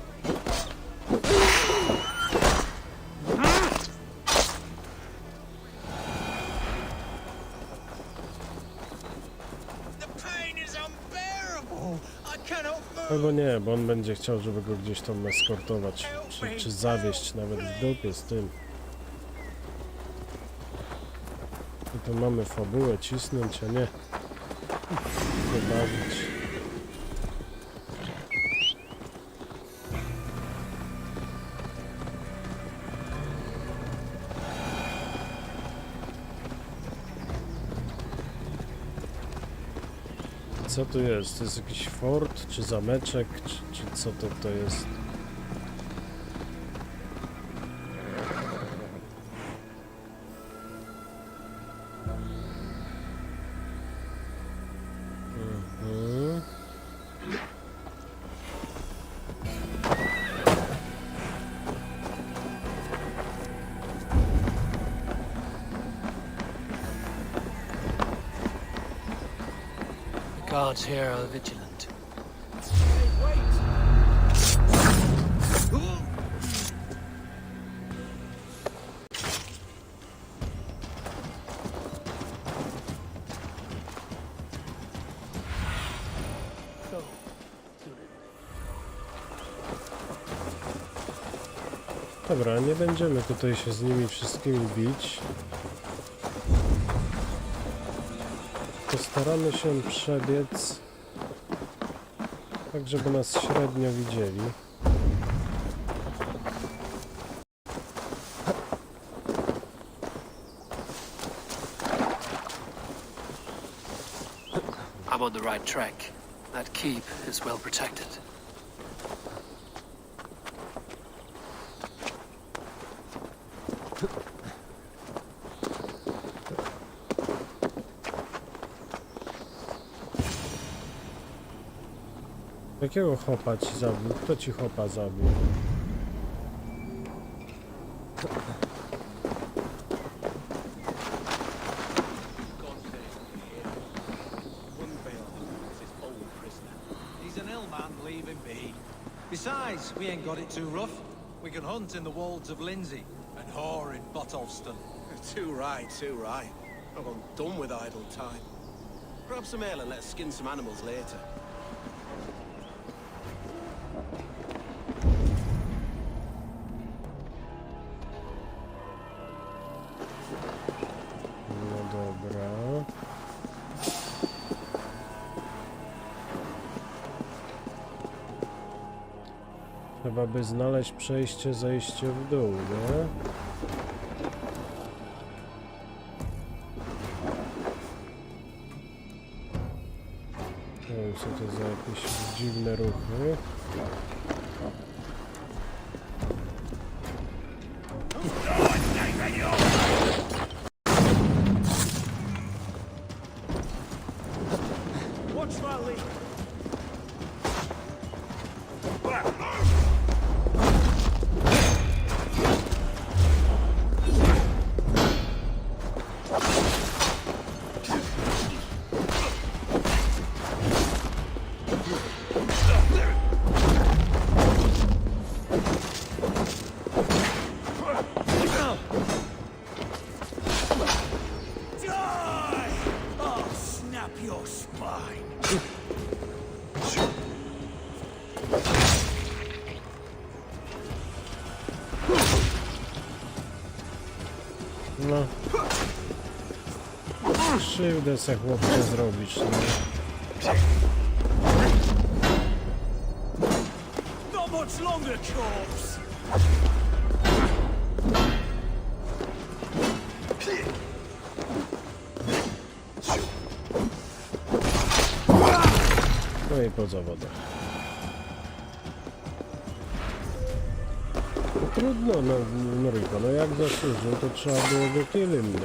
Albo nie, bo on będzie chciał, żeby go gdzieś tam eskortować, czy zawieźć nawet w dupie z tym. I tu mamy fabułę, cisnąć, a nie wybawić. Co tu jest? To jest jakiś fort, czy zameczek, czy co to jest? Guards here are vigilant. Dobra, nie będziemy tutaj się z nimi wszystkimi bić. Postaramy się przebiec tak, żeby nas średnio widzieli. I'm on the right track. That keep is well protected. Jakiego chopa ci zabił? Kto ci chopa zabił? He's an ill man, leave him be. Besides, we ain't got it too rough. We can hunt in the wolds of Lindsay and whore in Botolston. Too right, too right. Well, I'm done with idle time. Grab some ale and let's skin some animals later. No dobra. Trzeba by znaleźć przejście, zejście w dół, nie? Nie wiem, co to za jakieś dziwne ruchy. No. Krzywdę se chłopcze zrobisz, no. Not much longer, corpse! No i po zawodach. Trudno, no, Noriko, no jak zasłużył, to trzeba było go kilym, no.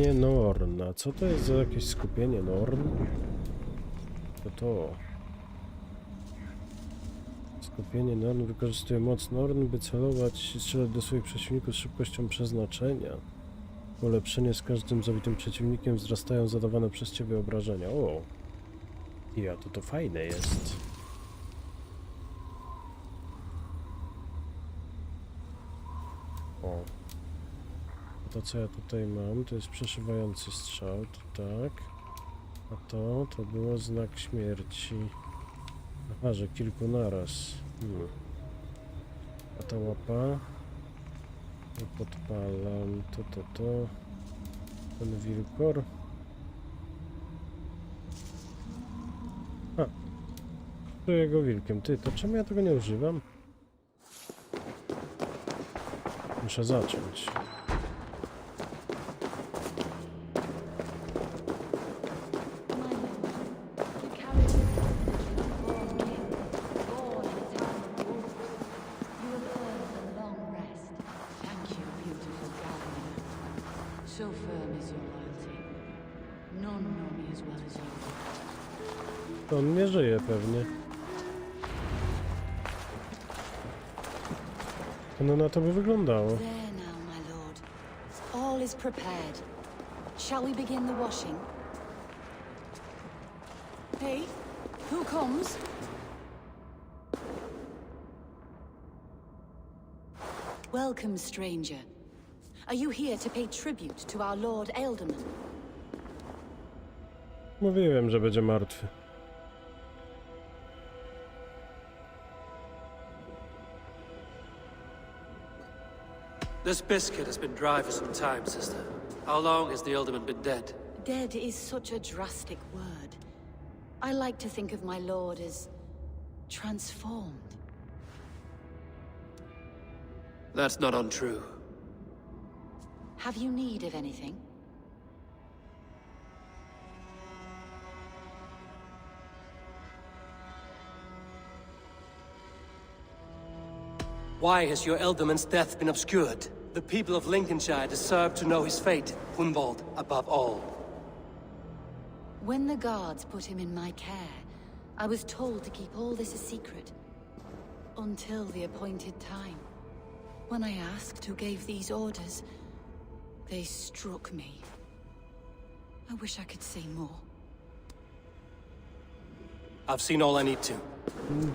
Skupienie Norn. A co to jest za jakieś skupienie Norn? To. Skupienie Norn wykorzystuje moc Norn, by celować i strzelać do swoich przeciwników z szybkością przeznaczenia. Ulepszenie z każdym zabitym przeciwnikiem wzrastają zadawane przez ciebie obrażenia. O! Ja, to fajne jest. O. To co ja tutaj mam, to jest przeszywający strzał, to tak. A to było znak śmierci. Aha, że kilku naraz. A ta łapa. I podpalam to. Ten wilkor. A. To jego wilkiem. Ty, to czemu ja tego nie używam? Muszę zacząć. To on nie żyje pewnie. No na to by wyglądało. There now, my lord. All is prepared. Shall we begin the washing? Hey, who comes? Welcome, stranger. Are you here to pay tribute to our Lord Alderman? Mówiłem, że będzie martwy. This biscuit has been dry for some time, sister. How long has the alderman been dead? Dead is such a drastic word. I like to think of my lord as transformed. That's not untrue. Have you need of anything? Why has your alderman's death been obscured? The people of Lincolnshire deserve to know his fate, Hunwald above all. When the guards put him in my care, I was told to keep all this a secret. Until the appointed time. When I asked who gave these orders, they struck me. I wish I could say more. I've seen all I need to.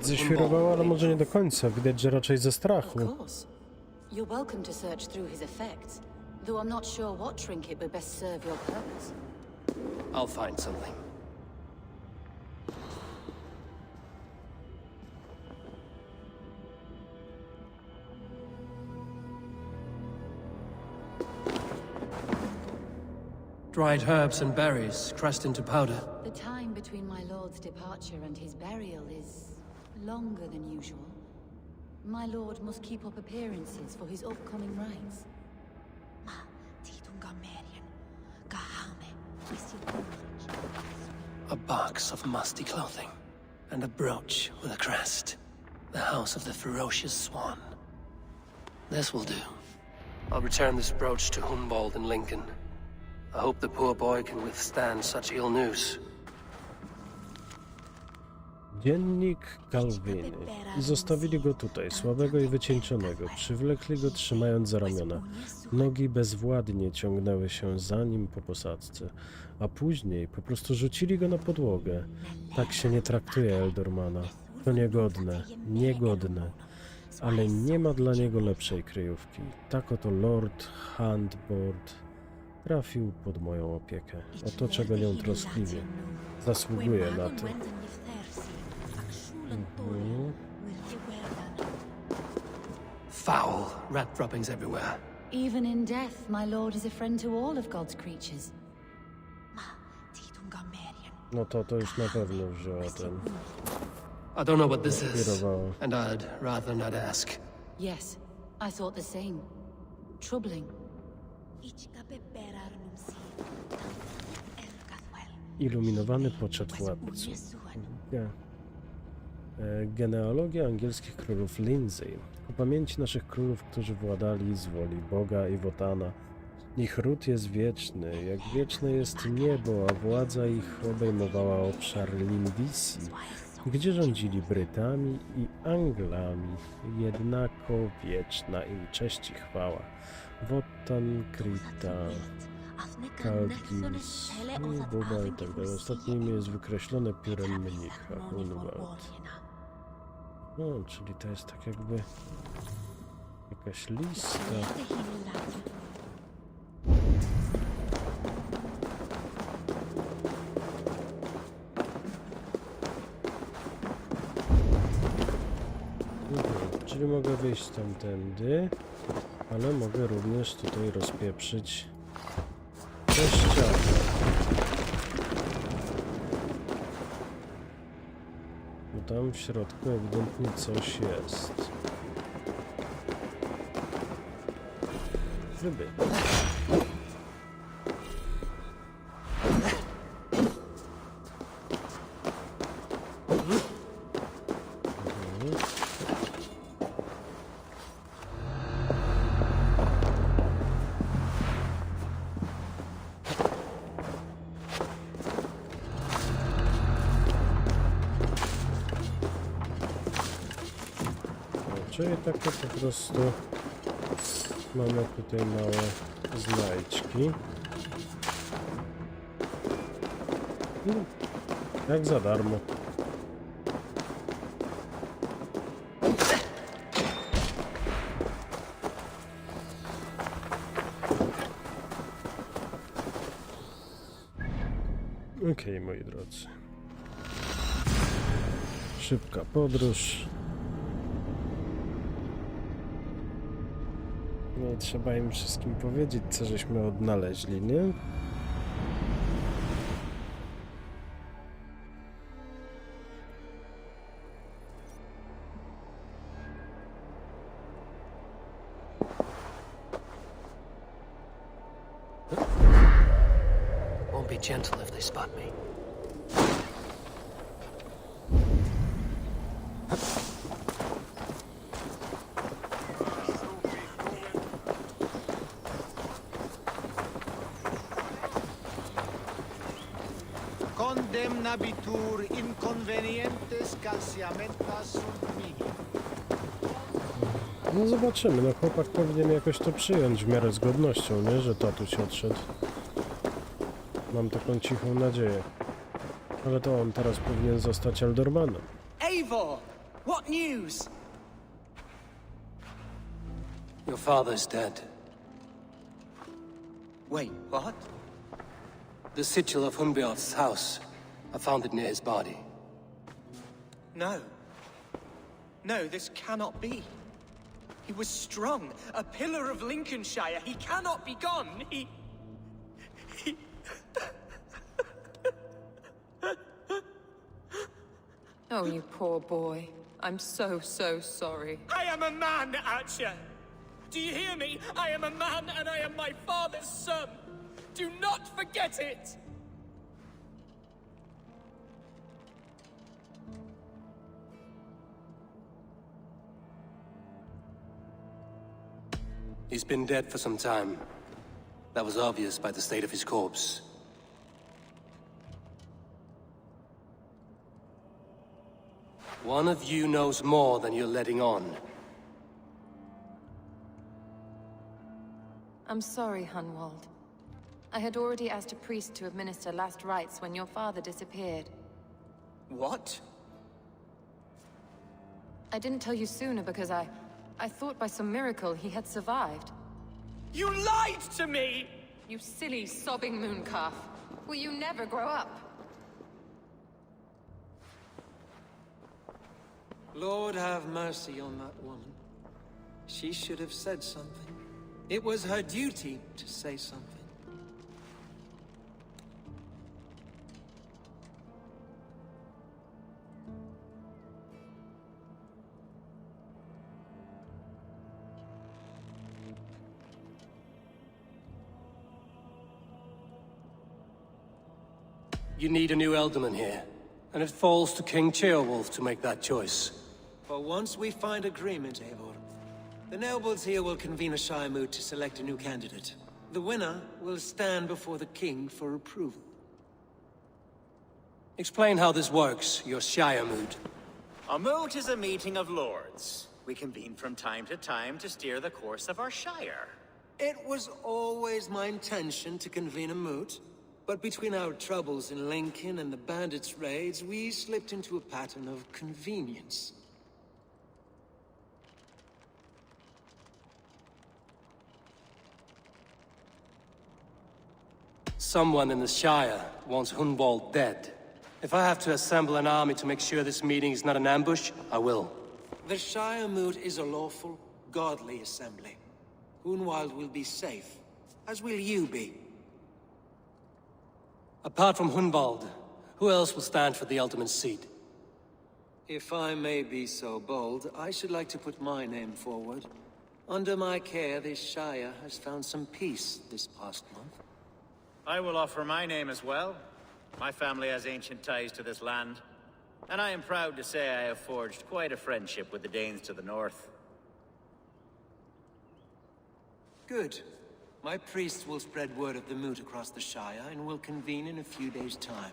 Ześwirowała, ale może nie do końca. Widać, że raczej ze strachu. Of course. You're welcome to search through his effects, though I'm not sure what trinket would best serve your purpose. I'll find something. Dried herbs and berries crushed into powder. The time between my lord's departure and his burial is longer than usual. My lord must keep up appearances for his upcoming rites. A box of musty clothing, and a brooch with a crest. The house of the ferocious swan. This will do. I'll return this brooch to Hunwald in Lincoln. I hope the poor boy can withstand such ill news. Dziennik Kalwiny. I zostawili go tutaj, słabego i wycieńczonego. Przywlekli go, trzymając za ramiona. Nogi bezwładnie ciągnęły się za nim po posadzce, a później po prostu rzucili go na podłogę. Tak się nie traktuje Ealdormana. To niegodne, niegodne. Ale nie ma dla niego lepszej kryjówki. Tak oto Lord Handboard trafił pod moją opiekę. Otoczę go nią troskliwie. Zasługuje na to. Foul rat droppings everywhere. Even in death, my lord is a friend to all of God's creatures. No to już na pewno wzięła ten. I don't know what this is, Kierowała. and I'd rather not ask. Yes, I thought the same. Troubling. Iluminowany poczet władców. Genealogia angielskich królów Lindsay. Ku pamięci naszych królów, którzy władali z woli Boga i Wotana, Ich ród jest wieczny, jak wieczne jest niebo, a władza ich obejmowała obszar Lindisi, gdzie rządzili Brytami i Anglami, jednako wieczna im cześć i chwała. Wotan, Krita, Kalgis, Buba i tak dalej. Ostatnie imię jest wykreślone piórem mnicha, Hunwald. No, czyli to jest tak jakby jakaś lista. Czyli mogę wyjść tamtędy, ale mogę również tutaj rozpieprzyć te ściany. Bo tam w środku ewidentnie coś jest. Ryby. Czyli takie po prostu mamy tutaj małe znajdźki. Jak za darmo. Okej, moi drodzy. Szybka podróż. No i trzeba im wszystkim powiedzieć, co żeśmy odnaleźli, nie? Won't be gentle if they spot me. Condemnabitur inconvenientes calciamentas sunt mihi. No zobaczymy, no chłopak powinien jakoś to przyjąć w miarę z godnością, nie? Że tatuś odszedł. Mam taką cichą nadzieję. Ale to on teraz powinien zostać Eldormanem. Eivor! What news? Your father's dead. Wait, what? The sigil of Hunbjorn's house. I found it near his body. No. No, this cannot be. He was strong, a pillar of Lincolnshire. He cannot be gone. He... Oh, you poor boy. I'm so sorry. I am a man, Archer! Do you hear me? I am a man and I am my father's son! Do not forget it! He's been dead for some time. That was obvious by the state of his corpse. One of you knows more than you're letting on. I'm sorry, Hunwald. I had already asked a priest to administer last rites when your father disappeared. What? I didn't tell you sooner because I thought by some miracle he had survived. You lied to me! You silly, sobbing mooncalf. Will you never grow up? Lord have mercy on that woman. She should have said something. It was her duty to say something. You need a new Elderman here, and it falls to King Ceolwulf to make that choice. For once we find agreement, Eivor, the nobles here will convene a Shire moot to select a new candidate. The winner will stand before the king for approval. Explain how this works, your Shire mood. A moot is a meeting of lords. We convene from time to steer the course of our shire. It was always my intention to convene a moot, but between our troubles in Lincoln and the bandits' raids, we slipped into a pattern of convenience. Someone in the Shire wants Hunwald dead. If I have to assemble an army to make sure this meeting is not an ambush, I will. The Shire moot is a lawful, godly assembly. Hunwald will be safe, as will you be. Apart from Hunwald, who else will stand for the ultimate seat? If I may be so bold, I should like to put my name forward. Under my care, this Shire has found some peace this past month. I will offer my name as well. My family has ancient ties to this land, and I am proud to say I have forged quite a friendship with the Danes to the north. Good. My priests will spread word of the moot across the Shire and will convene in a few days' time.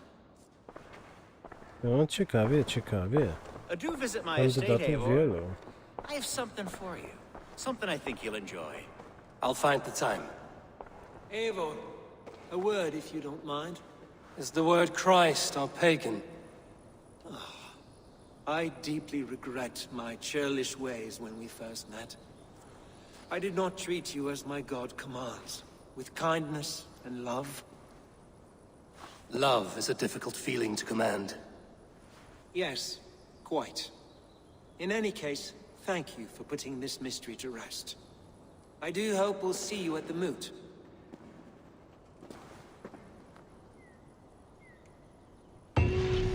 No, ciekawie, ciekawie. Do visit my estate, Kandydatów wielu. I have something for you. Something I think you'll enjoy. I'll find the time. Eivor, a word if you don't mind. Is the word Christ or pagan? I deeply regret my churlish ways when we first met. I did not treat you as my god commands, with kindness and love. Love is a difficult feeling to command. Yes, quite. In any case, thank you for putting this mystery to rest. I do hope we'll see you at the moot.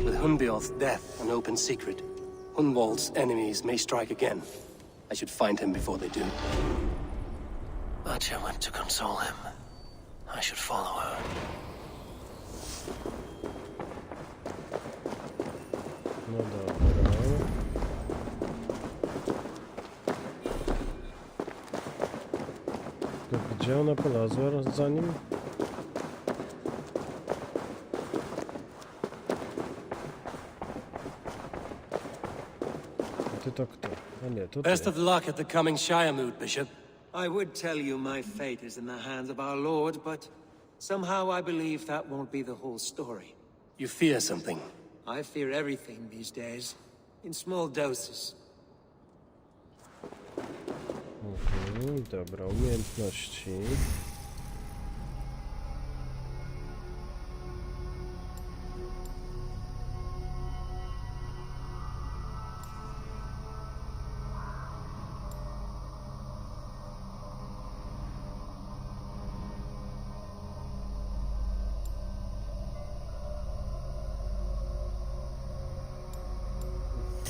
With Hunbeorth's death an open secret, Hunwald's enemies may strike again. I should find him before they do. Archer went to console him. I should follow her. No dobra. To gdzie ona polazła za nim? Ty to kto? A nie, to ty. Best of luck at the coming Shire moot, Bishop. I would tell you my fate is in the hands of our Lord, but somehow I believe that won't be the whole story. You fear something. I fear everything these days, in small doses. Dobra, umiejętności.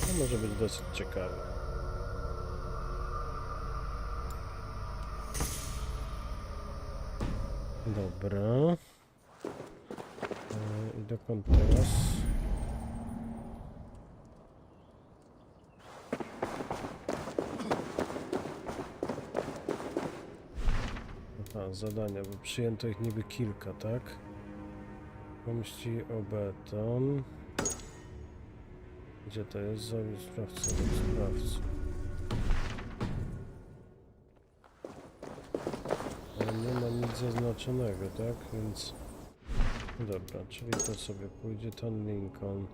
To może być dosyć ciekawe. Dobra. I dokąd teraz? Aha, zadania, bo przyjęto ich niby kilka, tak? Pomści o beton. Gdzie to jest? Zabij sprawcę lub sprawcę. Ale nie ma nic zaznaczonego, tak? Więc... Dobra, czyli to sobie pójdzie. Ton Lincoln.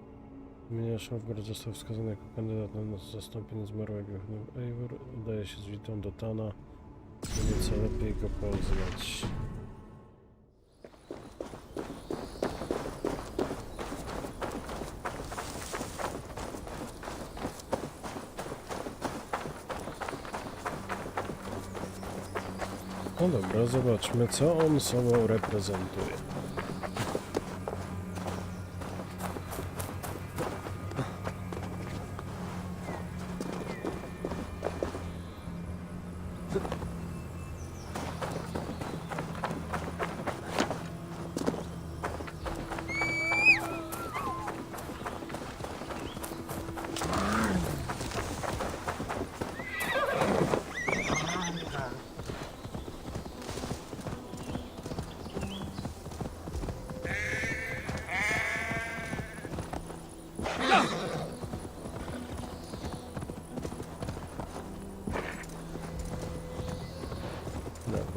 Imienia Szofgar został wskazany jako kandydat na zastąpienie zmarłego. Eivor udaje się z witą do Tana, by nieco lepiej go poznać. No dobra, zobaczmy, co on sobą reprezentuje.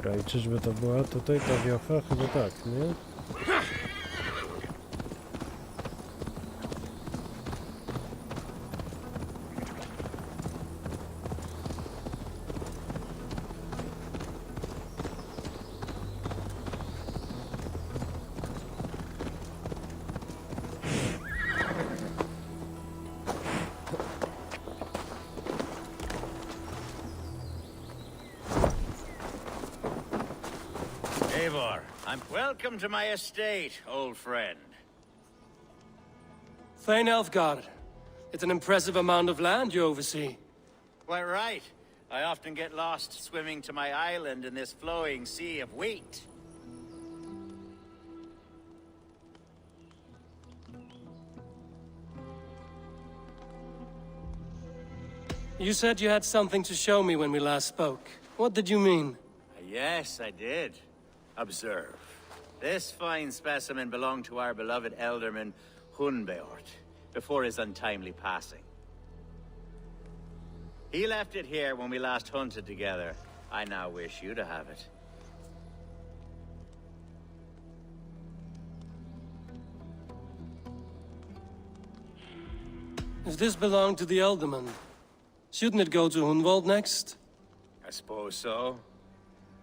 Dobra, i czyżby to była tutaj ta wiocha? Chyba tak, nie? Welcome to my estate, old friend. Thane Elfgard. It's an impressive amount of land you oversee. Quite right. I often get lost swimming to my island in this flowing sea of wheat. You said you had something to show me when we last spoke. What did you mean? Yes, I did. Observe. This fine specimen belonged to our beloved elderman, Hunbeort, before his untimely passing. He left it here when we last hunted together. I now wish you to have it. If this belonged to the Elderman, shouldn't it go to Hunwald next? I suppose so.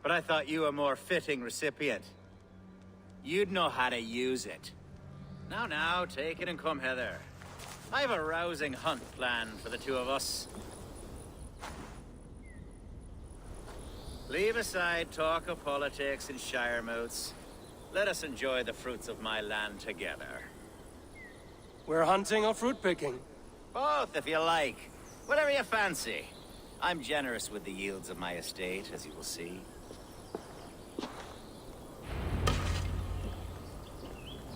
But I thought you a more fitting recipient. You'd know how to use it. Now, take it and come hither. I have a rousing hunt planned for the two of us. Leave aside talk of politics and shire moats. Let us enjoy the fruits of my land together. We're hunting or fruit picking? Both, if you like. Whatever you fancy. I'm generous with the yields of my estate, as you will see.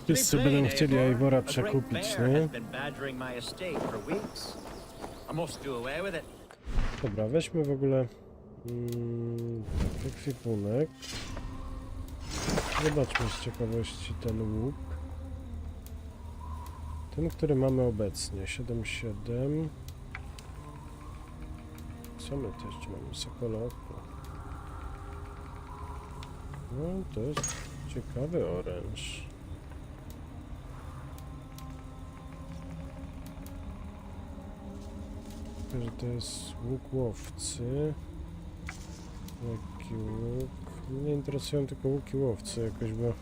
Wszyscy będą chcieli Eivora przekupić, nie? Dobra, weźmy w ogóle ekwipunek. Zobaczmy z ciekawości ten łuk. Ten, który mamy obecnie. 7,7. Co my też mamy? Sokolowko. No, to jest ciekawy oręż. Że to jest łuk łowcy. Lekki łuk. Mnie interesują tylko łuki łowcy jakoś, bo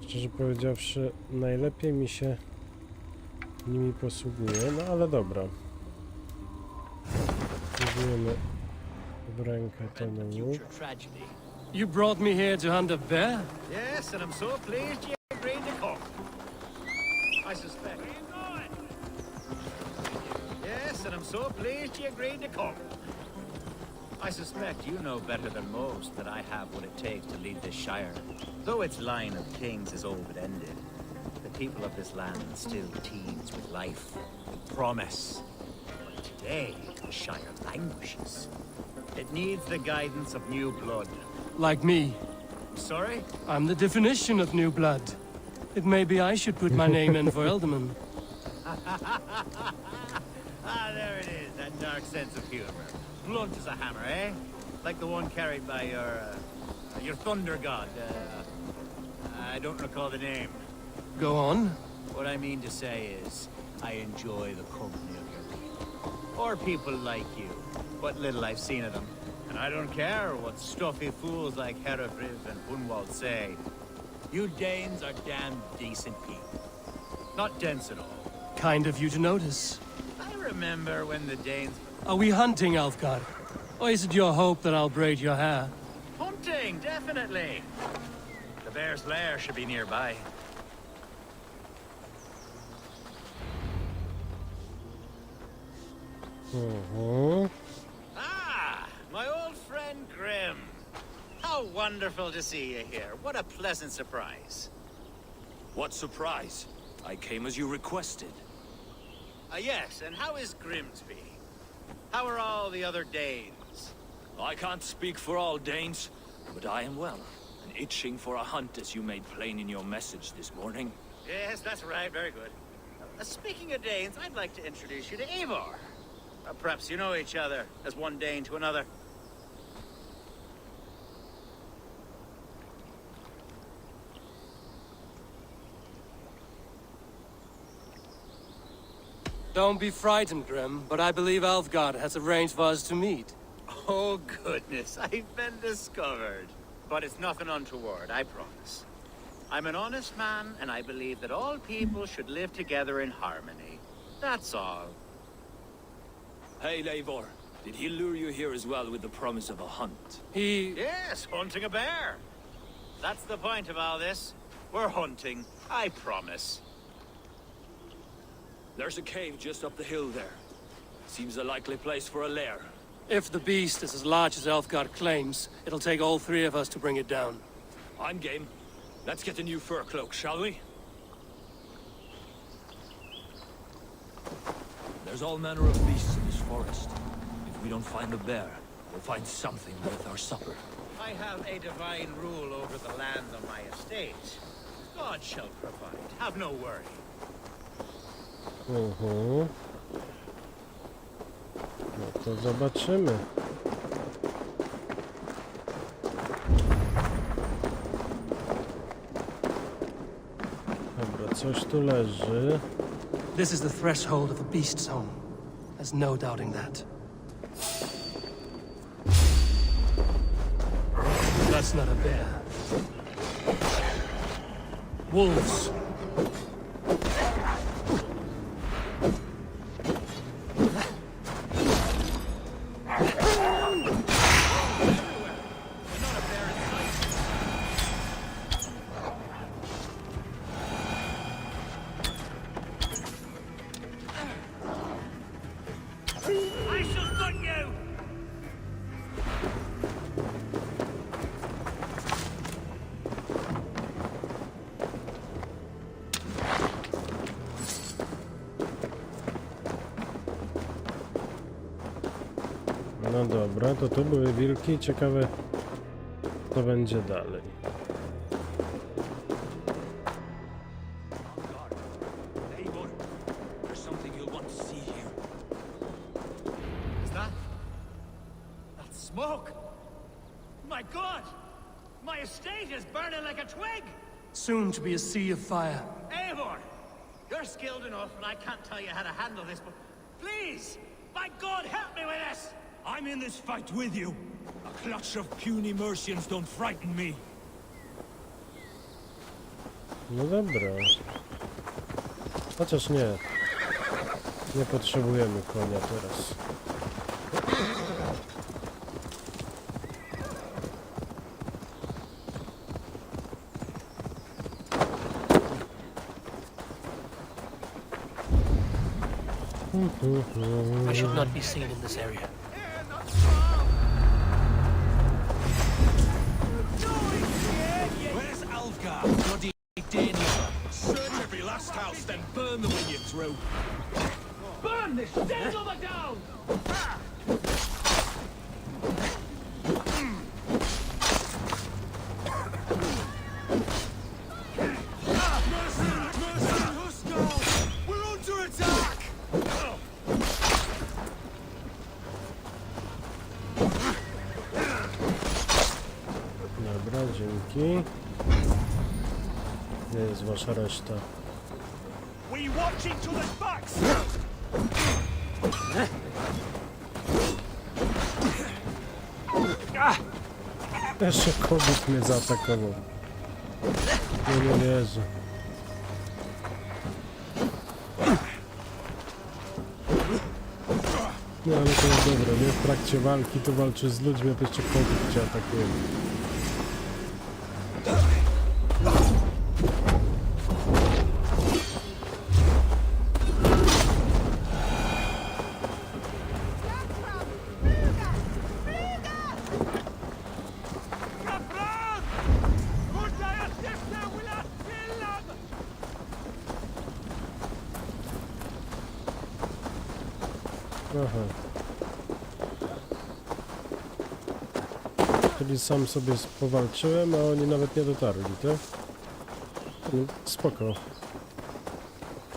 szczerze powiedziawszy najlepiej mi się nimi posługuje, no ale dobra. Weźmiemy w rękę ten łuk. You brought me here to hunt a bear? Yes, and I'm so pleased you agreed to come. I suspect. Yes, and I'm so pleased you agreed to come. I suspect you know better than most that I have what it takes to lead this shire. Though its line of kings is all but ended, the people of this land still teems with life and promise. But today, the shire languishes. It needs the guidance of new blood. Like me. Sorry? I'm the definition of new blood. It may be I should put my name in for Elderman. Ah, there it is, that dark sense of humor. Blunt as a hammer, eh? Like the one carried by your thunder god. I don't recall the name. Go on. What I mean to say is, I enjoy the company of your people. Or people like you. What little I've seen of them. And I don't care what stuffy fools like Herefriv and Hunwald say. You Danes are damn decent people. Not dense at all. Kind of you to notice. I remember when the Danes... Are we hunting, Alfgar? Or is it your hope that I'll braid your hair? Hunting, definitely. The bear's lair should be nearby. Ah, my old friend Grimm. How wonderful to see you here. What a pleasant surprise. What surprise? I came as you requested. Yes, and how is Grimsby? How are all the other Danes? I can't speak for all Danes, but I am well, and itching for a hunt as you made plain in your message this morning. Yes, that's right, very good. Speaking of Danes, I'd like to introduce you to Eivor. Perhaps you know each other, as one Dane to another. Don't be frightened, Grim, but I believe Elfgard has arranged for us to meet. Oh, goodness, I've been discovered. But it's nothing untoward, I promise. I'm an honest man, and I believe that all people should live together in harmony. That's all. Hey, Eivor. Did he lure you here as well with the promise of a hunt? Yes, hunting a bear. That's the point of all this. We're hunting, I promise. There's a cave just up the hill there. Seems a likely place for a lair. If the beast is as large as Elfgard claims, it'll take all three of us to bring it down. I'm game. Let's get a new fur cloak, shall we? There's all manner of beasts in this forest. If we don't find the bear, we'll find something worth our supper. I have a divine rule over the land on my estate. God shall provide. Have no worry. No to zobaczymy. Dobra, coś tu leży. This is the threshold of a beast's home. There's no doubting that. That's not a bear. Wolves. I shall gut you! No dobra, to tu były wilki. Ciekawe, co będzie dalej. Eivor, there's something you'll want to see here. Is that smoke? My God! My estate is burning like a twig! Soon to be a sea of fire. Eivor! You're skilled enough, and I can't tell you how to handle this, but please! By God, help me with this! I'm in this fight with you. A clutch of puny Mercians don't frighten me. No dobra. Chociaż nie. Nie potrzebujemy konia teraz. I should not be seen in this area. Where's Alfgard? Bloody Daniel. Search every last house, then burn them when you're through. Burn this gentleman down! We're under attack! Dobra, dzięki. Gdzie jest wasza reszta? We watch each other's backs! Jeszcze kogut mnie zaatakował. Nie wierzę. No ale to jest dobre, nie? W trakcie walki to walczysz z ludźmi, a jeszcze kogut cię atakuje. Aha. Czyli sam sobie powalczyłem, a oni nawet nie dotarli, tak? No, spoko.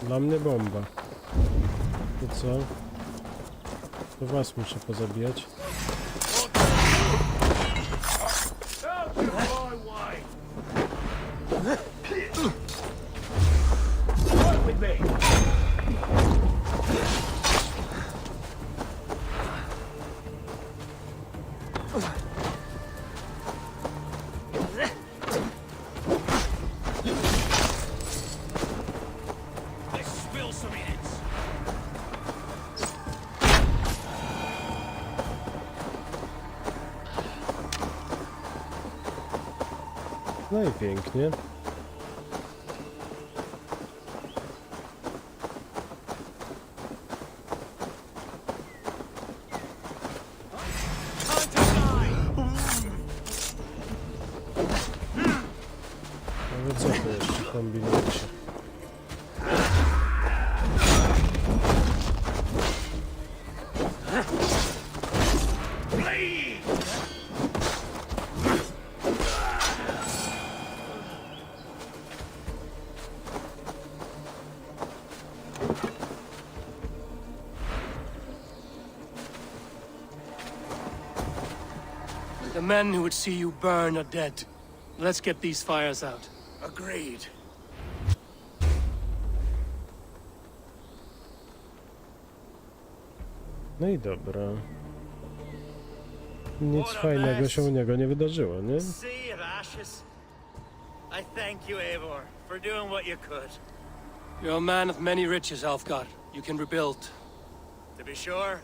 Dla mnie bomba. To co? To was muszę pozabijać. No i pięknie. Ale co tu jeszcze kombinujecie? The men who would see you burn are dead. Let's get these fires out. Agreed. No i dobra. Nic fajnego się u niego nie wydarzyło, nie? Sea of ashes. I thank you, Eivor, for doing what you could. You're a man of many riches, Alfgar. You can rebuild. To be sure.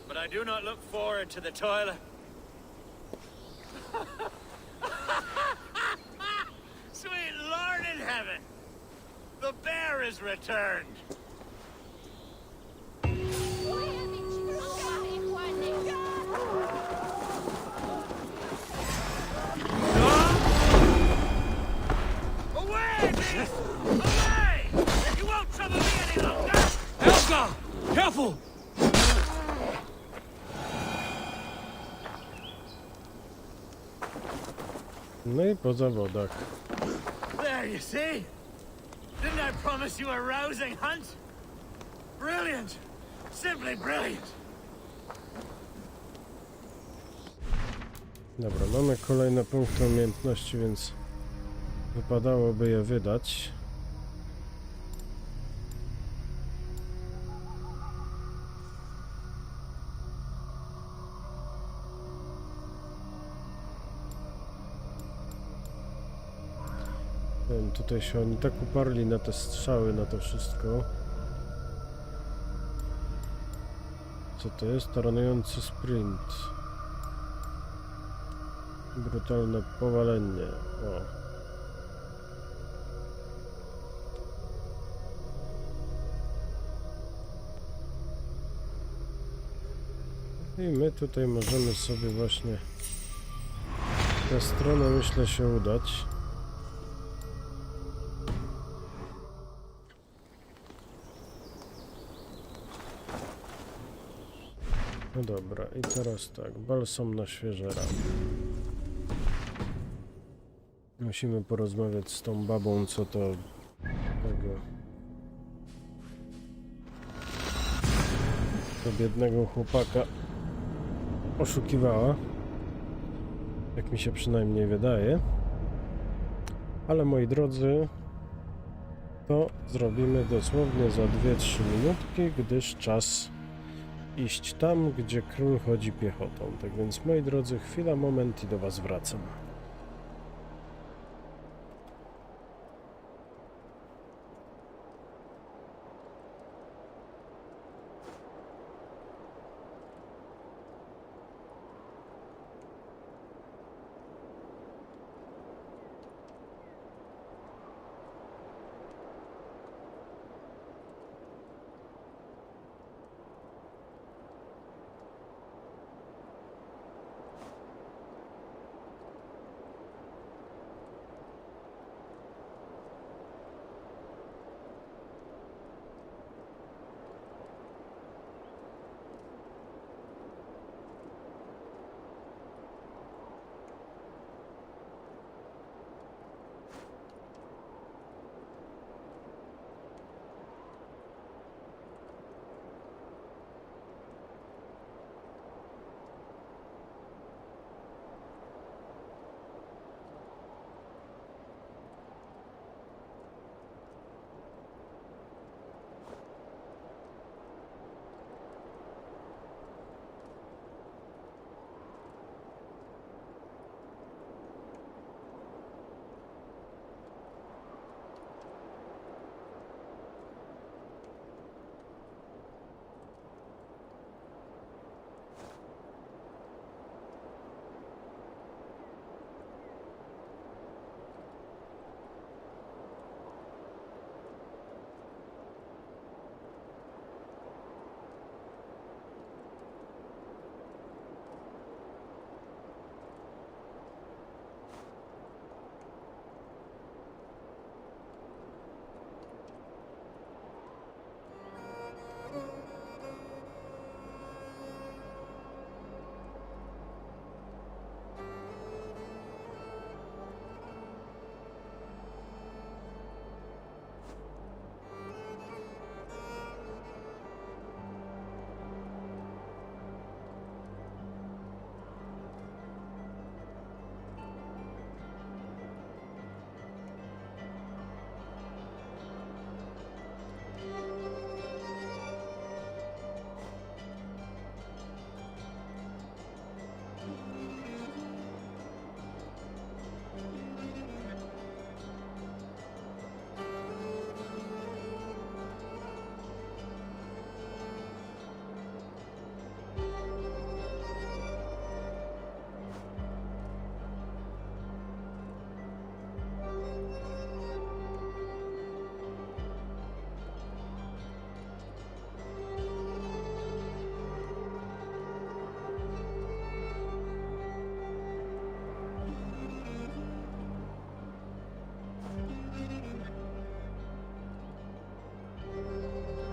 But I do not look forward to the toilet. Sweet Lord in heaven! The bear is returned! Away, beast! Away! You won't trouble me any longer! Alfgar! Careful! No i po zawodach. There, you see? Didn't I promise you a rousing hunt? Brilliant! Simply brilliant! Dobra, mamy kolejne punkty umiejętności, więc wypadałoby je wydać. Tutaj się oni tak uparli na te strzały, na to wszystko. Co to jest? Taranujący sprint. Brutalne powalenie. O. I my tutaj możemy sobie właśnie w tę stronę, myślę, się udać. No dobra, i teraz tak, balsam na świeże rany. Musimy porozmawiać z tą babą, co to tego biednego chłopaka oszukiwała. Jak mi się przynajmniej wydaje. Ale moi drodzy, to zrobimy dosłownie za 2-3 minutki, gdyż czas iść tam, gdzie król chodzi piechotą. Tak więc, moi drodzy, chwila, moment i do was wracam.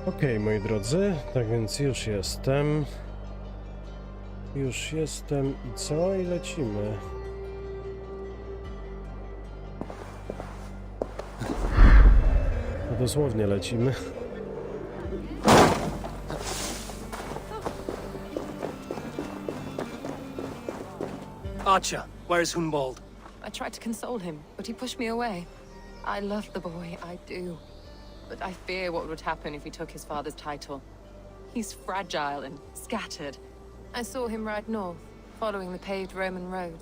Okej, moi drodzy, tak więc już jestem. Już jestem i co? I lecimy. No dosłownie lecimy. Archer, where is Hunwald? I tried to console him, but he pushed me away. I love the boy, I do. But I fear what would happen if he took his father's title. He's fragile and scattered. I saw him ride north, following the paved Roman road.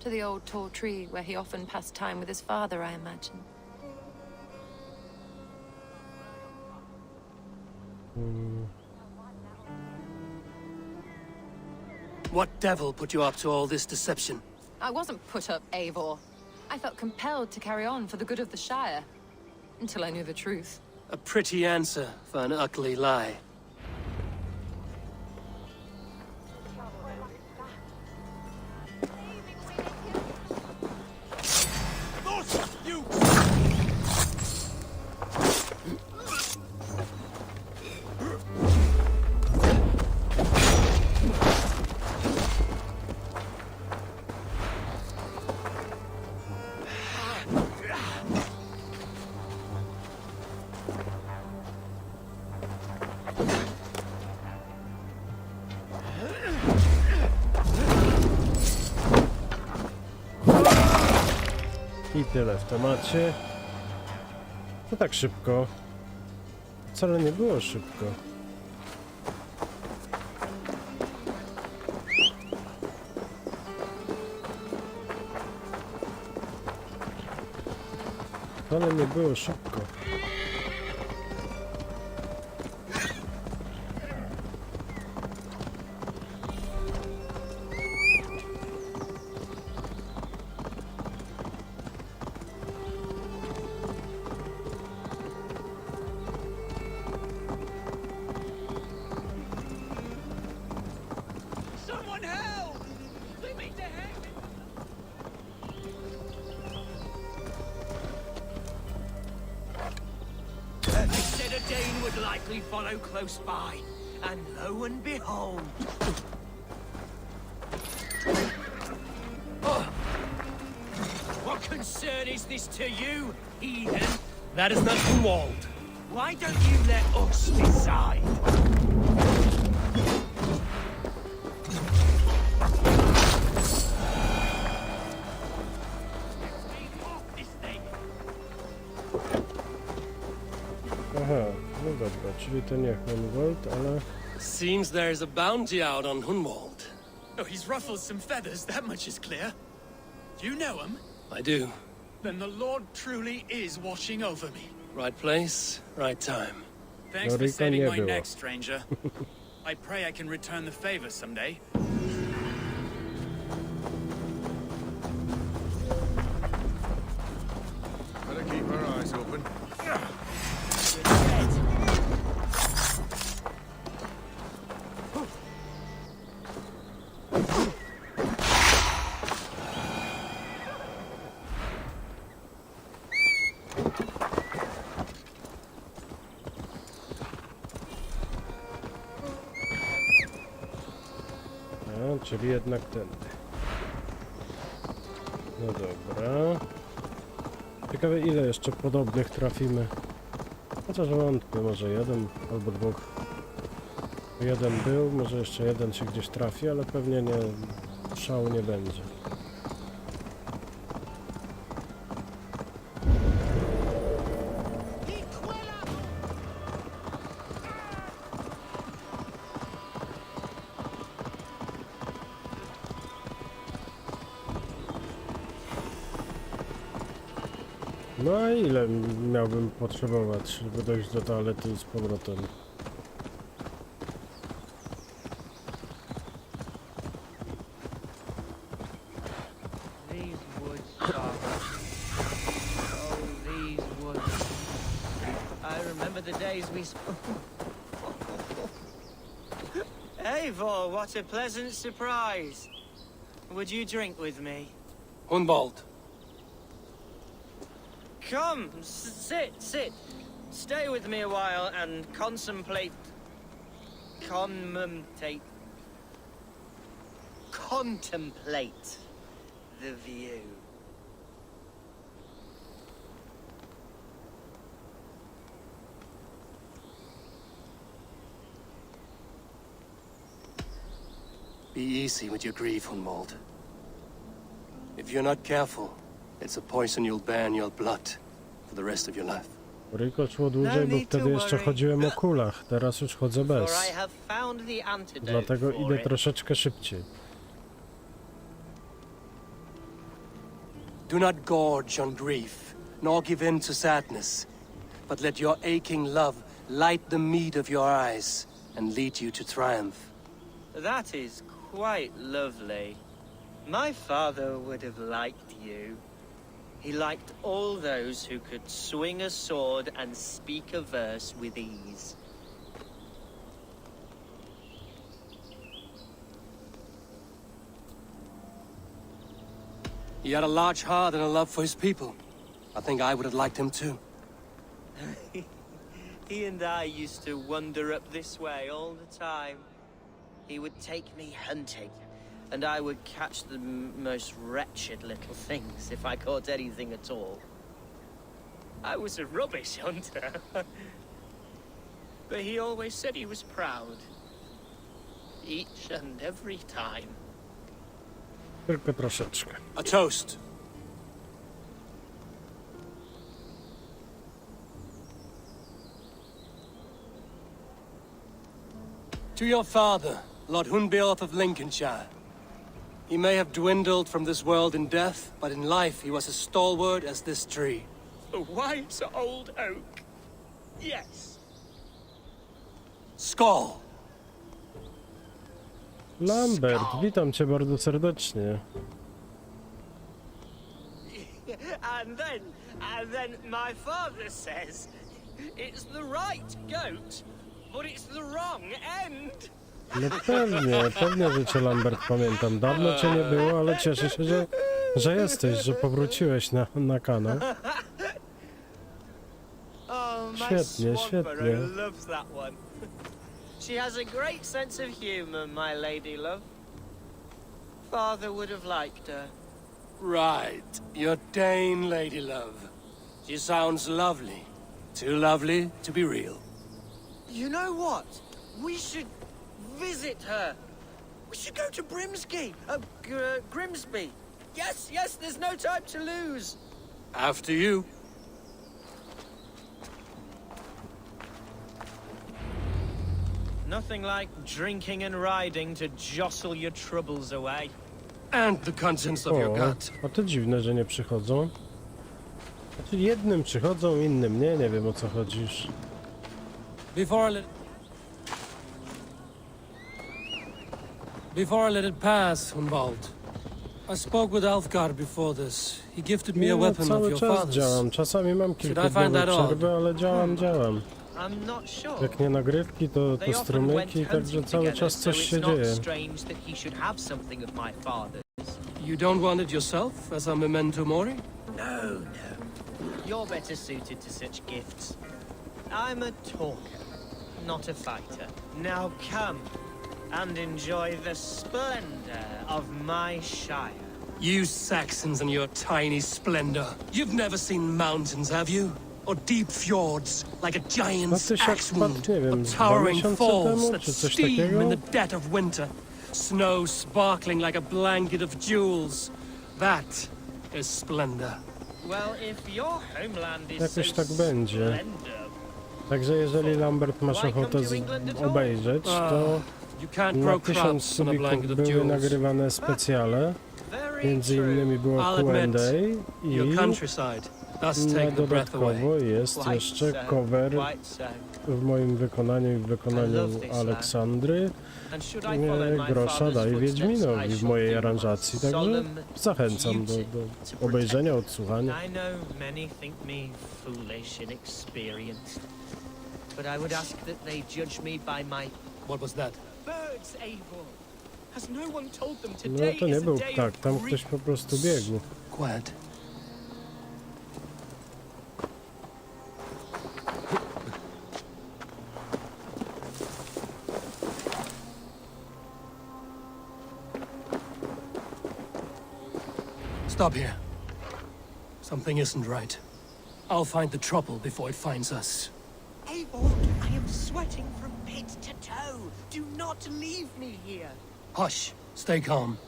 To the old tall tree where he often passed time with his father, I imagine. What devil put you up to all this deception? I wasn't put up, Eivor. I felt compelled to carry on for the good of the Shire. Until I knew the truth. A pretty answer for an ugly lie. I tyle w temacie. To tak szybko. Wcale nie było szybko. Wcale nie było szybko. Follow close by, and lo and behold. What concern is this to you, heathen? That is not Hunwald. Why don't you let us decide? Aha, no dobra, czyli to nie Hunwald, ale... Seems there's a bounty out on Hunwald. Oh, he's ruffled some feathers, that much is clear. Do you know him? I do. Then the Lord truly is watching over me. Right place, right time. Thanks for saving my neck, stranger. I pray I can return the favor someday. Better keep our eyes open. Czyli jednak tędy. No dobra. Ciekawe ile jeszcze podobnych trafimy. Chociaż wątpię, może jeden albo dwóch. Jeden był, może jeszcze jeden się gdzieś trafi, ale pewnie nie, szału nie będzie. No a ile miałbym potrzebować, żeby dojść do toalety z powrotem? Eivor, what a pleasant surprise. Would you drink with me? Hunwald. Come, sit. Stay with me a while and contemplate the view. Be easy with your grief, Hunwald. If you're not careful, it's a poison you'll bear in your blood for the rest of your life. Ryko szło dłużej, bo wtedy jeszcze chodziłem o kulach, teraz już chodzę bez. Dlatego idę troszeczkę szybciej. Do not gorge on grief, nor give in to sadness, but let your aching love light the mead of your eyes and lead you to triumph. That is quite lovely. My father would have liked you. He liked all those who could swing a sword and speak a verse with ease. He had a large heart and a love for his people. I think I would have liked him too. He and I used to wander up this way all the time. He would take me hunting, and I would catch the most wretched little things if I caught anything at all. I was a rubbish hunter. But he always said he was proud. Each and every time. Tylko troszeczkę. A toast. To your father, Lord Hunbeorth of Lincolnshire. He may have dwindled from this world in death, but in life he was as stalwart as this tree. A wise old oak. Yes. Skål! Lambert, witam cię bardzo serdecznie. And then my father says it's the right goat, but it's the wrong end. No pewnie, że cię Lambert pamiętam. Dawno cię nie było, ale cieszę się, że jesteś, że powróciłeś na kanał. Świetnie, świetnie. She has a great sense of humor, my lady love. Father would have liked her. Right, your Dane lady love. She sounds lovely. Too lovely to be real. You know what? We should visit her. We should go to Grimsby. Yes, there's no time to lose. After you. Nothing like drinking and riding to jostle your troubles away. And the contents of your gut. A to dziwne, że nie przychodzą. Znaczy jednym przychodzą, innym nie wiem o co chodzisz. Before I let it pass, Hunwald, I spoke with Alfgar before this. He gifted me a weapon of your cały czas father's. działam. Czasami mam kilkudniowe przerwy, ale działam. Jak nie nagrywki, to strumyki, także cały czas coś się dzieje. You don't want it yourself as a memento mori? No. You're better suited to such gifts. I'm a talker, not a fighter. Now come and enjoy the splendor of my shire. You Saxons and your tiny splendor. You've never seen mountains, have you? Or deep fjords, like a giant's axe wound, or towering falls that steam in the dead of winter. Snow sparkling like a blanket of jewels. That is splendor. Well, if your homeland is Jakoś so tak będzie. Także jeżeli Lambert masz ochotę obejrzeć, to na 1000 subików były nagrywane specjale. Między innymi było Q&A i dodatkowo jest jeszcze cover w moim wykonaniu i w wykonaniu Aleksandry Grosza daje Wiedźminowi w mojej aranżacji, także zachęcam do obejrzenia, odsłuchania. What was that? No to nie był ptak, tam ktoś po prostu biegł. Quiet. stop here. Something isn't right. I'll find the trouble before it finds us. Eivor, I am sweating from pit to toe. Do not leave me here. Hush. Stay calm.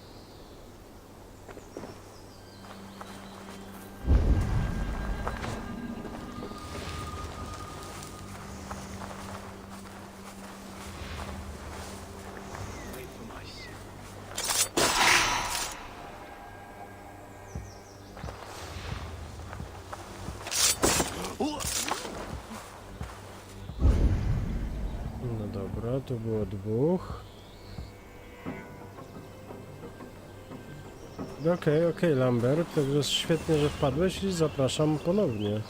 No dobra, tu było dwóch. Okej, Lambert, także świetnie, że wpadłeś i zapraszam ponownie.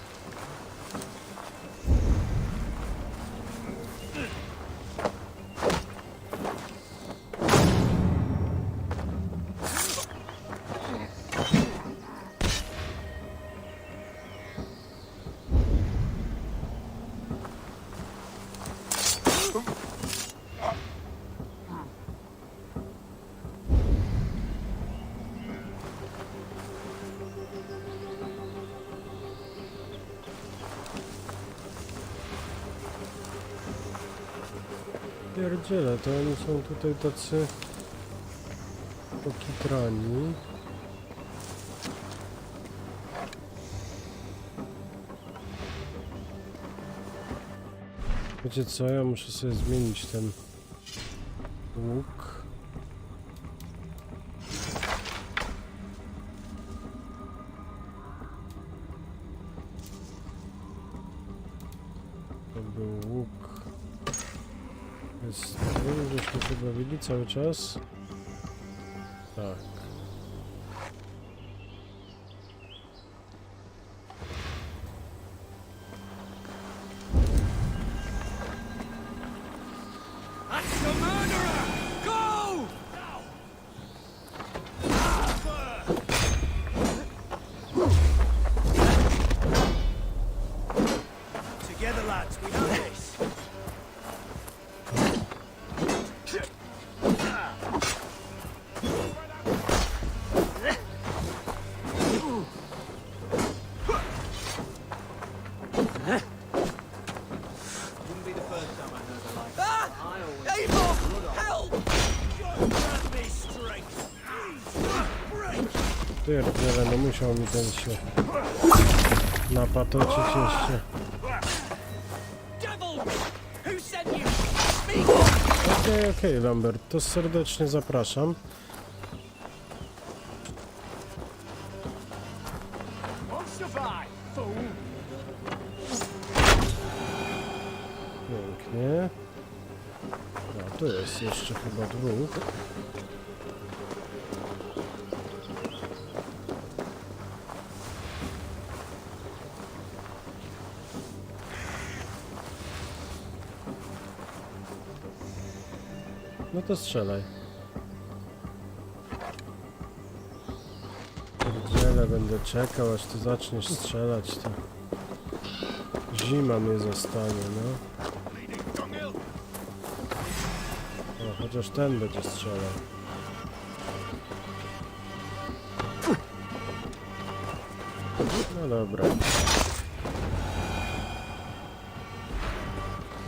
Pierdziele, to oni są tutaj tacy pokitrani. Wiecie co, ja muszę sobie zmienić ten łuk. To był łuk. Jest tym, żeśmy się bawili cały czas. Tak. That's the murderer! Go! Together, lads, we have this. Pierdziele, no musiał mi ten się napatoczyć jeszcze. Okej, Lambert, to serdecznie zapraszam. Pięknie. No, tu jest jeszcze chyba dwóch. No to strzelaj. Pierdziele, będę czekał, aż ty zaczniesz strzelać, to zima mnie zostanie, no. O, chociaż ten będzie strzelał. No dobra.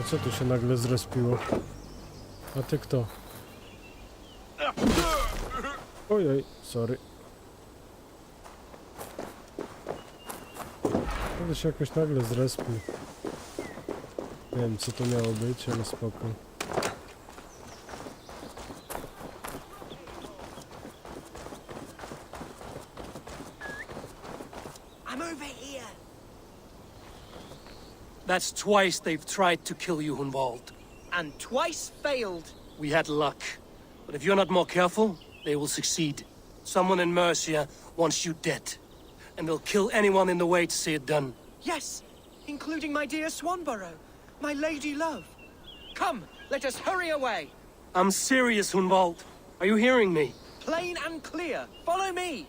A co tu się nagle zrespiło? A ty kto? Ojej, sorry. To się jakoś nagle zrespił. Nie wiem, co to miało być, ale spoko. I'm over here. That's twice they've tried to kill you, Hunwald. And twice failed. We had luck. But if you're not more careful, they will succeed. Someone in Mercia wants you dead. And they'll kill anyone in the way to see it done. Yes, including my dear Swanborough, my lady love. Come, let us hurry away. I'm serious, Hunwald. Are you hearing me? Plain and clear. Follow me.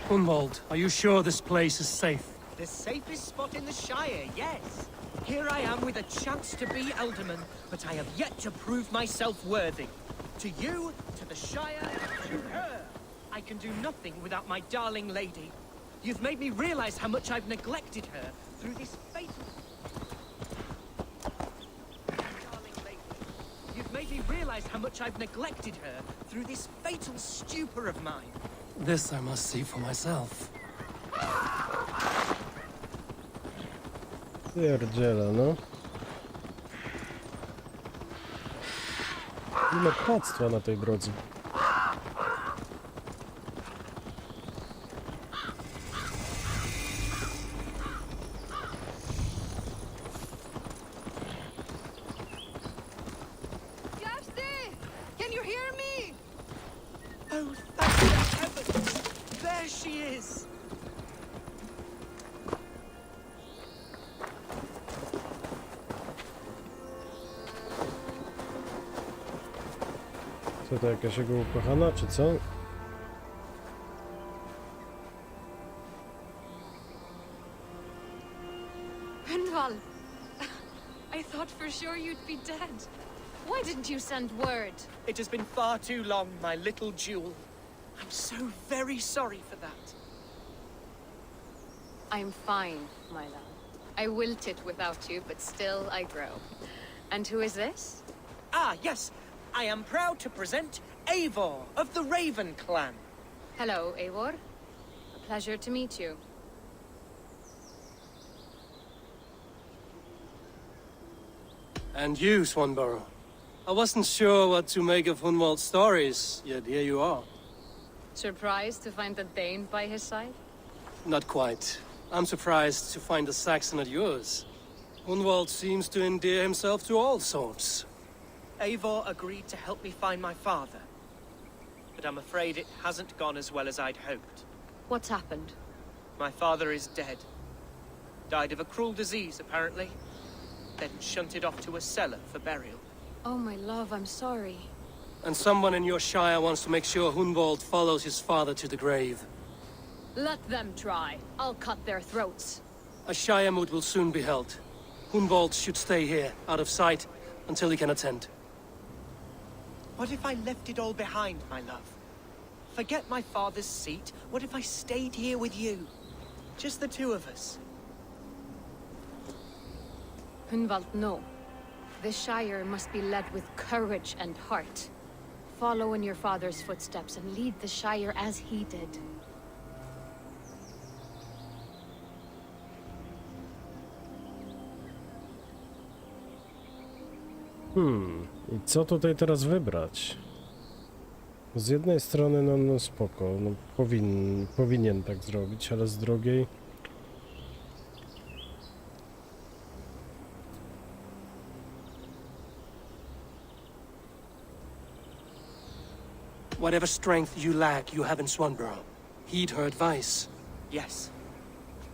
Hunwald, are you sure this place is safe? The safest spot in the Shire, yes. Here I am with a chance to be Alderman, but I have yet to prove myself worthy. To you, to the Shire, to her. I can do nothing without my darling lady. You've made me realize how much I've neglected her through this fatal... Darling lady, you've made me realize how much I've neglected her through this fatal stupor of mine. This I must see for myself. Pierdziele, no. Ile płactwa na tej drodze. Can you hear me? Oh, thank the heavens! There she is! Co to, jakaś jego ukochana, czy co? Hendval! I thought for sure you'd be dead. Why didn't you send word? It has been far too long, my little jewel. I'm so very sorry for that. I'm fine, my love. I wilted without you, but still I grow. And who is this? Ah, yes. I am proud to present Eivor of the Raven clan. Hello, Eivor. A pleasure to meet you. And you, Swanborough. I wasn't sure what to make of Hunwald's stories, yet here you are. Surprised to find a Dane by his side? Not quite. I'm surprised to find a Saxon at yours. Hunwald seems to endear himself to all sorts. Eivor agreed to help me find my father. But I'm afraid it hasn't gone as well as I'd hoped. What's happened? My father is dead. Died of a cruel disease, apparently. Then shunted off to a cellar for burial. Oh, my love, I'm sorry. And someone in your shire wants to make sure Hunwald follows his father to the grave. Let them try. I'll cut their throats. A shire moot will soon be held. Hunwald should stay here, out of sight, until he can attend. What if I left it all behind, my love? Forget my father's seat. What if I stayed here with you? Just the two of us. Hunwald, no. This Shire must be led with courage and heart. Follow in your father's footsteps and lead the Shire as he did. I co tutaj teraz wybrać? Z jednej strony, no spoko, no powinien tak zrobić, ale z drugiej... Whatever strength you lack, you have in Swanborough. Heed her advice. Yes.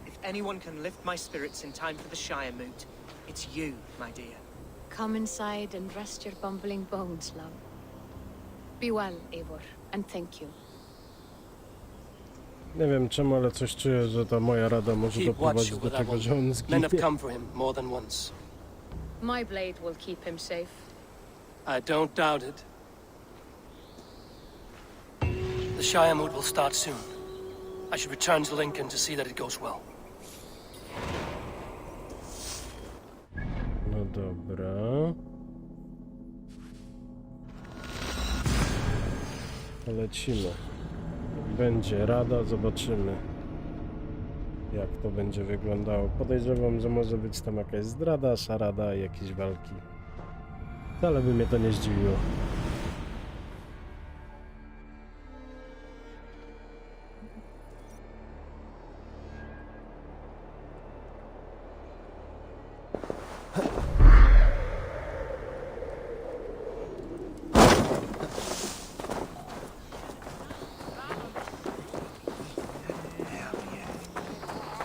If anyone can lift my spirits in time for the Shire moot, it's you, my dear. Come inside and rest your bumbling bones, love. Be well, Eivor, and thank you. Nie wiem czemu, ale coś czuję, że ta moja rada może Keep doprowadzić watch do with that tego, że on one. zginie. Men have come for him more than once. My blade will keep him safe. I don't doubt it. The Shire moot will start soon. I should return to Lincoln to see that it goes well. No dobra. Lecimy. Będzie rada, zobaczymy, jak to będzie wyglądało. Podejrzewam, że może być tam jakaś zdrada, szarada i jakieś walki. Wcale by mnie to nie zdziwiło.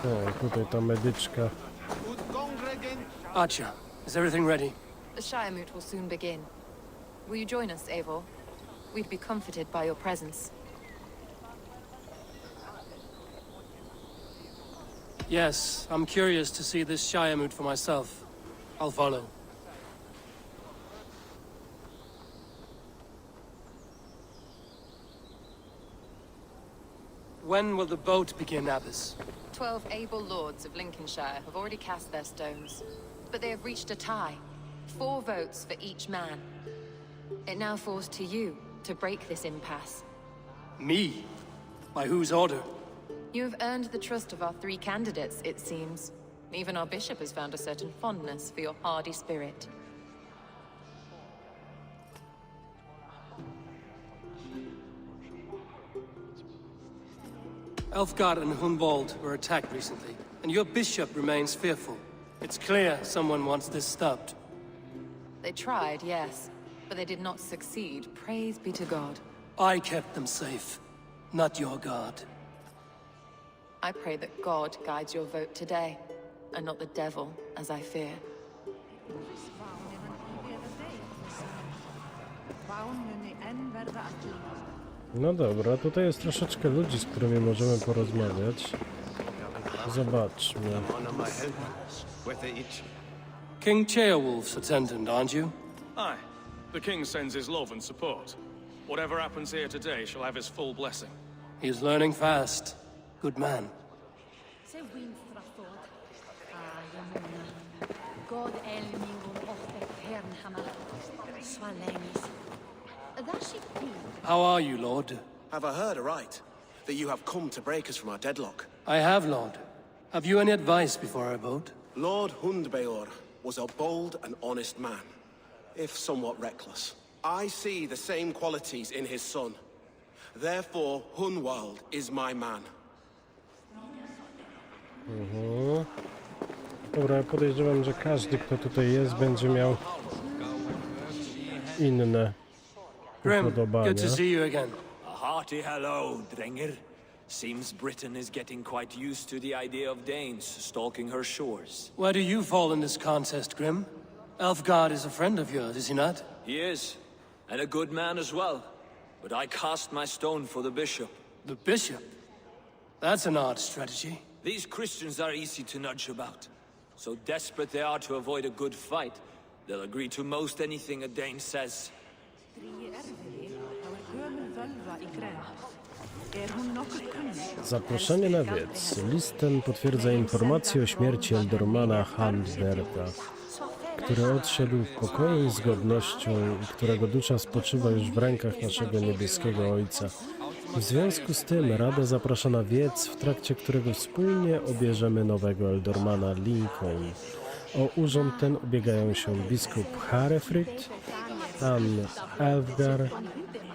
O, tutaj ta medyczka. Archer, is everything ready? The Shire moot will soon begin. Will you join us, Eivor? We'd be comforted by your presence. Yes, I'm curious to see this Shire moot for myself. I'll follow. When will the boat begin, Abbess? 12 able lords of Lincolnshire have already cast their stones, but they have reached a tie. 4 votes for each man. It now falls to you to break this impasse. Me? By whose order? You have earned the trust of our 3 candidates, it seems. Even our bishop has found a certain fondness for your hardy spirit. Elfgard and Hunwald were attacked recently, and your bishop remains fearful. It's clear someone wants this stopped. They tried, yes, but they did not succeed. Praise be to God. I kept them safe, not your God. I pray that God guides your vote today, and not the devil, as I fear. No dobra, tutaj jest troszeczkę ludzi, z którymi możemy porozmawiać. Zobaczmy. King Ceolwulf's attendant, aren't you? Aye. The king sends his love and support. Whatever happens here today shall have his full blessing. He is learning fast. Good man. How are you, Lord? Have I heard aright that you have come to break us from our deadlock? I have, Lord. Have you any advice before I vote? Lord Hundbeor was a bold and honest man, if somewhat reckless. I see the same qualities in his son. Therefore, Hunwald is my man. Dobra, ja podejrzewam, że każdy, kto tutaj jest, będzie miał inne upodobania. Good to see you again. A hearty hello, Drenger. Seems Britain is getting quite used to the idea of Danes stalking her shores. Where do you fall in this contest, Grim? Elfgard is a friend of yours, is he not? He is, and a good man as well. But I cast my stone for the bishop. The bishop? That's an odd strategy. These Christians are easy to nudge about. So desperate they are to avoid a good fight, they'll agree to most anything a Dane says. Zaproszenie na wiec. List ten potwierdza informację o śmierci Ealdormana Handberta, który odszedł w pokoju z godnością i którego dusza spoczywa już w rękach naszego niebieskiego Ojca. W związku z tym Rada zaprasza na wiec, w trakcie którego wspólnie obierzemy nowego Ealdormana Lincoln. O urząd ten ubiegają się biskup Harefrid, Ann Elfgar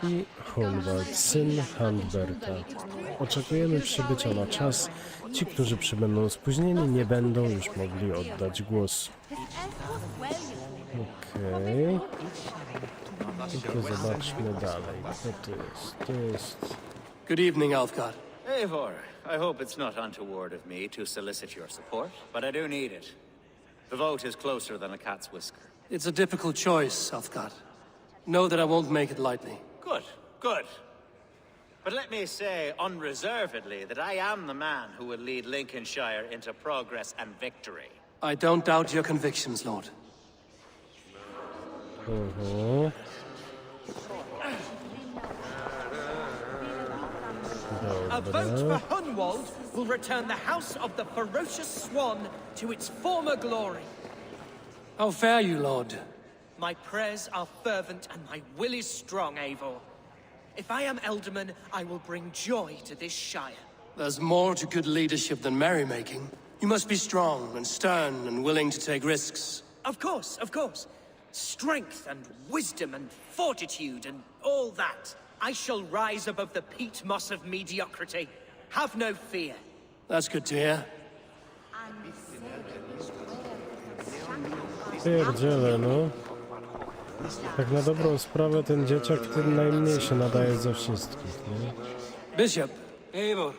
i Hunwald, syn Handberta. Oczekujemy przybycia na czas. Ci, którzy przybędą spóźnieni, nie będą już mogli oddać głosu. Okej. Tylko zobaczmy dalej. Co to jest? To jest... Good evening, Elfgard. Eivor, I hope it's not untoward of me to solicit your support, but I do need it. The vote is closer than a cat's whisker. It's a difficult choice, Elfgard. Know that I won't make it lightly. Good, good. But let me say unreservedly that I am the man who will lead Lincolnshire into progress and victory. I don't doubt your convictions, Lord. A vote for Hunwald will return the House of the Ferocious Swan to its former glory. How fare you, Lord? My prayers are fervent and my will is strong, Eivor. If I am Ealdorman, I will bring joy to this shire. There's more to good leadership than merrymaking. You must be strong and stern and willing to take risks. Of course, of course. Strength and wisdom and fortitude and all that. I shall rise above the peat moss of mediocrity. Have no fear. That's good to hear. Pierdziele, no. Tak na dobrą sprawę ten dzieciak ten najmniej się nadaje ze wszystkich, nie? Bishop. Eivor,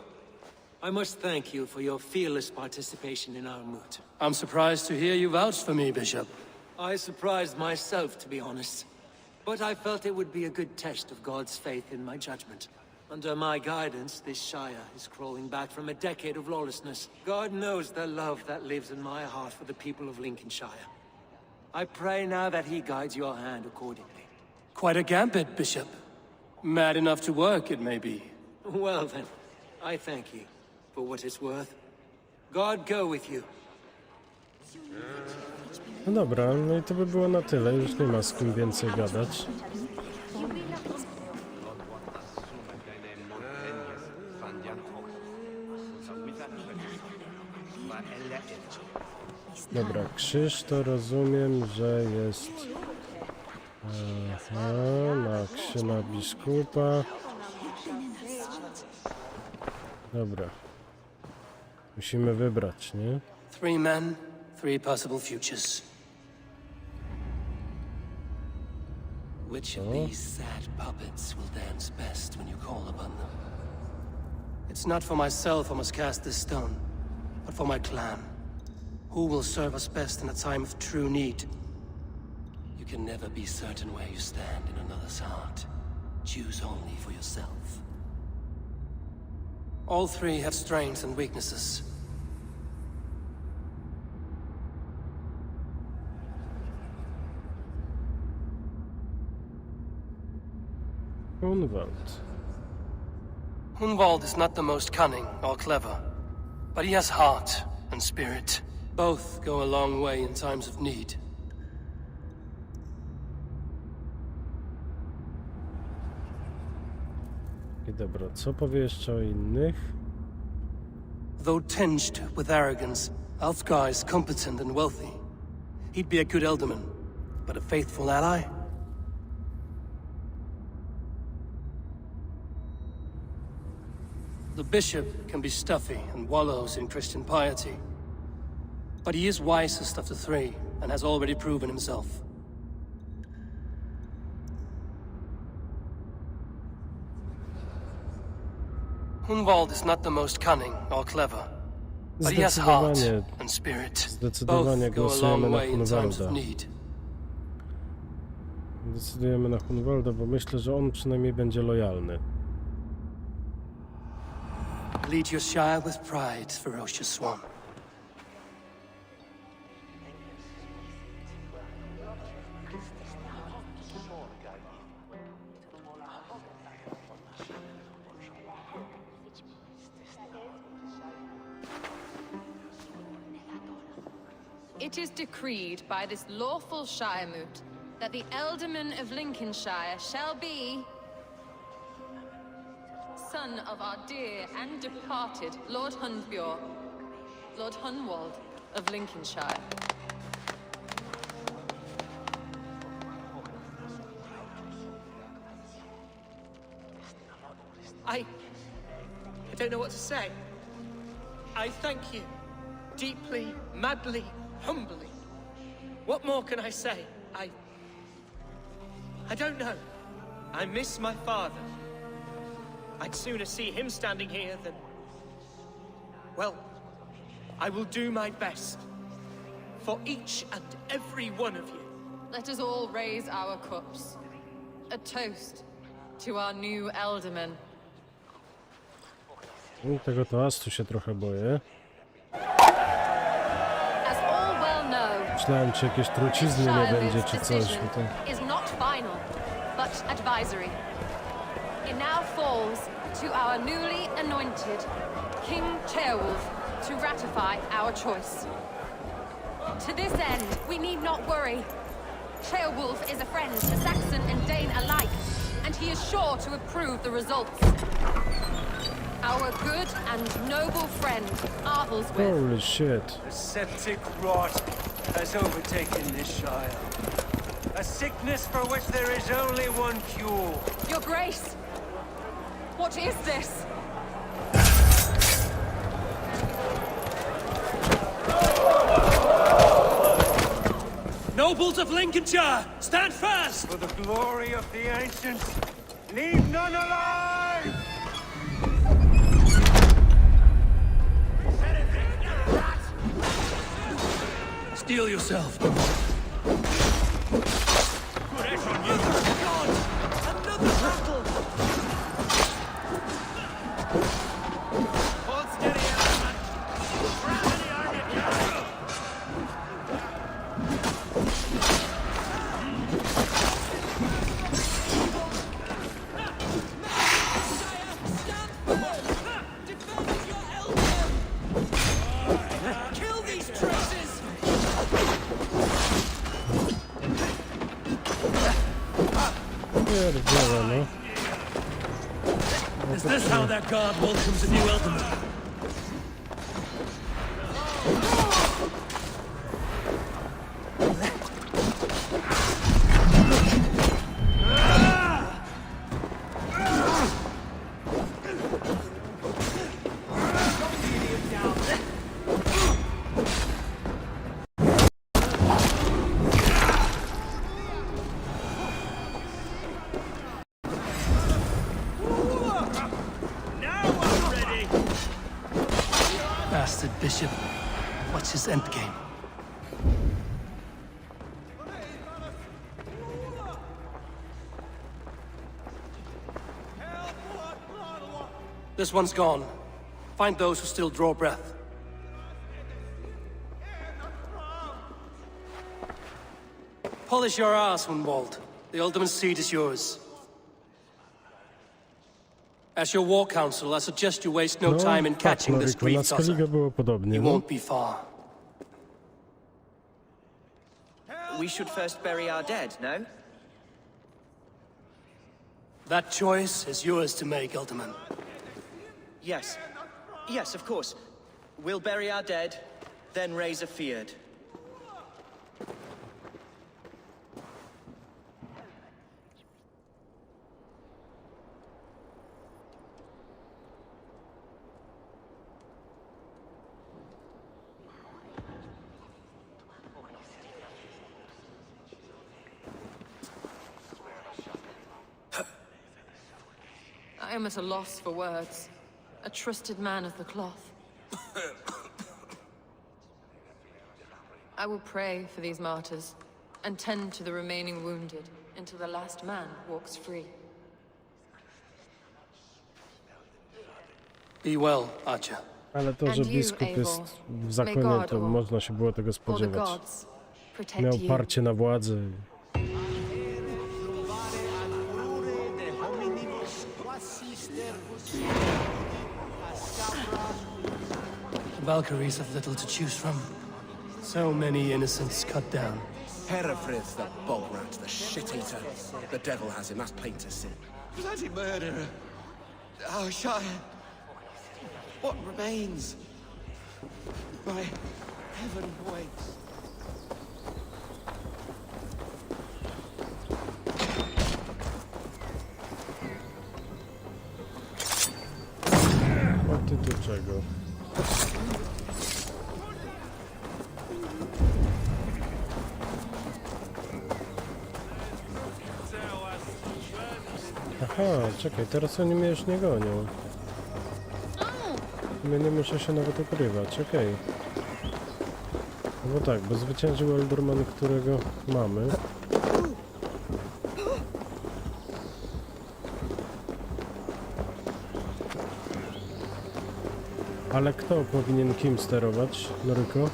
I must thank you for your fearless participation in our moot. I'm surprised to hear you vouch for me, Bishop. I surprised myself, to be honest. But I felt it would be a good test of God's faith in my judgment. Under my guidance, this shire is crawling back from a decade of lawlessness. God knows the love that lives in my heart for the people of Lincolnshire. I pray now that he guides your hand accordingly. Quite a gambit, Bishop. Mad enough to work, it may be. Well then, I thank you, for what it's worth. God go with you. No dobra, no i to by było na tyle. Już nie ma z kim więcej gadać. Dobra, krzyż to rozumiem, że jest na księga biskupa. Dobra. Musimy wybrać, nie? 3 men, 3 possible futures. Which of these sad puppets will dance best when you call upon them? It's not for myself I must cast this stone, but for my clan. Who will serve us best in a time of true need? You can never be certain where you stand in another's heart. Choose only for yourself. All 3 have strengths and weaknesses. Hunwald. Hunwald is not the most cunning or clever, but he has heart and spirit. Both go a long way in times of need. I dobra, co powie jeszcze o innych? Though tinged with arrogance, Alfgar is competent and wealthy. He'd be a good alderman, but a faithful ally? The bishop can be stuffy and wallows in Christian piety. But he is wisest of the 3, and has already proven himself. Hunwald is not the most cunning or clever, but he has heart and spirit. Zdecydowanie Both go a głosujemy long na way in times Hunwalda. of need. Decydujemy na Hunwalda, bo myślę, że on przynajmniej będzie lojalny. Lead your shire with pride, ferocious swan. It is decreed by this lawful Shiremoot that the Alderman of Lincolnshire shall be son of our dear and departed Lord Hundbjorn, Lord Hunwald of Lincolnshire. I don't know what to say. I thank you. Deeply, madly, humbly. What more can I say? I don't know. I miss my father. I'd sooner see him standing here than... Well, I will do my best. For each and every one of you. Let us all raise our cups. A toast to our new Alderman. I tego toastu się trochę boję. As all well know, Myślałem, czy jakieś trucizny nie będzie, czy coś. No to... is not final, but advisory. It now falls to our newly anointed King Ceolwulf to ratify our choice. To this end, we need not worry. Ceolwulf is a friend to Saxon and Dane alike, and he is sure to approve the results. Our good and noble friend, Arthelswith. Holy shit. A septic rot has overtaken this shire. A sickness for which there is only one cure. Your Grace, what is this? Nobles of Lincolnshire, stand fast! For the glory of the ancients, leave none alive! Steel yourself. Pierdziele, no. Is this how that guard welcomes a new alderman? Bastard bishop. What's his endgame? This one's gone. Find those who still draw breath. Polish your ass, Hunwald. The Alderman's seat is yours. As your war council, I suggest you waste no time in catching this grief tosser. było podobnie, You no. won't be far. We should first bury our dead, no? That choice is yours to make, Alderman. Yes. Yes, of course. We'll bury our dead, then raise a feared. I am at a loss for words. A trusted man of the cloth. I will pray for these martyrs, and tend to the remaining wounded, until the last man walks free. Be well, Archer. Ale to, że biskup jest w zakonie, to można się było tego spodziewać. Miał parcie na władzy. The Valkyries have little to choose from. So many innocents cut down. Herefrith, the bog rat, the shit-eater. The devil has him, that's plain to see. Bloody murderer. Our Shire. What remains? My heaven waits. A ty do czego? Aha, czekaj, teraz oni mnie już nie gonią. Ja nie muszę się nawet ukrywać, okej. No bo tak, bo zwyciężył Elderman, którego mamy. Ale kto powinien kim sterować, Noryko?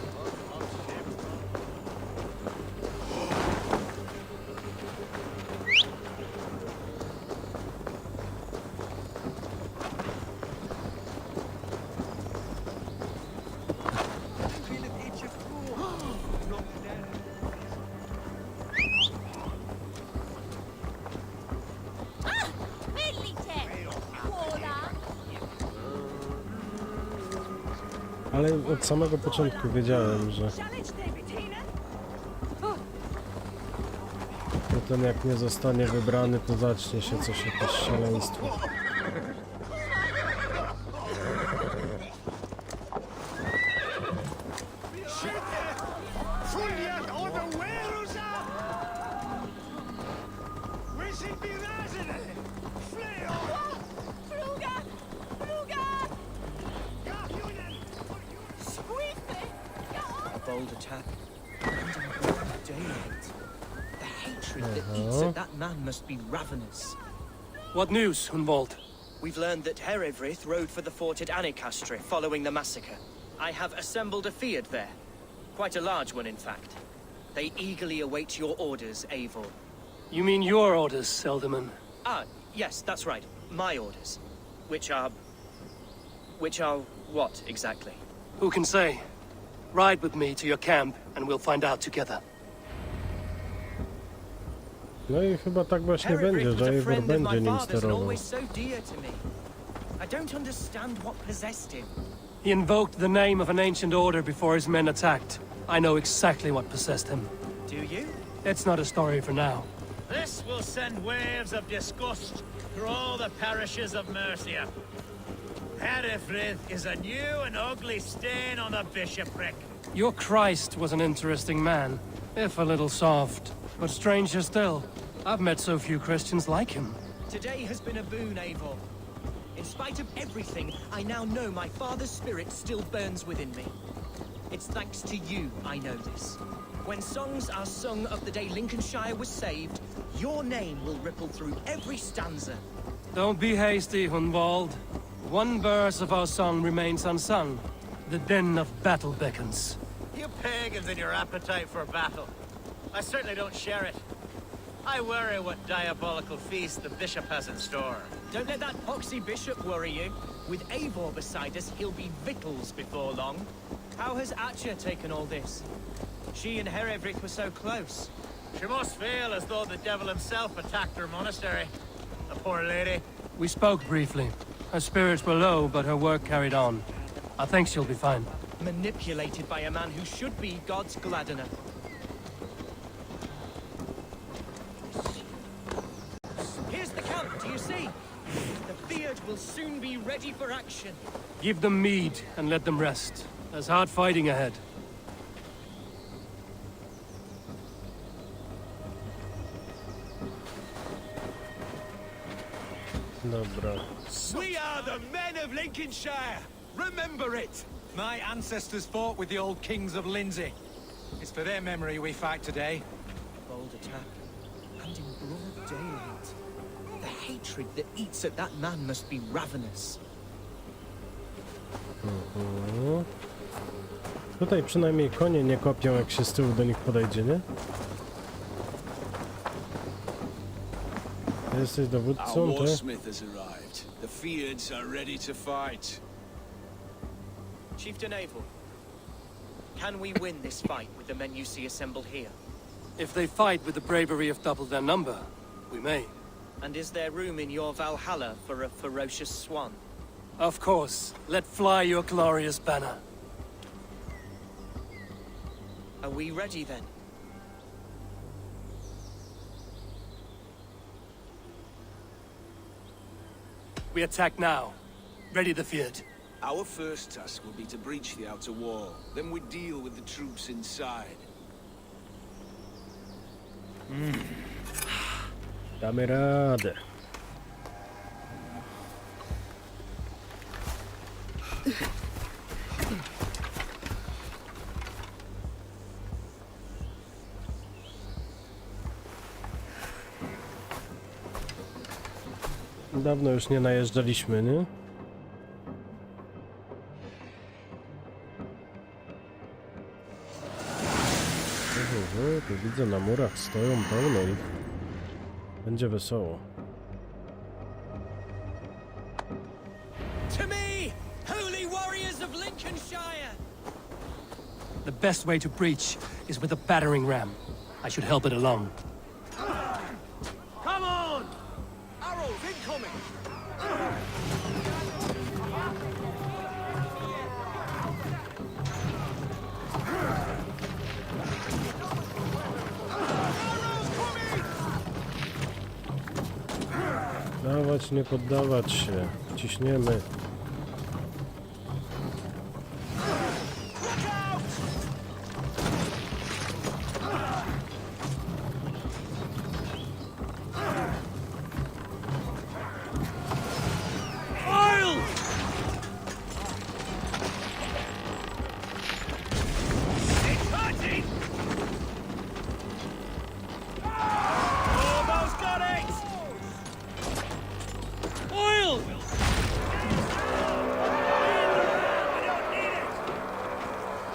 Ale od samego początku wiedziałem, że ten jak nie zostanie wybrany, to zacznie się coś, jakieś szaleństwo. Bold attack. Daylight. The hatred that eats at that man must be ravenous. What news, Hunwald? We've learned that Herefrith rode for the fort at Annikastre following the massacre. I have assembled a field there. Quite a large one, in fact. They eagerly await your orders, Eivor. You mean your orders, Elderman? Ah, yes, that's right. My orders. Which are what, exactly? Who can say? Ride with me to your camp, and we'll find out together. No i chyba tak właśnie będzie, że Eivor będzie nim sterował. I don't understand what possessed him. He invoked the name of an ancient order before his men attacked. I know exactly what possessed him. Do you? It's not a story for now. This will send waves of disgust through all the parishes of Mercia. Herefrith is a new and ugly stain on the bishopric. Your Christ was an interesting man, if a little soft. But stranger still, I've met so few Christians like him. Today has been a boon, Eivor. In spite of everything, I now know my father's spirit still burns within me. It's thanks to you I know this. When songs are sung of the day Lincolnshire was saved, your name will ripple through every stanza. Don't be hasty, Hunwald. One verse of our song remains unsung. The din of battle beckons. You pagans and your appetite for battle. I certainly don't share it. I worry what diabolical feast the bishop has in store. Don't let that poxy bishop worry you. With Eivor beside us, he'll be victuals before long. How has Atcha taken all this? She and Herefrith were so close. She must feel as though the devil himself attacked her monastery. The poor lady. We spoke briefly. Her spirits were low, but her work carried on. I think she'll be fine. Manipulated by a man who should be God's gladdener. Here's the camp, do you see? The Beard will soon be ready for action. Give them mead and let them rest. There's hard fighting ahead. Dobra. We are the men of Lincolnshire! Remember it! My ancestors fought with the old kings of Lindsey. It's for their memory we fight today. Bold attack. And in broad daylight. The hatred that eats at that man must be ravenous. Tutaj przynajmniej konie nie kopią, jak się z tyłu do nich podejdzie, nie? Ty jesteś dowódcą, Our ty? warsmith has arrived. The Fiards are ready to fight. Chieftain Eivor, can we win this fight with the men you see assembled here? If they fight with the bravery of double their number, we may. And is there room in your Valhalla for a ferocious swan? Of course. Let fly your glorious banner. Are we ready then? We attack now. Ready the field. Our first task will be to breach the outer wall. Then we deal with the troops inside. Damy radę. Dawno już nie najeżdżaliśmy, nie? Tu widzę, na murach stoją pełno ich. Będzie wesoło. To me, holy warriors of Lincolnshire! The best way to breach is with a battering ram. I should help it along. Come on! Arrows incoming! Dawać, nie poddawać się. Ciśniemy.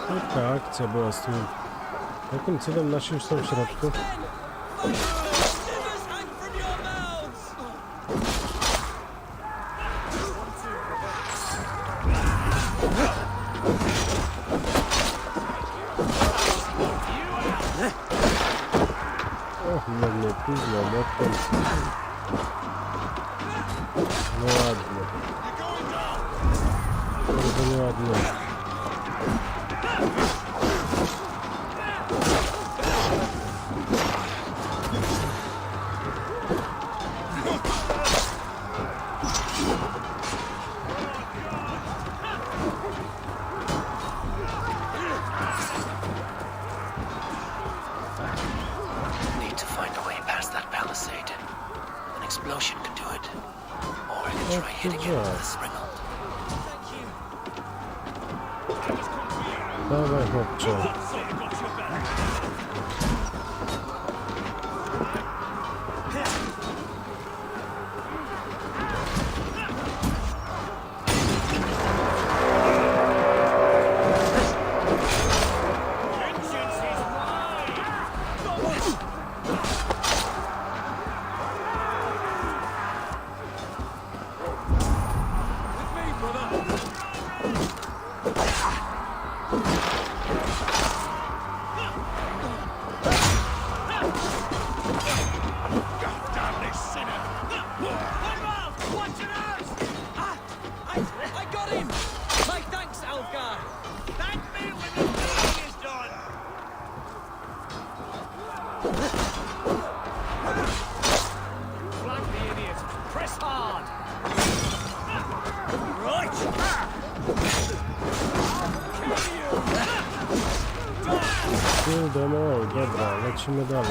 Taka akcja była z tym. Jakim cudem nasi już są w środku? Och, no nie. pizną, młotkiem. No ładnie. Bardzo nieładnie. Dawaj, chłopcze. Dobra, lecimy dalej.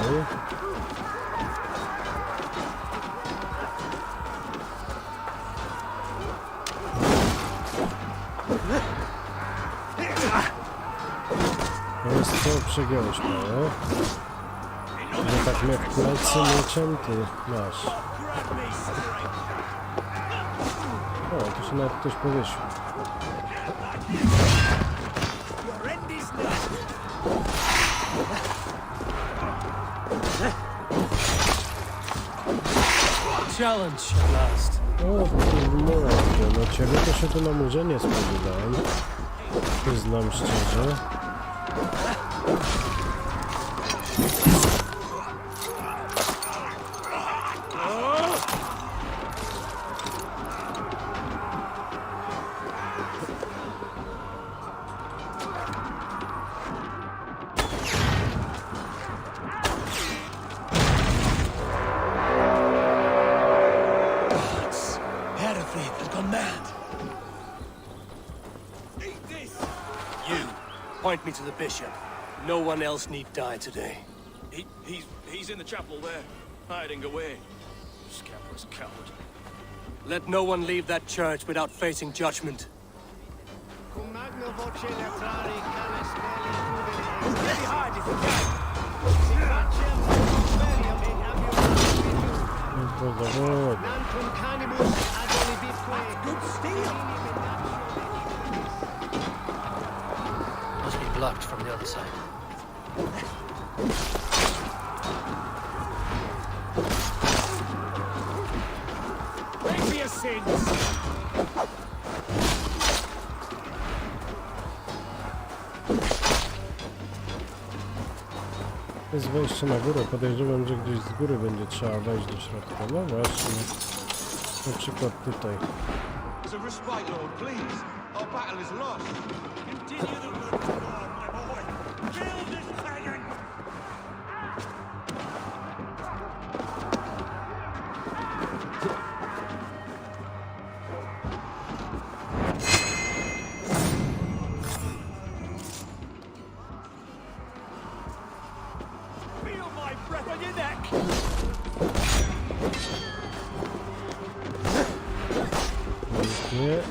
To jest co przegiąłeś, mało? No tak mnie w plecy mieczem ty masz. O, tu się nawet ktoś powiesił. Challenge at last. O kurde, no ciebie to się tu na murze nie spodziewałem. Przyznam szczerze. Point me to the bishop. No one else need die today. He's in the chapel there, hiding away. Scamper's coward. Let no one leave that church without facing judgment. Must be blocked from the other side. Pay for your sins! Jest wejście na górę. Podejrzewam, że gdzieś z góry będzie trzeba wejść do środka. No właśnie. Na przykład tutaj. There's a respite, Lord, please. Our battle is lost. Continue the work of God, my boy. Kill this pagan! Feel my breath on your neck! Nie.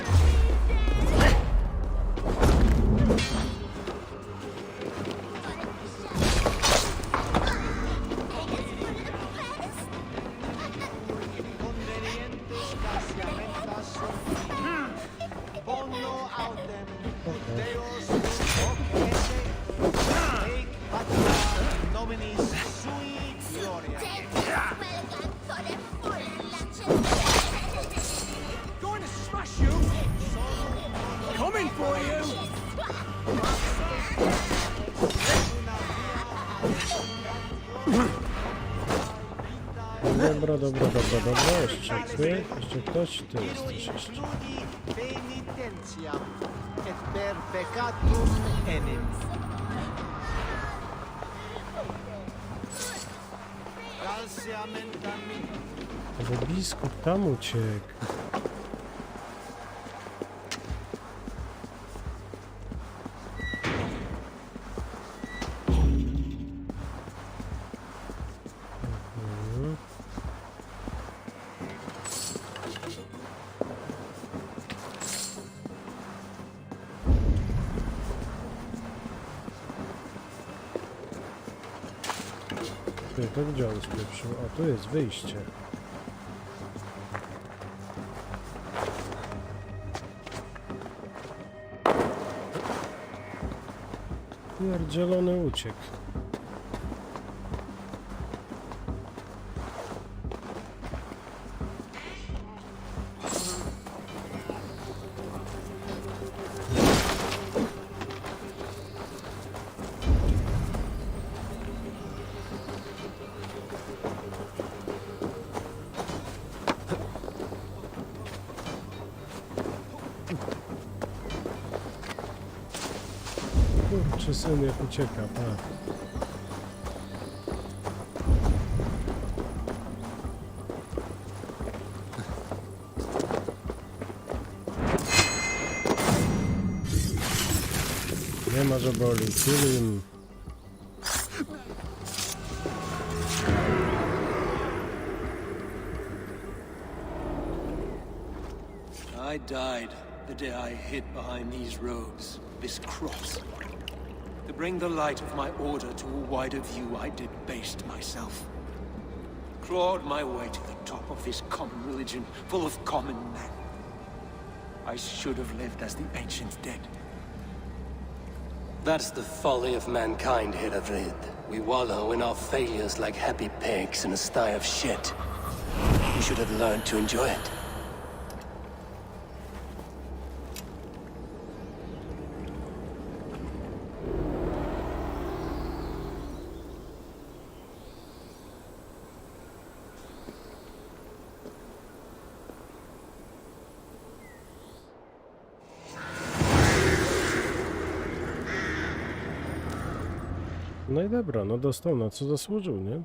Going to smash you! Dobra, dobra, dobra, dobra. Jeszcze ty, jeszcze ktoś, ty jesteś jeszcze. Penitentiam et per peccatum enim. Ale biskup tam uciekł. Ty, to gdzie on spieprzył? A tu jest wyjście. Pierdzielony uciekł. Kurczę, syn jak ucieka, tak. Nie ma, że boli. Którym? I died the day I hid behind these robes, this cross. To bring the light of my order to a wider view, I debased myself. Clawed my way to the top of this common religion, full of common men. I should have lived as the ancients did. That's the folly of mankind, Heravrid. We wallow in our failures like happy pigs in a sty of shit. We should have learned to enjoy it. No i dobra, no dostał na co zasłużył, nie?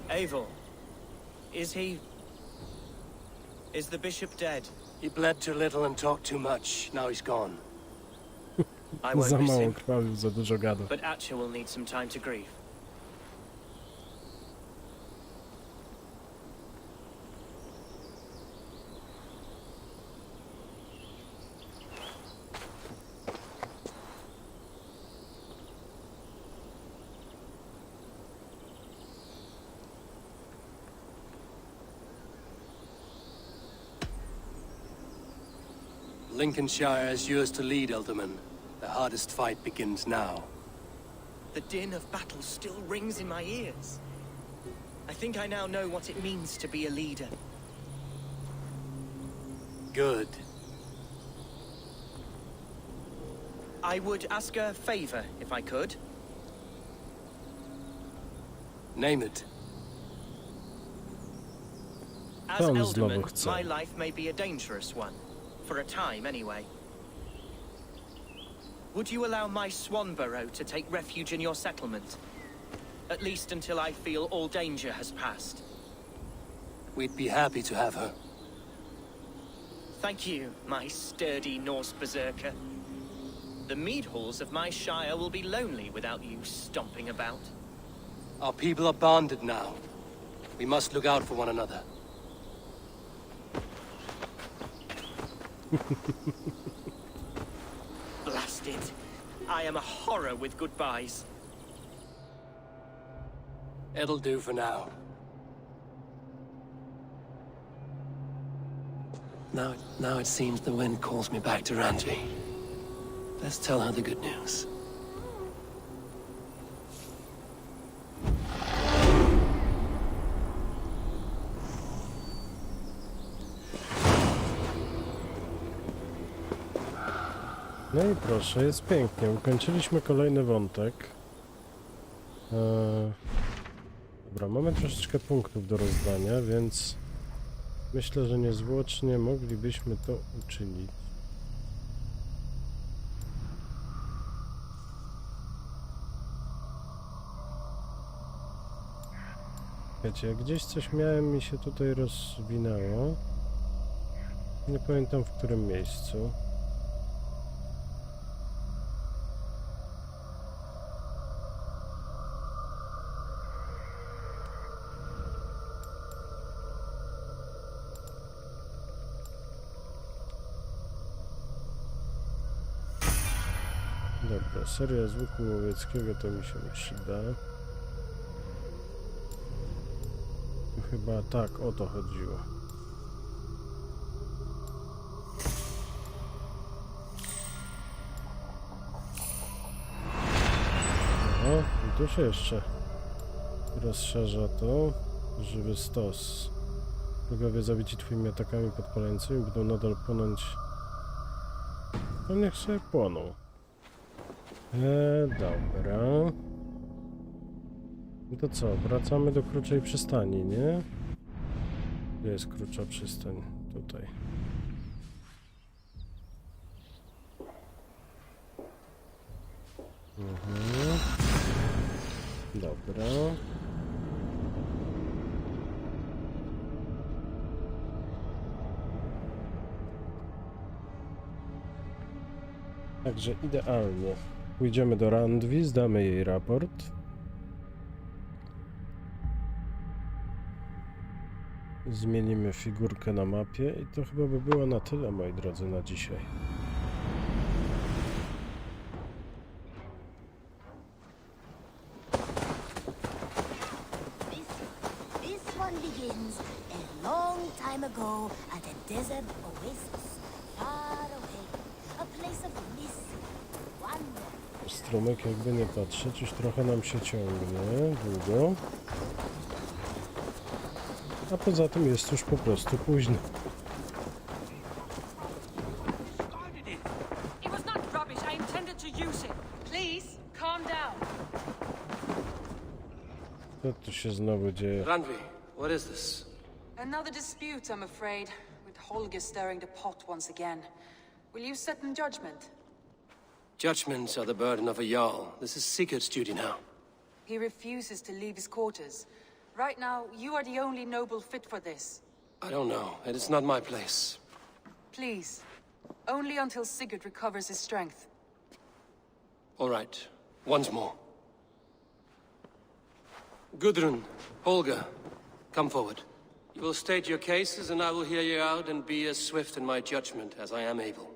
Eivor, is the bishop dead? He bled too little and talked too much. Now he's gone. I won't Za miss mało him, krwawił, za dużo gadał. but Atcha will need some time to grieve. Lincolnshire is yours to lead, Elderman. The hardest fight begins now. The din of battle still rings in my ears. I think I now know what it means to be a leader. Good. I would ask a favor, if I could. Name it. As Co on znowu Elderman, chce? my life may be a dangerous one. For a time, anyway. Would you allow my Swanborough to take refuge in your settlement? At least until I feel all danger has passed. We'd be happy to have her. Thank you, my sturdy Norse berserker. The mead halls of my shire will be lonely without you stomping about. Our people are bonded now. We must look out for one another. Blast it. I am a horror with goodbyes. It'll do for now. Now it seems the wind calls me back to Ranji. Let's tell her the good news. No i proszę, jest pięknie. Ukończyliśmy kolejny wątek. Dobra, mamy troszeczkę punktów do rozdania, więc myślę, że niezwłocznie moglibyśmy to uczynić. Wiecie, gdzieś coś miałem, mi się tutaj rozwinęło. Nie pamiętam w którym miejscu. Dobra, seria z łuku łowieckiego to mi się przyda. Tu chyba tak o to chodziło. O, i tu się jeszcze rozszerza to. Żywy stos. Wrogowie zabici twoimi atakami podpalającymi będą nadal płonąć. No niech sobie płoną. Dobra. No to co? Wracamy do krótszej przystani, nie? Gdzie jest krótsza przystań? Tutaj. Dobra. Także idealnie. Pójdziemy do Randwi, zdamy jej raport. Zmienimy figurkę na mapie i to chyba by było na tyle, moi drodzy, na dzisiaj. This one begins a long time ago at a desert oasis, far away, a place of mystery, wonder. Strumyk, jakby nie patrzeć, już trochę nam się ciągnie, długo. A poza tym jest już po prostu późno. It was not rubbish. I intended to use it. Please, calm down. Co tu się znowu dzieje? Randvi, what is this? Another dispute, I'm afraid, with Holger stirring the pot once again. Will you sit in judgment? Judgments are the burden of a Jarl. This is Sigurd's duty now. He refuses to leave his quarters. Right now, you are the only noble fit for this. I don't know. It is not my place. Please. Only until Sigurd recovers his strength. All right. Once more. Gudrun, Holger, come forward. You will state your cases and I will hear you out and be as swift in my judgment as I am able.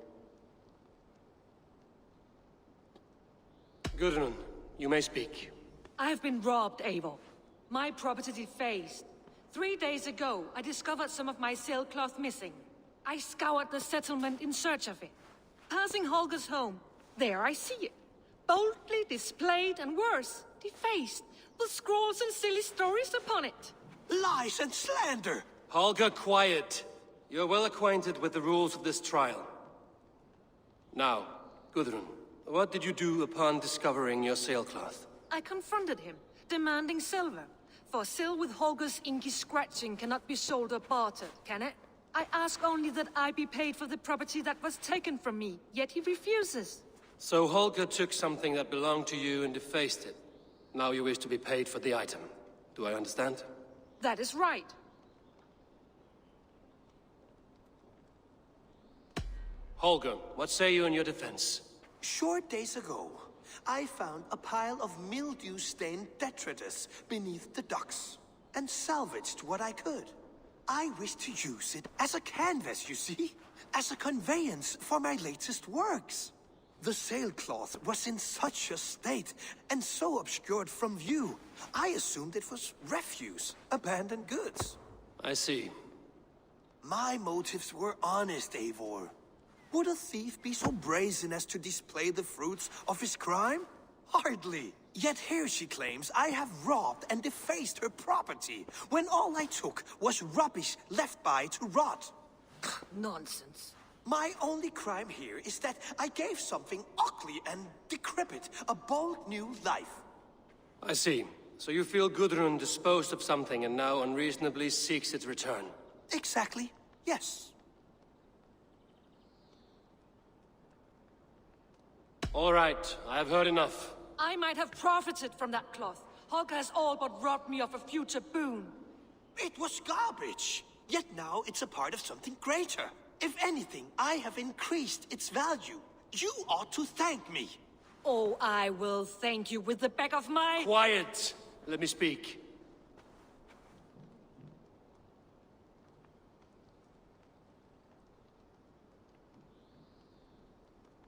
Gudrun, you may speak. I have been robbed, Abel. My property defaced. 3 days ago, I discovered some of my sailcloth missing. I scoured the settlement in search of it. Passing Holger's home, there I see it. Boldly displayed and worse, defaced, with scrolls and silly stories upon it. Lies and slander! Holger, quiet. You're well acquainted with the rules of this trial. Now, Gudrun, what did you do upon discovering your sailcloth? I confronted him, demanding silver. For sil with Holger's inky scratching cannot be sold or bartered, can it? I ask only that I be paid for the property that was taken from me, yet he refuses. So Holger took something that belonged to you and defaced it. Now you wish to be paid for the item. Do I understand? That is right. Holger, what say you in your defense? Short days ago, I found a pile of mildew-stained detritus beneath the docks, and salvaged what I could. I wish to use it as a canvas, you see? As a conveyance for my latest works. The sailcloth was in such a state, and so obscured from view, I assumed it was refuse, abandoned goods. I see. My motives were honest, Eivor. Would a thief be so brazen as to display the fruits of his crime? Hardly. Yet here she claims I have robbed and defaced her property, when all I took was rubbish left by to rot. Nonsense. My only crime here is that I gave something ugly and decrepit a bold new life. I see. So you feel Gudrun disposed of something and now unreasonably seeks its return. Exactly, yes. All right, I have heard enough. I might have profited from that cloth. Holger has all but robbed me of a future boon. It was garbage. Yet now it's a part of something greater. If anything, I have increased its value. You ought to thank me. Oh, I will thank you with the back of my... Quiet! Let me speak.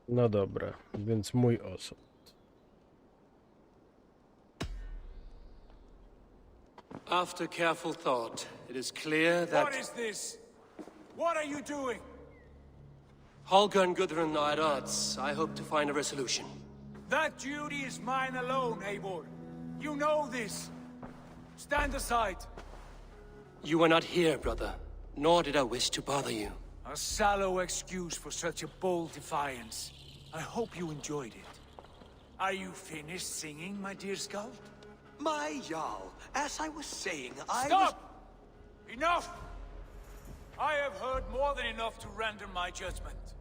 No dobra, więc mój osąd. After careful thought, it is clear that... What is this? What are you doing? Holger and Gudrun are at odds. I hope to find a resolution. That duty is mine alone, Eivor. You know this. Stand aside. You were not here, brother. Nor did I wish to bother you. A sallow excuse for such a bold defiance. I hope you enjoyed it. Are you finished singing, my dear Skald? My Jarl, as I was saying, Stop! Enough! I have heard more than enough to render my judgment.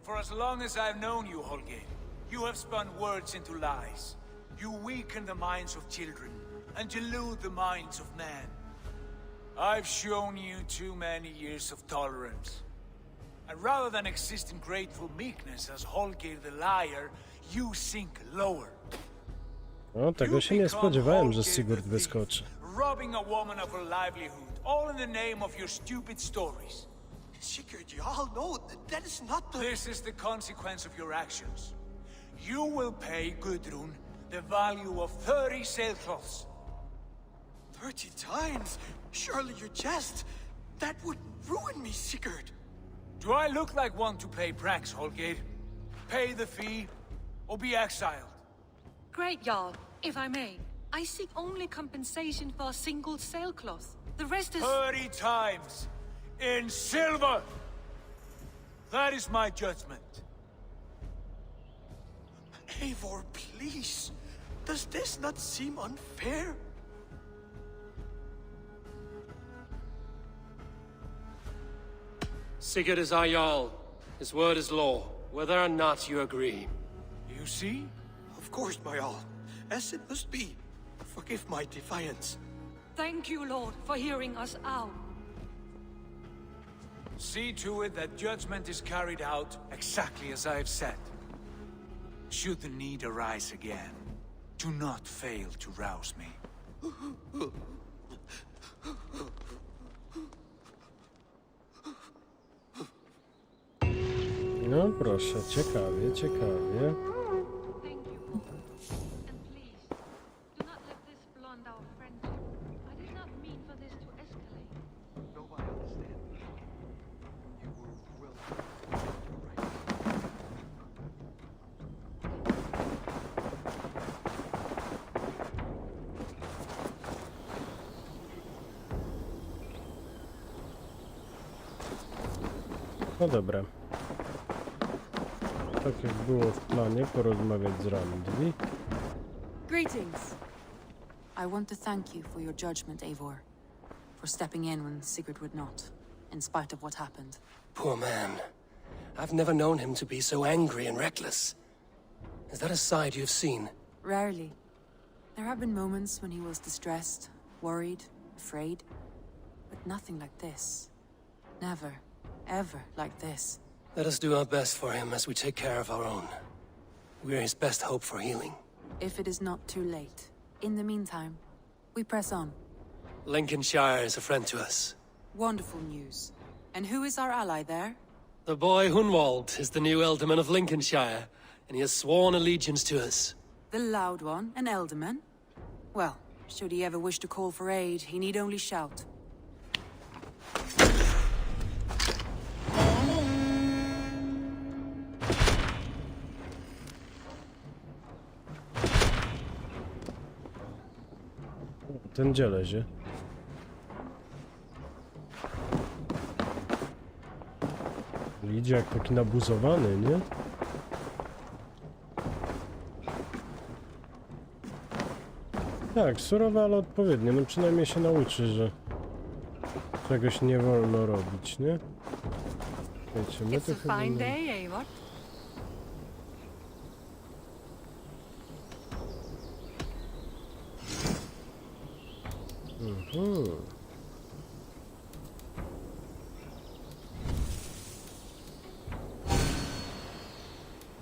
For as long as I've known you, Holger, you have spun words into lies. You weaken the minds of children, and delude the minds of men. I've shown you too many years of tolerance. And rather than exist in grateful meekness as Holger the liar, you sink lower. O, tego się nie spodziewałem, że Sigurd wyskoczy. Robbing a woman of her livelihood, all in the name of your stupid stories. Sigurd, you all know that is not the... This is the consequence of your actions. You will pay Gudrun the value of 30 sailcloths. 30 times? Surely you jest. That would ruin me, Sigurd. Do I look like one to pay pranks, Holger? Pay the fee, or be exiled? Great, Jarl. If I may, I seek only compensation for a single sailcloth. The rest is... 30 times! In silver! That is my judgment. Eivor, please. Does this not seem unfair? Sigurd is our Jarl. His word is law, whether or not you agree. You see? Of course, my Jarl. As it must be. Forgive my defiance. Thank you, Lord, for hearing us out. See to it that judgment is carried out exactly as I have said. Should the need arise again, do not fail to rouse me. No proszę, ciekawie, ciekawie. No dobra. Tak jak było w planie, porozmawiać z Randvi. Greetings. I want to thank you for your judgment, Eivor. For stepping in when Sigurd would not, in spite of what happened. Poor man. I've never known him to be so angry and reckless. Is that a side you've seen? Rarely. There have been moments when he was distressed, worried, afraid. But nothing like this. Never, ever like this. Let us do our best for him as we take care of our own. We're his best hope for healing. If it is not too late. In the meantime, we press on. Lincolnshire is a friend to us. Wonderful news. And who is our ally there? The boy Hunwald is the new Ealdorman of Lincolnshire, and he has sworn allegiance to us. The loud one, an Ealdorman? Well, should he ever wish to call for aid, he need only shout. Ten gdzie lezie? Idzie jak taki nabuzowany, nie? Tak, surowe, ale odpowiednie. No przynajmniej się nauczy, że czegoś nie wolno robić, nie? Wiecie, my to chyba...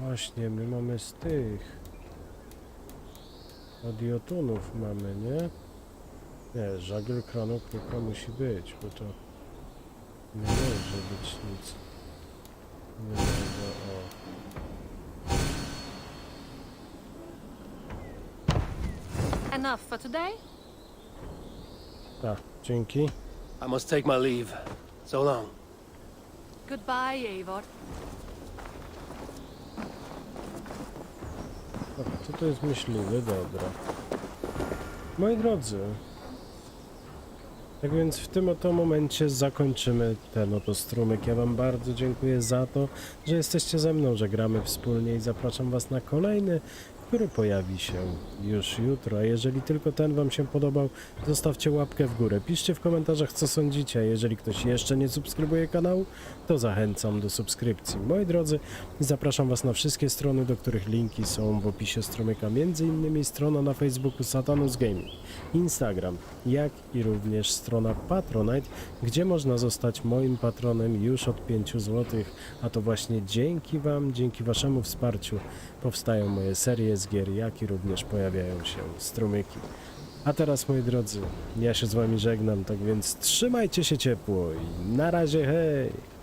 Właśnie, my mamy z tych... Od jotunów mamy, nie? Nie, żagiel kranu kruka musi być, bo to... Nie może być nic. Nie może, o... Enough for today? Tak, dzięki. I must take my leave. So long. Goodbye, Eivor. Dobra, to jest myśliwy, dobra. Moi drodzy, tak więc w tym oto momencie zakończymy ten oto strumyk. Ja wam bardzo dziękuję za to, że jesteście ze mną, że gramy wspólnie i zapraszam was na kolejny, który pojawi się już jutro. A jeżeli tylko ten wam się podobał, zostawcie łapkę w górę. Piszcie w komentarzach, co sądzicie. A jeżeli ktoś jeszcze nie subskrybuje kanału, to zachęcam do subskrypcji. Moi drodzy, zapraszam was na wszystkie strony, do których linki są w opisie strumyka. Między innymi strona na Facebooku Satanus Gaming, Instagram, jak i również strona Patronite, gdzie można zostać moim patronem już od 5 zł. A to właśnie dzięki wam, dzięki waszemu wsparciu powstają moje serie z gier, jak i również pojawiają się strumyki. A teraz, moi drodzy, ja się z wami żegnam, tak więc trzymajcie się ciepło i na razie, hej!